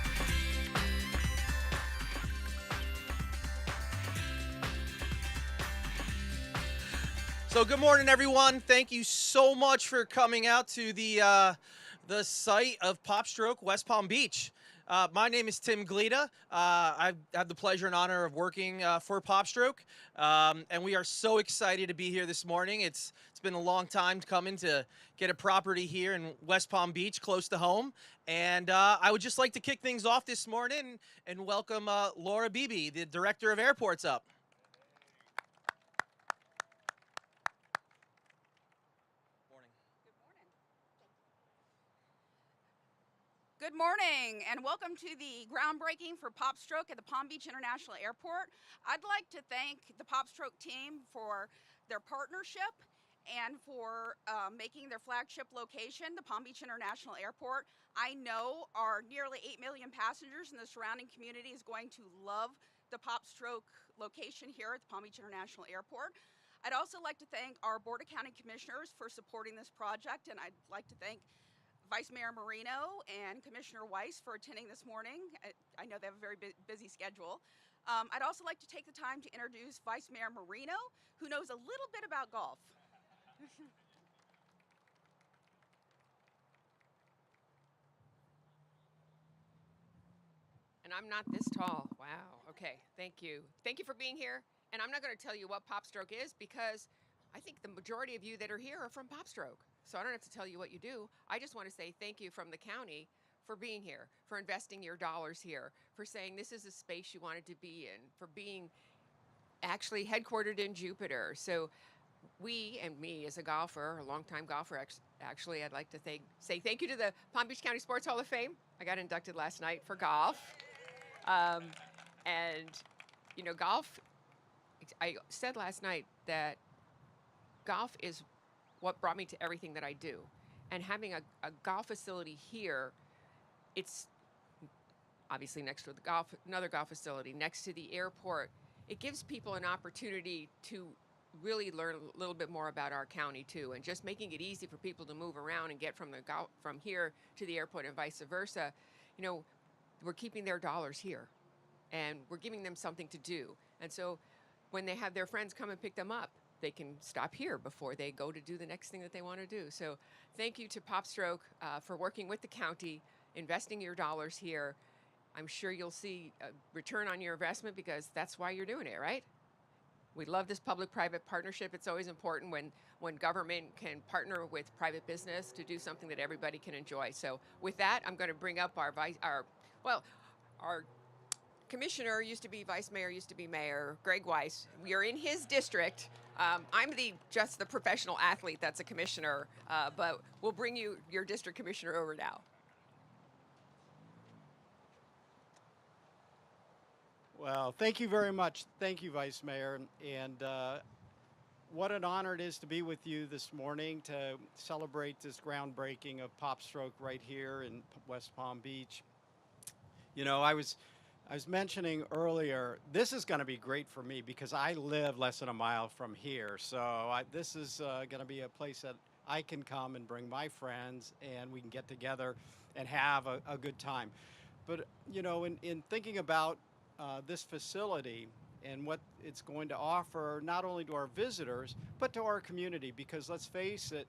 So good morning, everyone. Thank you so much for coming out to the the site of PopStroke West Palm Beach. My name is Tim Gleda. I have the pleasure and honor of working for PopStroke, and we are so excited to be here this morning. It's been a long time coming to get a property here in West Palm Beach, close to home. And I would just like to kick things off this morning and welcome Laura Beebe, the Director of Airports, up. Good morning and welcome to the groundbreaking for PopStroke at the Palm Beach International Airport. I'd like to thank the PopStroke team for their partnership and for making their flagship location, the Palm Beach International Airport. I know our nearly 8 million passengers in the surrounding community is going to love the PopStroke location here at the Palm Beach International Airport. I'd also like to thank our Board of County Commissioners for supporting this project, and I'd like to thank Vice Mayor Marino and Commissioner Weiss for attending this morning. I know they have a very busy schedule. I'd also like to take the time to introduce Vice Mayor Marino, who knows a little bit about golf. And I'm not this tall. Wow. Okay. Thank you. Thank you for being here. And I'm not going to tell you what PopStroke is because I think the majority of you that are here are from PopStroke. So I don't have to tell you what you do. I just want to say thank you from the county for being here, for investing your dollars here, for saying this is a space you wanted to be in, for being actually headquartered in Jupiter. So we, and me as a golfer, a longtime golfer, actually, I'd like to say thank you to the Palm Beach County Sports Hall of Fame. I got inducted last night for golf. And, you know, golf, I said last night that golf is what brought me to everything that I do. And having a golf facility here, it's obviously next to another golf facility, next to the airport. It gives people an opportunity to really learn a little bit more about our county too, and just making it easy for people to move around and get from here to the airport and vice versa. You know, we're keeping their dollars here, and we're giving them something to do. And so when they have their friends come and pick them up, they can stop here before they go to do the next thing that they want to do. So thank you to PopStroke for working with the county, investing your dollars here. I'm sure you'll see a return on your investment because that's why you're doing it, right? We love this public-private partnership. It's always important when government can partner with private business to do something that everybody can enjoy. So with that, I'm going to bring up our commissioner, used to be vice mayor, used to be mayor, Greg Weiss. You're in his district. I'm just the professional athlete that's a commissioner, but we'll bring your district commissioner over now. Well, thank you very much. Thank you, Vice Mayor. And what an honor it is to be with you this morning to celebrate this groundbreaking of PopStroke right here in West Palm Beach. You know, I was mentioning earlier, this is going to be great for me because I live less than a mile from here. So this is going to be a place that I can come and bring my friends and we can get together and have a good time. But, you know, in thinking about this facility and what it's going to offer not only to our visitors, but to our community, because let's face it,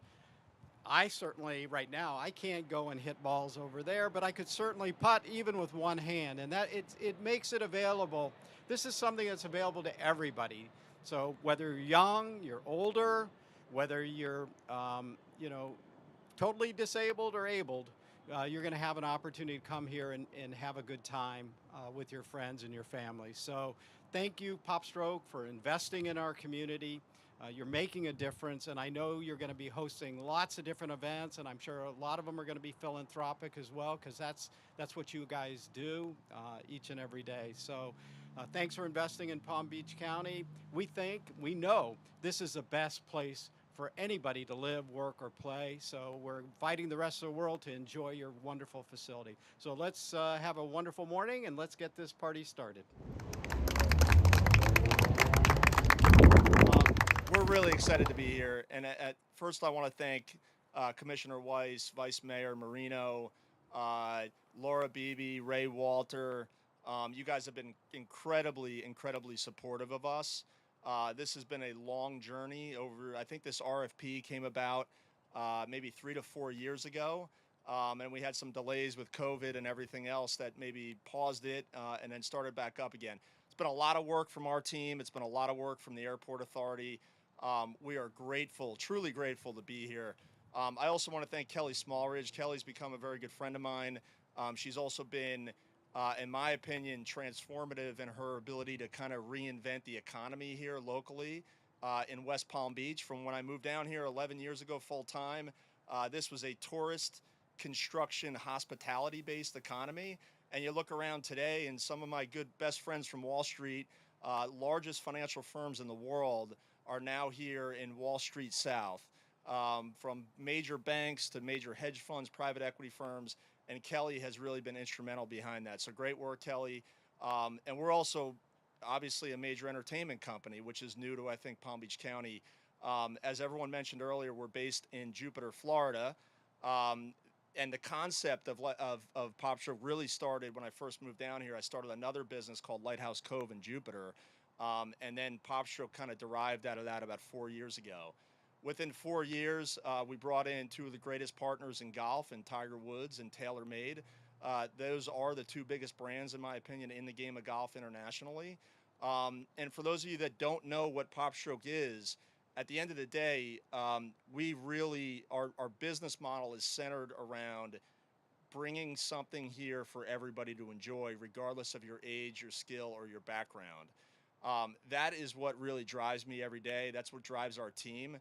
I certainly, right now, I can't go and hit balls over there, but I could certainly putt even with one hand, and that it makes it available. This is something that's available to everybody. So whether you're young, you're older, whether you're, you know, totally disabled or abled, you're going to have an opportunity to come here and have a good time with your friends and your family. So thank you, PopStroke, for investing in our community. You're making a difference, and I know you're going to be hosting lots of different events, and I'm sure a lot of them are going to be philanthropic as well, because that's what you guys do each and every day. So thanks for investing in Palm Beach County. We know this is the best place for anybody to live, work, or play. So we're inviting the rest of the world to enjoy your wonderful facility. So let's have a wonderful morning, and let's get this party started. We're really excited to be here. And at first, I want to thank Commissioner Weiss, Vice Mayor Marino, Laura Beebe, Ray Walter. You guys have been incredibly supportive of us. This has been a long journey over, I think this RFP came about maybe 3 to 4 years ago. and we had some delays with COVID and everything else that maybe paused it and then started back up again. It's been a lot of work from our team. It's been a lot of work from the Airport Authority. We are grateful, truly grateful to be here. I also want to thank Kelly Smallridge. Kelly's become a very good friend of mine. She's also been, in my opinion, transformative in her ability to kind of reinvent the economy here locally in West Palm Beach. From when I moved down here 11 years ago full time, this was a tourist, construction, hospitality-based economy. And you look around today, and some of my good best friends from Wall Street, largest financial firms in the world, are now here in Wall Street South. From major banks to major hedge funds, private equity firms, and Kelly has really been instrumental behind that. So great work, Kelly. And we're also obviously a major entertainment company, which is new to, I think, Palm Beach County. As everyone mentioned earlier, we're based in Jupiter, Florida. And the concept of PopStroke really started when I first moved down here. I started another business called Lighthouse Cove in Jupiter. And then PopStroke kind of derived out of that about 4 years ago. Within 4 years, we brought in two of the greatest partners in golf, in Tiger Woods and TaylorMade. Those are the two biggest brands, in my opinion, in the game of golf internationally. And for those of you that don't know what PopStroke is, at the end of the day, we really, our business model is centered around bringing something here for everybody to enjoy, regardless of your age, your skill, or your background. That is what really drives me every day. That's what drives our team.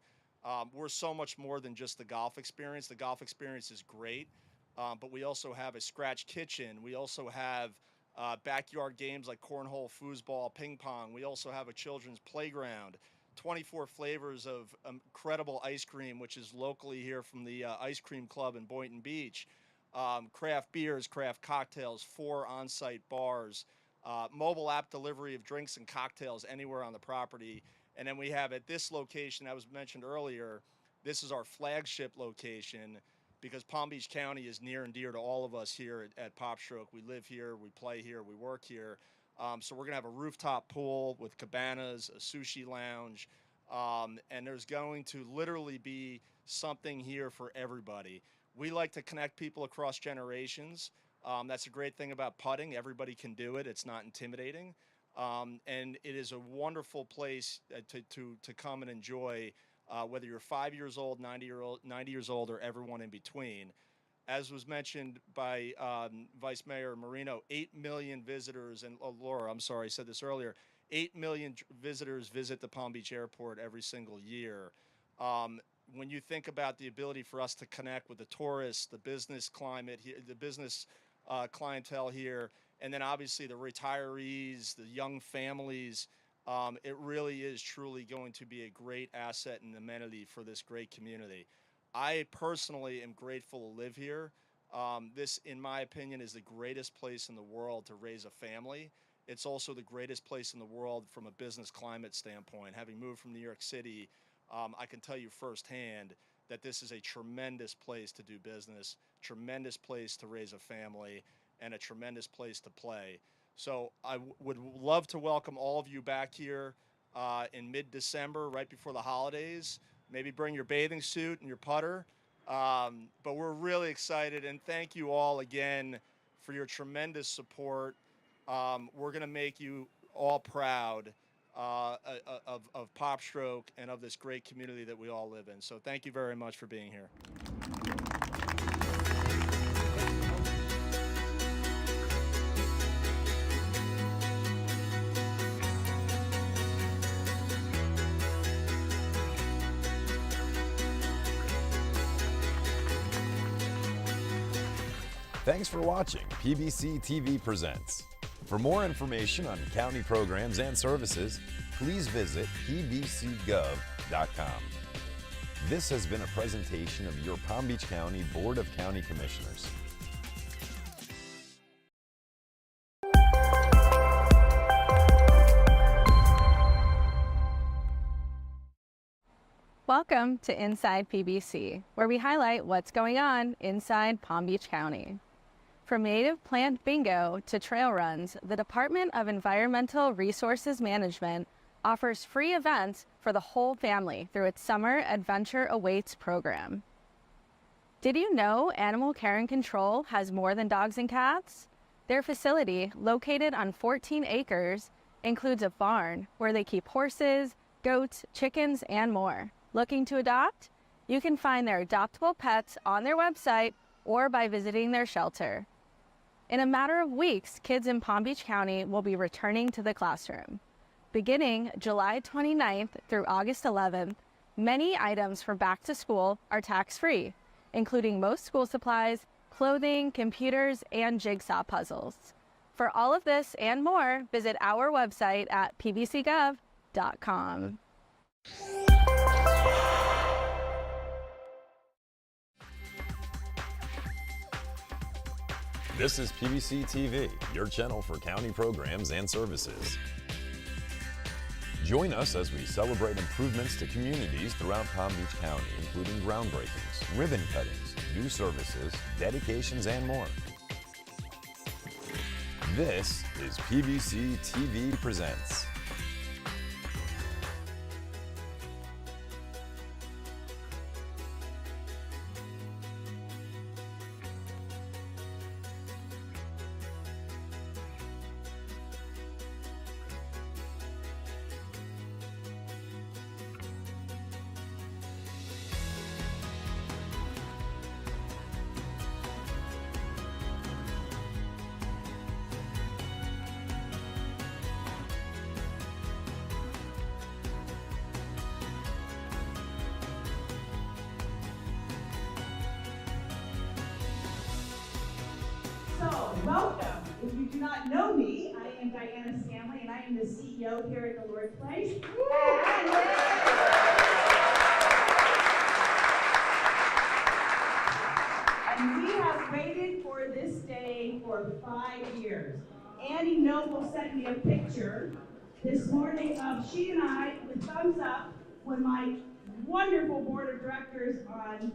We're so much more than just the golf experience. The golf experience is great, but we also have a scratch kitchen. We also have backyard games like cornhole, foosball, ping pong. We also have a children's playground, 24 flavors of incredible ice cream, which is locally here from the Ice Cream Club in Boynton Beach, craft beers, craft cocktails, 4 on-site bars, mobile app delivery of drinks and cocktails anywhere on the property. And then we have at this location, that was mentioned earlier, this is our flagship location because Palm Beach County is near and dear to all of us here at PopStroke. We live here, we play here, we work here. So we're going to have a rooftop pool with cabanas, a sushi lounge, and there's going to literally be something here for everybody. We like to connect people across generations. That's a great thing about putting. Everybody can do it. It's not intimidating. And it is a wonderful place to come and enjoy, whether you're 5 years old, 90 years old, or everyone in between. As was mentioned by Vice Mayor Marino, 8 million visitors, and Laura, I'm sorry, I said this earlier, 8 million visitors visit the Palm Beach Airport every single year. When you think about the ability for us to connect with the tourists, the business climate here, the business clientele here, and then obviously the retirees, the young families, it really is truly going to be a great asset and amenity for this great community. I personally am grateful to live here. This, in my opinion, is the greatest place in the world to raise a family. It's also the greatest place in the world from a business climate standpoint. Having moved from New York City, I can tell you firsthand that this is a tremendous place to do business, tremendous place to raise a family, and a tremendous place to play. So I would love to welcome all of you back here in mid-December, right before the holidays. Maybe bring your bathing suit and your putter. But we're really excited, and thank you all again for your tremendous support. We're going to make you all proud of PopStroke and of this great community that we all live in. So thank you very much for being here. Thanks for watching PBC TV Presents. For more information on county programs and services, please visit pbcgov.com. This has been a presentation of your Palm Beach County Board of County Commissioners. Welcome to Inside PBC, where we highlight what's going on inside Palm Beach County. From native plant bingo to trail runs, the Department of Environmental Resources Management offers free events for the whole family through its Summer Adventure Awaits program. Did you know Animal Care and Control has more than dogs and cats? Their facility, located on 14 acres, includes a barn where they keep horses, goats, chickens, and more. Looking to adopt? You can find their adoptable pets on their website or by visiting their shelter. In a matter of weeks, kids in Palm Beach County will be returning to the classroom. Beginning July 29th through August 11th, many items for back to school are tax-free, including most school supplies, clothing, computers, and jigsaw puzzles. For all of this and more, visit our website at pbcgov.com. This is PBC TV, your channel for county programs and services. Join us as we celebrate improvements to communities throughout Palm Beach County, including groundbreakings, ribbon cuttings, new services, dedications, and more. This is PBC TV Presents. So, welcome. If you do not know me, I am Diana Stanley, and I am the CEO here at the Lord's Place. And we have waited for this day for 5 years. Annie Noble sent me a picture this morning of she and I with thumbs up when my wonderful board of directors on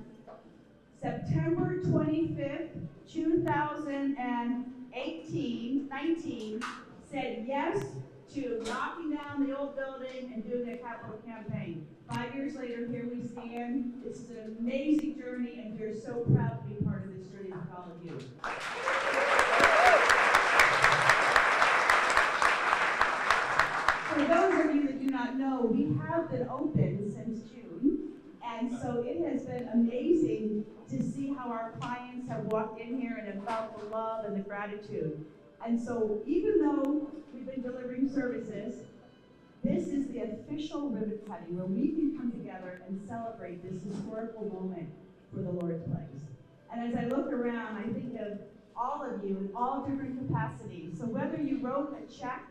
September 25th, 2019 said yes to knocking down the old building and doing a capital campaign. 5 years later, here we stand. This is an amazing journey, and we're so proud to be part of this journey with all of you. For those of you that do not know, we have been open since June, and so it has been amazing to see how our clients have walked in here and have felt the love and the gratitude. And so even though we've been delivering services, this is the official ribbon cutting where we can come together and celebrate this historical moment for the Lord's Place. And as I look around, I think of all of you in all different capacities. So whether you wrote a check,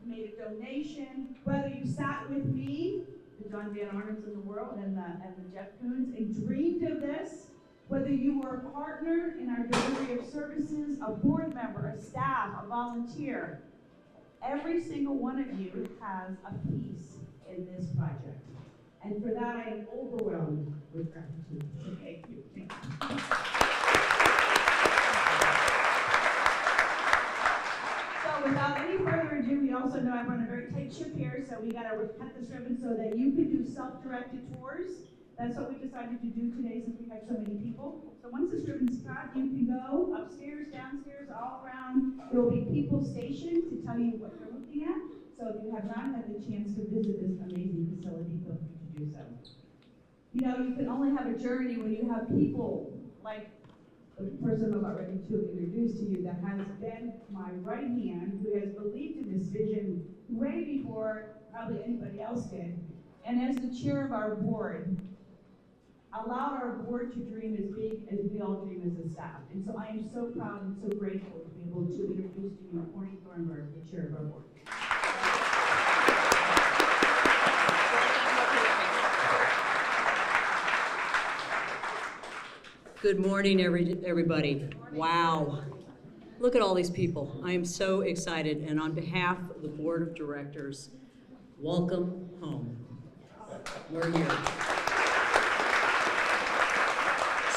made a donation, whether you sat with me, the John Van Arnams in the world and the Jeff Koons, and dreamed of this, whether you were a partner in our delivery of services, a board member, a staff, a volunteer, every single one of you has a piece in this project. And for that, I am overwhelmed with gratitude. So thank you. Thank you. So without any further ado, we also know I run a very tight ship here, so we got to cut this ribbon so that you can do self-directed tours. That's what we decided to do today since we have so many people. So once this ribbon's cut, you can go upstairs, downstairs, all around. There will be people stationed to tell you what you're looking at. So if you have not had the chance to visit this amazing facility, feel free to do so. You know, you can only have a journey when you have people like the person I'm about ready to introduce to you that has been my right hand, who has believed in this vision way before probably anybody else did. And as the chair of our board, allowed our board to dream as big as we all dream as a staff. And so I am so proud and so grateful to be able to introduce to you Corny Thornburg, the chair of our board. Good morning, everybody. Wow. Look at all these people. I am so excited. And on behalf of the board of directors, welcome home. We're here.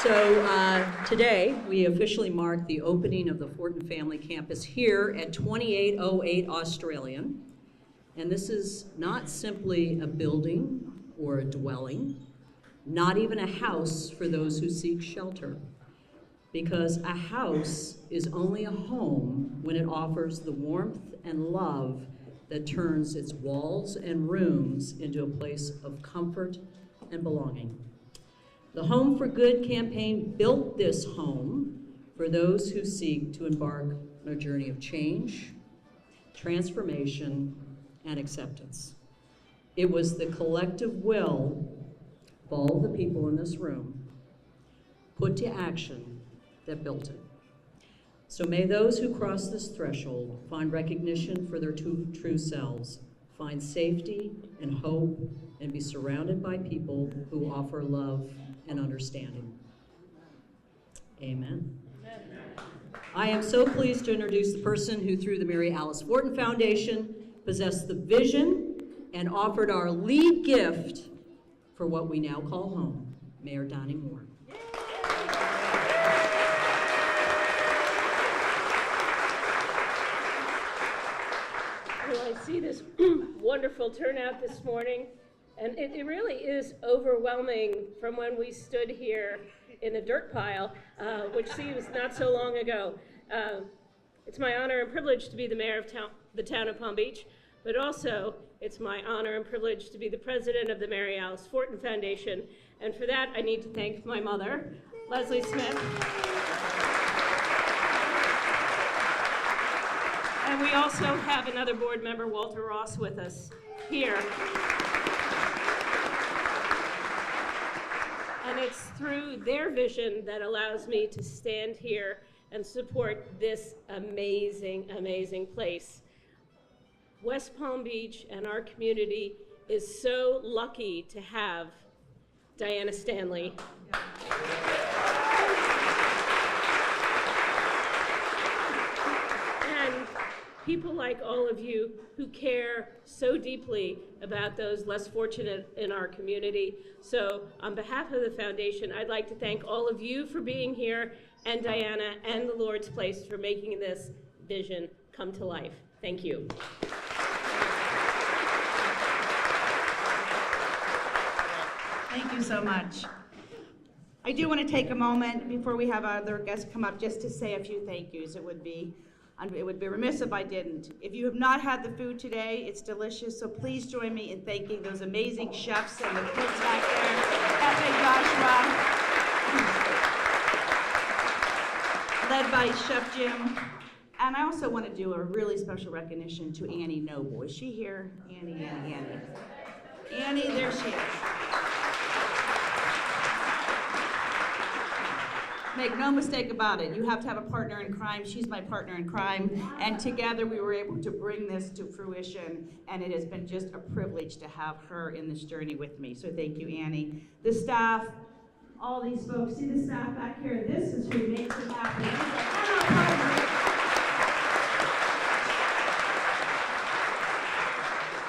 So today, we officially mark the opening of the Fortin Family Campus here at 2808 Australian. And this is not simply a building or a dwelling. not even a house for those who seek shelter. Because a house is only a home when it offers the warmth and love that turns its walls and rooms into a place of comfort and belonging. The Home for Good campaign built this home for those who seek to embark on a journey of change, transformation, and acceptance. It was the collective will of all the people in this room put to action that built it. So may those who cross this threshold find recognition for their true selves, find safety and hope, and be surrounded by people who offer love and understanding. Amen. I am so pleased to introduce the person who, through the Mary Alice Fortin Foundation, possessed the vision and offered our lead gift for what we now call home, Mayor Donnie Moore. Well, I see this wonderful turnout this morning, and it really is overwhelming from when we stood here in a dirt pile, which seems not so long ago. It's my honor and privilege to be the mayor of the town of Palm Beach, but also it's my honor and privilege to be the president of the Mary Alice Fortin Foundation, and for that I need to thank my mother, Leslie Smith. And we also have another board member, Walter Ross, with us here. And it's through their vision that allows me to stand here and support this amazing, amazing place. West Palm Beach and our community is so lucky to have Diana Stanley. And people like all of you who care so deeply about those less fortunate in our community. So on behalf of the foundation, I'd like to thank all of you for being here, and Diana and the Lord's Place for making this vision come to life. Thank you. Thank you so much. I do want to take a moment before we have other guests come up just to say a few thank yous. It would be remiss if I didn't. If you have not had the food today, it's delicious, so please join me in thanking those amazing chefs and the cooks back there, Cafe Joshua, led by Chef Jim. And I also want to do a really special recognition to Annie Noble. Is she here? Annie, there she is. Make no mistake about it, you have to have a partner in crime. She's my partner in crime, and together we were able to bring this to fruition, and it has been just a privilege to have her in this journey with me. So thank you, Annie. The staff, all these folks, see the staff back here? This is who makes it happen.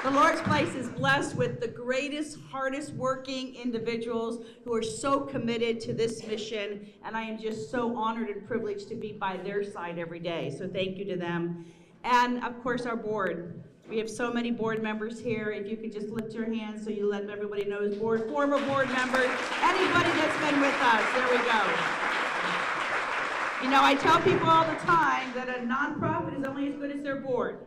The Lord's Place is blessed with the greatest, hardest working individuals who are so committed to this mission, and I am just so honored and privileged to be by their side every day. So thank you to them. And of course our board. We have so many board members here. If you could just lift your hands so you let everybody know as former board members, anybody that's been with us, there we go. You know, I tell people all the time that a nonprofit is only as good as their board.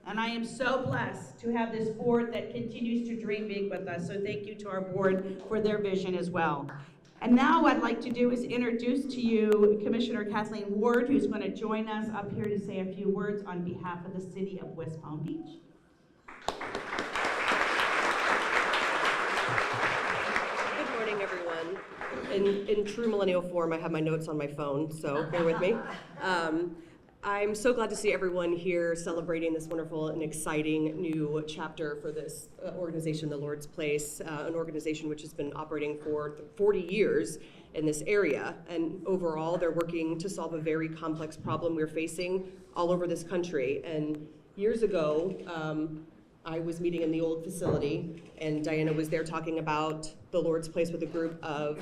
And I am so blessed to have this board that continues to dream big with us. So thank you to our board for their vision as well. And now what I'd like to do is introduce to you Commissioner Kathleen Ward, who's going to join us up here to say a few words on behalf of the city of West Palm Beach. Good morning, everyone. In true millennial form, I have my notes on my phone, so bear with me. I'm so glad to see everyone here celebrating this wonderful and exciting new chapter for this organization, The Lord's Place, an organization which has been operating for 40 years in this area. And overall, they're working to solve a very complex problem we're facing all over this country. And years ago, I was meeting in the old facility, and Diana was there talking about The Lord's Place with a group of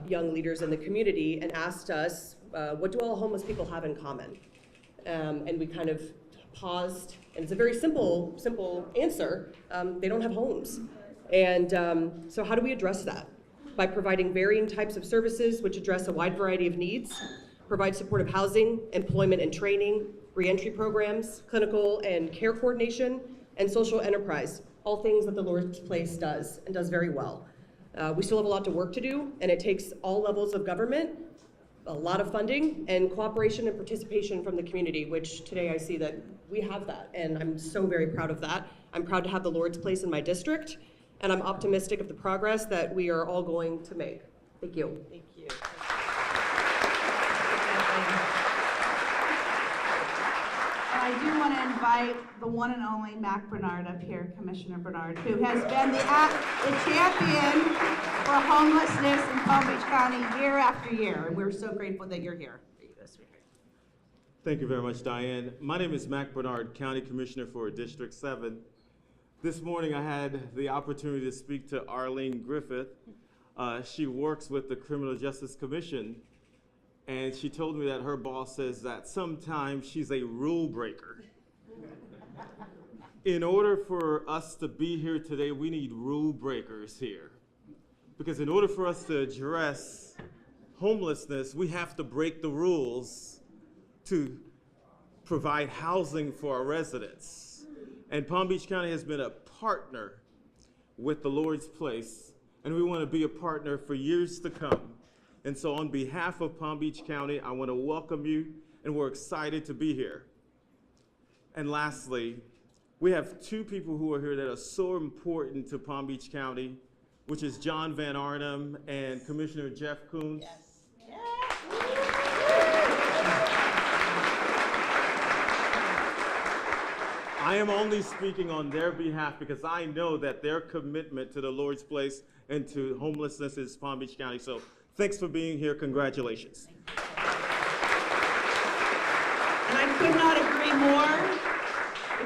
young leaders in the community, and asked us, what do all homeless people have in common? And we kind of paused, and it's a very simple answer. They don't have homes. And so how do we address that? by providing varying types of services which address a wide variety of needs, provide supportive housing, employment and training, reentry programs, clinical and care coordination, and social enterprise, all things that the Lord's Place does and does very well. We still have a lot to work to do, and it takes all levels of government, a lot of funding, and cooperation and participation from the community, which today I see that we have that, and I'm so very proud of that. I'm proud to have the Lord's Place in my district, and I'm optimistic of the progress that we are all going to make. Thank you. Thank you. And I do want to invite the one and only Mac Bernard up here, Commissioner Bernard, who has been the champion for homelessness in Palm Beach County year after year, and we're so grateful that you're here. Thank you very much, Diane. My name is Mac Bernard, County Commissioner for District 7. This morning I had the opportunity to speak to Arlene Griffith. She works with the Criminal Justice Commission, and she told me that her boss says that sometimes she's a rule breaker. In order for us to be here today, we need rule breakers here. Because in order for us to address homelessness, we have to break the rules to provide housing for our residents. And Palm Beach County has been a partner with the Lord's Place, and we want to be a partner for years to come. And so on behalf of Palm Beach County, I want to welcome you, and we're excited to be here. And lastly, we have two people who are here that are so important to Palm Beach County, which is John Van Arnhem and Commissioner Jeff Koons. Yes. I am only speaking on their behalf because I know that their commitment to the Lord's Place and to homelessness is Palm Beach County. So thanks for being here. Congratulations. And I could not agree more.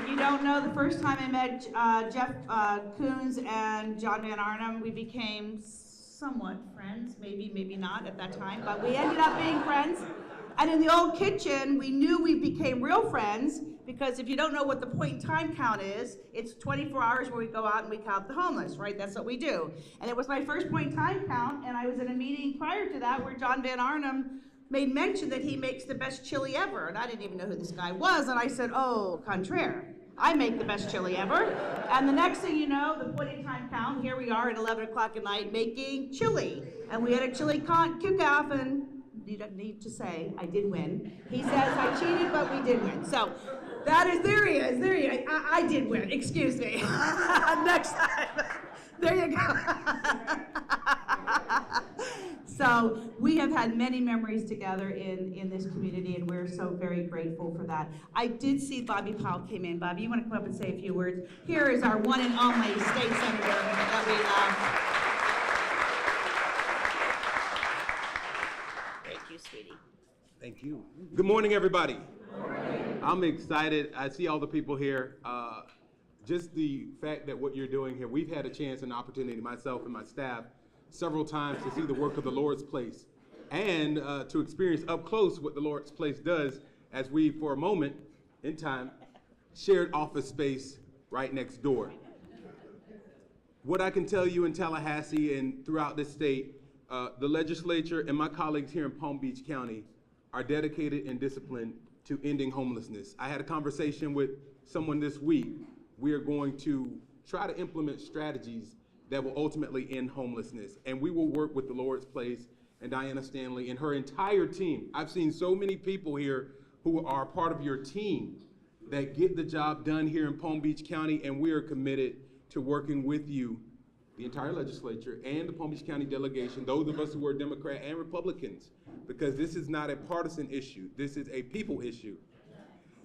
If you don't know, the first time I met Jeff Koons and John Van Arnhem, we became somewhat friends, maybe not at that time, but we ended up being friends. And in the old kitchen, we knew we became real friends because if you don't know what the point in time count is, it's 24 hours where we go out and we count the homeless, right? That's what we do. And it was my first point in time count, and I was in a meeting prior to that where John Van Arnhem made mention that he makes the best chili ever. And I didn't even know who this guy was, and I said, oh, contraire. I make the best chili ever. And the next thing you know, the point in time count, here we are at 11 o'clock at night making chili. And we had a chili cook-off, and you don't need to say I did win. He says I cheated, but we did win. So that is, there he is. I did win, excuse me. Next time. There you go. So we have had many memories together in this community, and we're so very grateful for that. I did see Bobby Powell came in. Bobby, you want to come up and say a few words? Here is our one and only state senator that we love. Thank you, sweetie. Thank you. Good morning, everybody. Good morning. I'm excited. I see all the people here. Just the fact that what you're doing here, we've had a chance and opportunity, myself and my staff, several times to see the work of the Lord's Place and to experience up close what the Lord's Place does as we, for a moment in time, shared office space right next door. What I can tell you in Tallahassee and throughout this state, the legislature and my colleagues here in Palm Beach County are dedicated and disciplined to ending homelessness. I had a conversation with someone this week. We are going to try to implement strategies that will ultimately end homelessness. And we will work with the Lord's Place and Diana Stanley and her entire team. I've seen so many people here who are part of your team that get the job done here in Palm Beach County, and we are committed to working with you, the entire legislature and the Palm Beach County delegation, those of us who are Democrat and Republicans, because this is not a partisan issue. This is a people issue.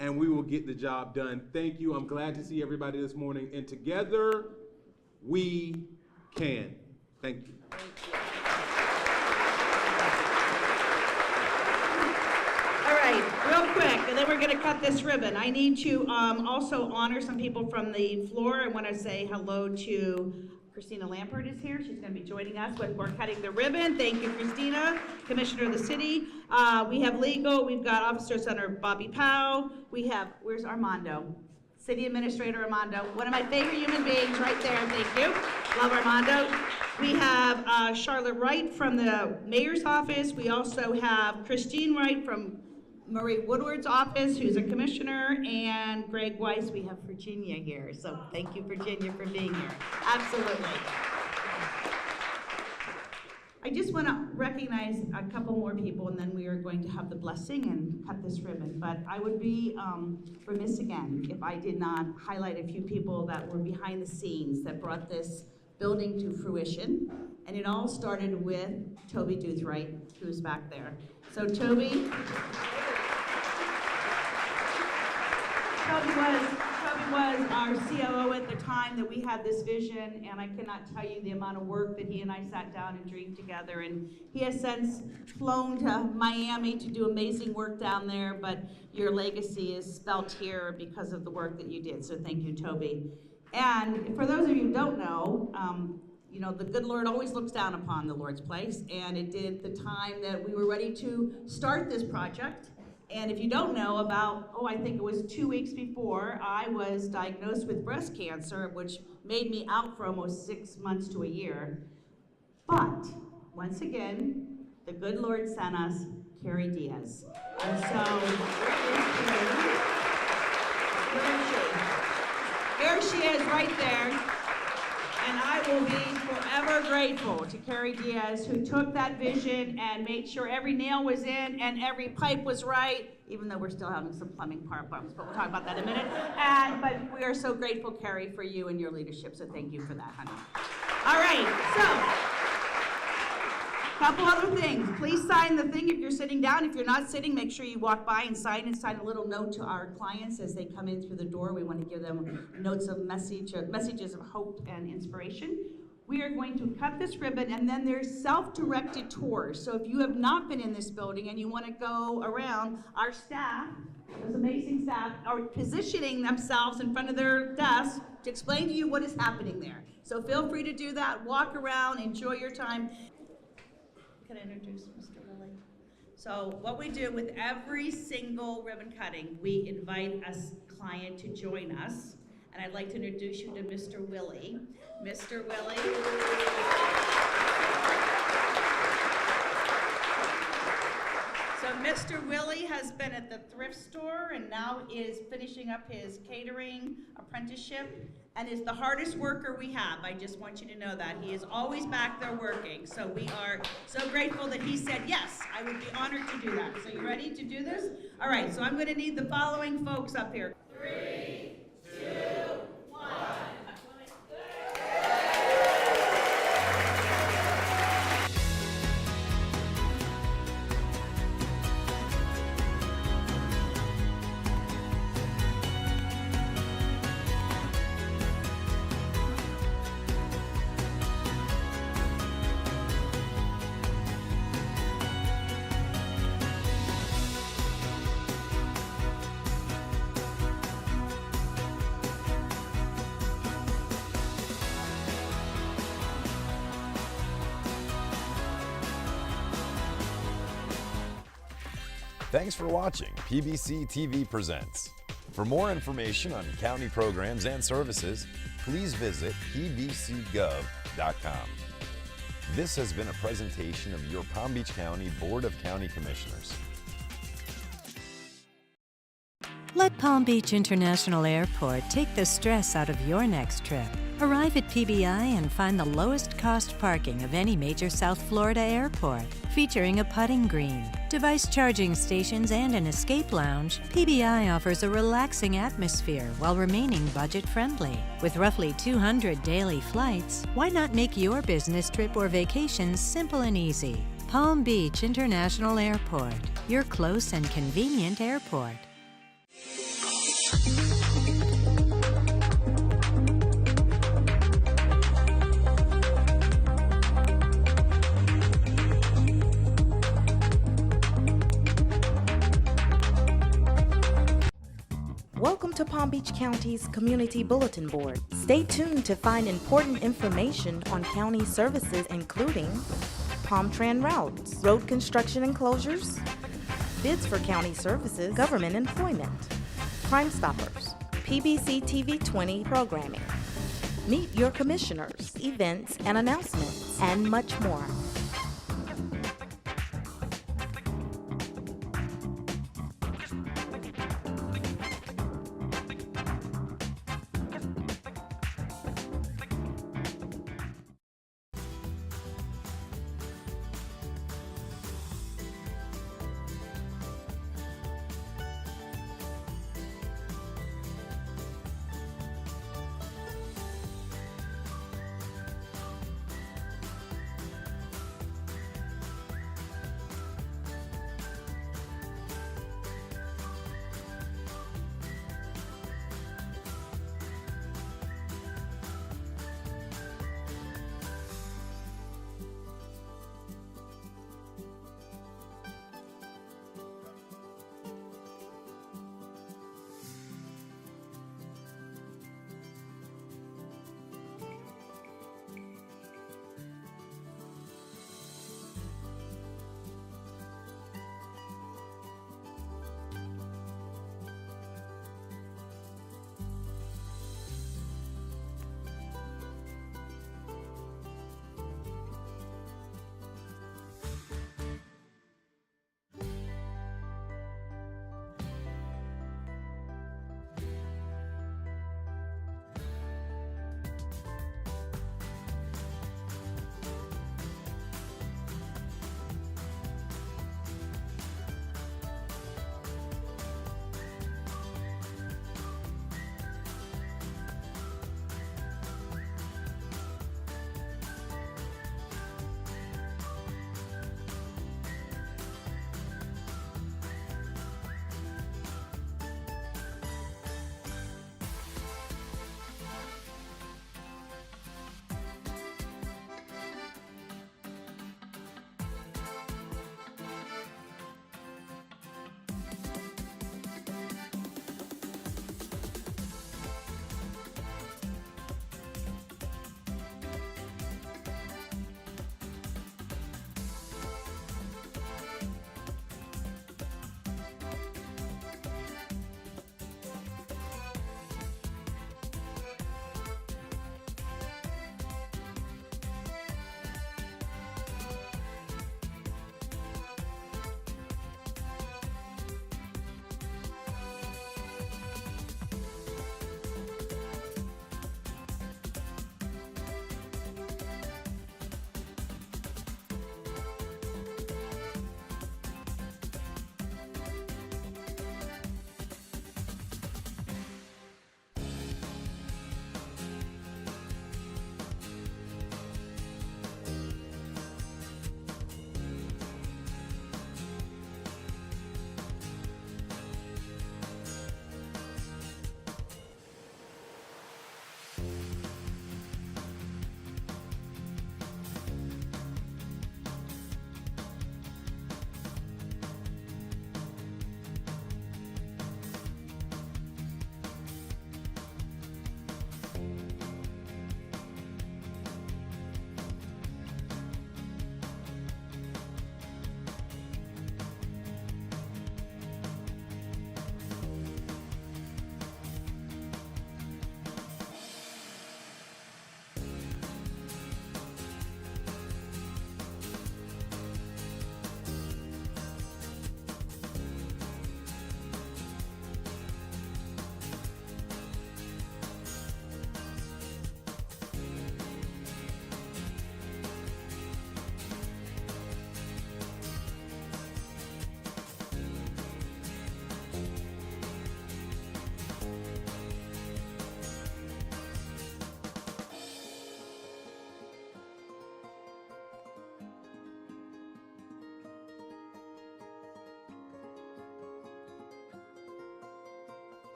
And we will get the job done. Thank you. I'm glad to see everybody this morning. And together, we can. Thank you. All right, real quick, and then we're going to cut this ribbon. I need to also honor some people from the floor. I want to say hello to Christina Lampert is here. She's going to be joining us when we're cutting the ribbon. Thank you, Christina, Commissioner of the City. We have legal. We've got Officer Senator Bobby Powell. We have, where's Armando? City Administrator Armando, one of my favorite human beings right there, thank you. Love Armando. We have Charlotte Wright from the Mayor's Office. We also have Christine Wright from Marie Woodward's office, who's a commissioner, and Greg Weiss. We have Virginia here, so thank you, Virginia, for being here. Absolutely. I just want to recognize a couple more people, and then we are going to have the blessing and cut this ribbon. But I would be remiss again if I did not highlight a few people that were behind the scenes that brought this building to fruition. And it all started with Toby Doothright, who's back there. So Toby was our COO at the time that we had this vision, and I cannot tell you the amount of work that he and I sat down and dreamed together. And he has since flown to Miami to do amazing work down there, but your legacy is felt here because of the work that you did. So thank you, Toby. And for those of you who don't know, you know, the good Lord always looks down upon the Lord's place, and it did the time that we were ready to start this project. And if you don't know, about, I think it was 2 weeks before, I was diagnosed with breast cancer, which made me out for almost 6 months to a year. But, once again, the good Lord sent us Carrie Diaz. And so, where is she? Here she is right there. And I will be forever grateful to Carrie Diaz, who took that vision and made sure every nail was in and every pipe was right, even though we're still having some plumbing problems, but we'll talk about that in a minute. But we are so grateful, Carrie, for you and your leadership, so thank you for that, honey. All right, so, a couple other things. Please sign the thing if you're sitting down. If you're not sitting, make sure you walk by and sign a little note to our clients as they come in through the door. We want to give them notes of messages of hope and inspiration. We are going to cut this ribbon, and then there's self-directed tours. So if you have not been in this building and you want to go around, our staff, this amazing staff, are positioning themselves in front of their desk to explain to you what is happening there. So feel free to do that. Walk around, enjoy your time. Can I introduce Mr. Willie? So what we do with every single ribbon cutting, we invite a client to join us. And I'd like to introduce you to Mr. Willie. Mr. Willie. So Mr. Willie has been at the thrift store and now is finishing up his catering apprenticeship and is the hardest worker we have. I just want you to know that. He is always back there working. So we are so grateful that he said, yes, I would be honored to do that. So you ready to do this? All right, so I'm going to need the following folks up here. 3, 2, 1. Thanks for watching PBC TV Presents. For more information on county programs and services, please visit pbcgov.com. This has been a presentation of your Palm Beach County Board of County Commissioners. Let Palm Beach International Airport take the stress out of your next trip. Arrive at PBI and find the lowest cost parking of any major South Florida airport. Featuring a putting green, device charging stations, and an escape lounge, PBI offers a relaxing atmosphere while remaining budget-friendly. With roughly 200 daily flights, why not make your business trip or vacation simple and easy? Palm Beach International Airport, your close and convenient airport. Welcome to Palm Beach County's Community Bulletin Board. Stay tuned to find important information on county services including Palm Tran routes, road construction and closures, bids for county services, government employment, Crime Stoppers, PBC TV 20 programming. Meet your commissioners, events and announcements, and much more.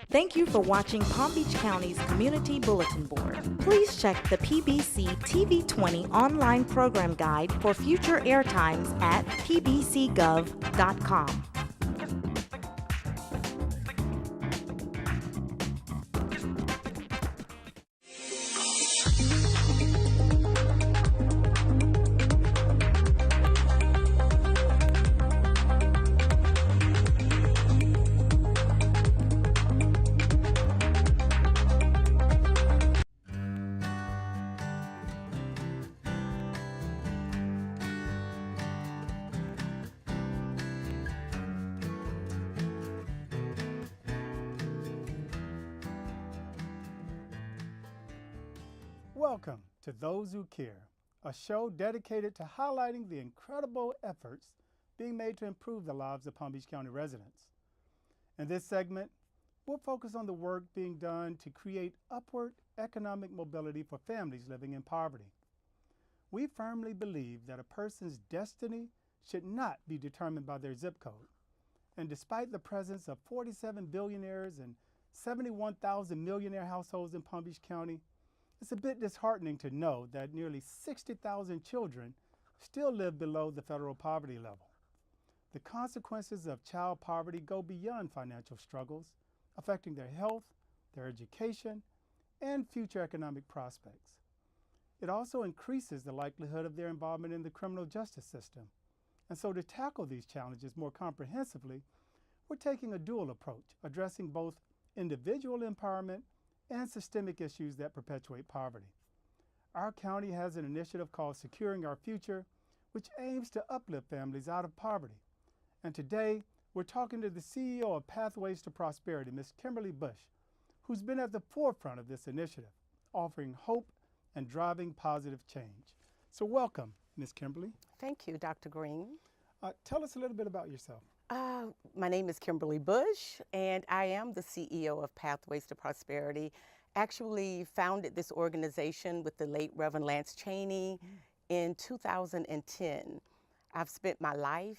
Thank you for watching Palm Beach County's Community Bulletin Board. Please check the PBC TV20 online program guide for future airtimes at pbcgov.com. Welcome to Those Who Care, a show dedicated to highlighting the incredible efforts being made to improve the lives of Palm Beach County residents. In this segment, we'll focus on the work being done to create upward economic mobility for families living in poverty. We firmly believe that a person's destiny should not be determined by their zip code. And despite the presence of 47 billionaires and 71,000 millionaire households in Palm Beach County, it's a bit disheartening to know that nearly 60,000 children still live below the federal poverty level. The consequences of child poverty go beyond financial struggles, affecting their health, their education, and future economic prospects. It also increases the likelihood of their involvement in the criminal justice system. And so to tackle these challenges more comprehensively, we're taking a dual approach, addressing both individual empowerment and systemic issues that perpetuate poverty. Our county has an initiative called Securing Our Future, which aims to uplift families out of poverty. And today, we're talking to the CEO of Pathways to Prosperity, Ms. Kimberly Bush, who's been at the forefront of this initiative, offering hope and driving positive change. So welcome, Ms. Kimberly. Thank you, Dr. Green. Tell us a little bit about yourself. My name is Kimberly Bush, and I am the CEO of Pathways to Prosperity. Actually founded this organization with the late Reverend Lance Chaney in 2010. I've spent my life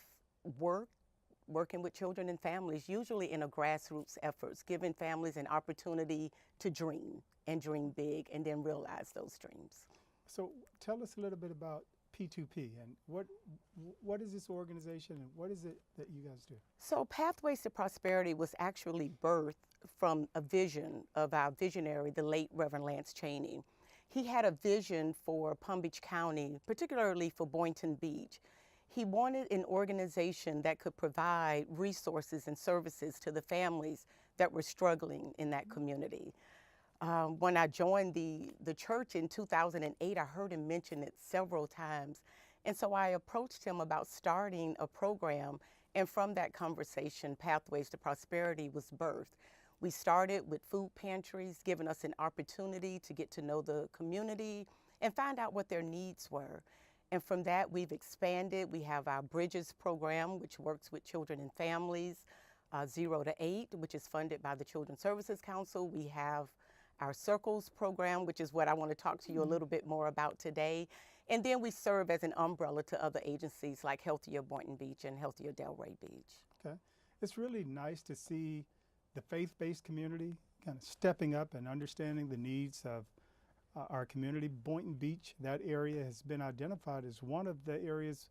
working with children and families, usually in a grassroots efforts, giving families an opportunity to dream and dream big and then realize those dreams. So tell us a little bit about P2P and what is this organization and what is it that you guys do? So Pathways to Prosperity was actually birthed from a vision of our visionary, the late Reverend Lance Chaney. He had a vision for Palm Beach County, particularly for Boynton Beach. He wanted an organization that could provide resources and services to the families that were struggling in that community. When I joined the church in 2008, I heard him mention it several times. And so I approached him about starting a program. And from that conversation, Pathways to Prosperity was birthed. We started with food pantries, giving us an opportunity to get to know the community and find out what their needs were. And from that, we've expanded. We have our Bridges program, which works with children and families, 0 to 8, which is funded by the Children's Services Council. We have our Circles program, which is what I want to talk to you a little bit more about today. And then we serve as an umbrella to other agencies like Healthier Boynton Beach and Healthier Delray Beach. Okay. It's really nice to see the faith-based community kind of stepping up and understanding the needs of our community. Boynton Beach, that area has been identified as one of the areas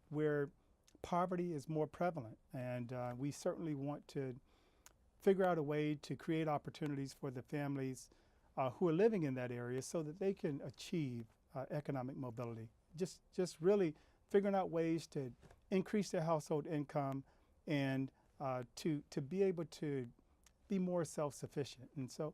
where poverty is more prevalent. And we certainly want to figure out a way to create opportunities for the families who are living in that area so that they can achieve economic mobility. Just really figuring out ways to increase their household income and to be able to be more self-sufficient. And so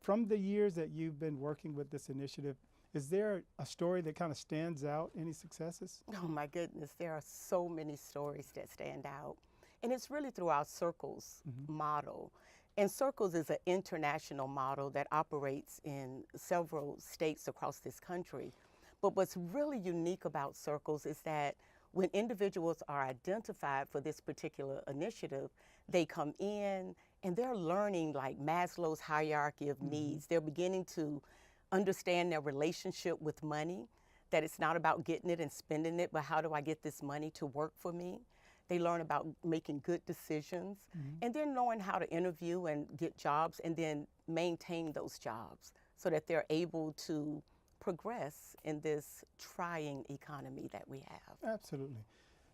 from the years that you've been working with this initiative, is there a story that kind of stands out, any successes? Oh my goodness, there are so many stories that stand out. And it's really through our Circles model. And Circles is an international model that operates in several states across this country. But what's really unique about Circles is that when individuals are identified for this particular initiative, they come in and they're learning like Maslow's hierarchy of needs. They're beginning to understand their relationship with money, that it's not about getting it and spending it, but how do I get this money to work for me? They learn about making good decisions, and then knowing how to interview and get jobs and then maintain those jobs so that they're able to progress in this trying economy that we have. Absolutely.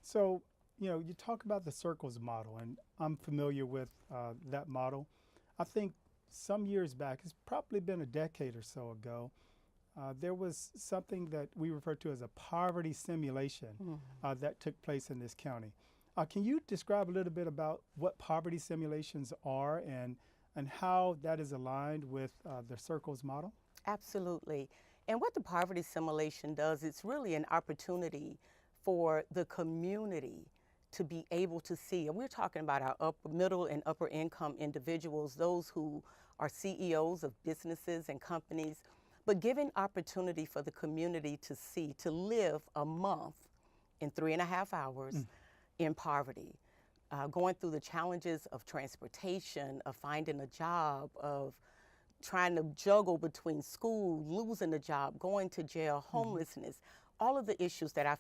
So, you talk about the circles model, and I'm familiar with that model. I think some years back, it's probably been a decade or so ago, there was something that we refer to as a poverty simulation that took place in this county. Can you describe a little bit about what poverty simulations are and how that is aligned with the circles model? Absolutely. And what the poverty simulation does, it's really an opportunity for the community to be able to see, and we're talking about our middle and upper income individuals, those who are CEOs of businesses and companies, but giving opportunity for the community to see, to live a month in 3.5 hours in poverty, going through the challenges of transportation, of finding a job, of trying to juggle between school, losing a job, going to jail, homelessness, all of the issues that I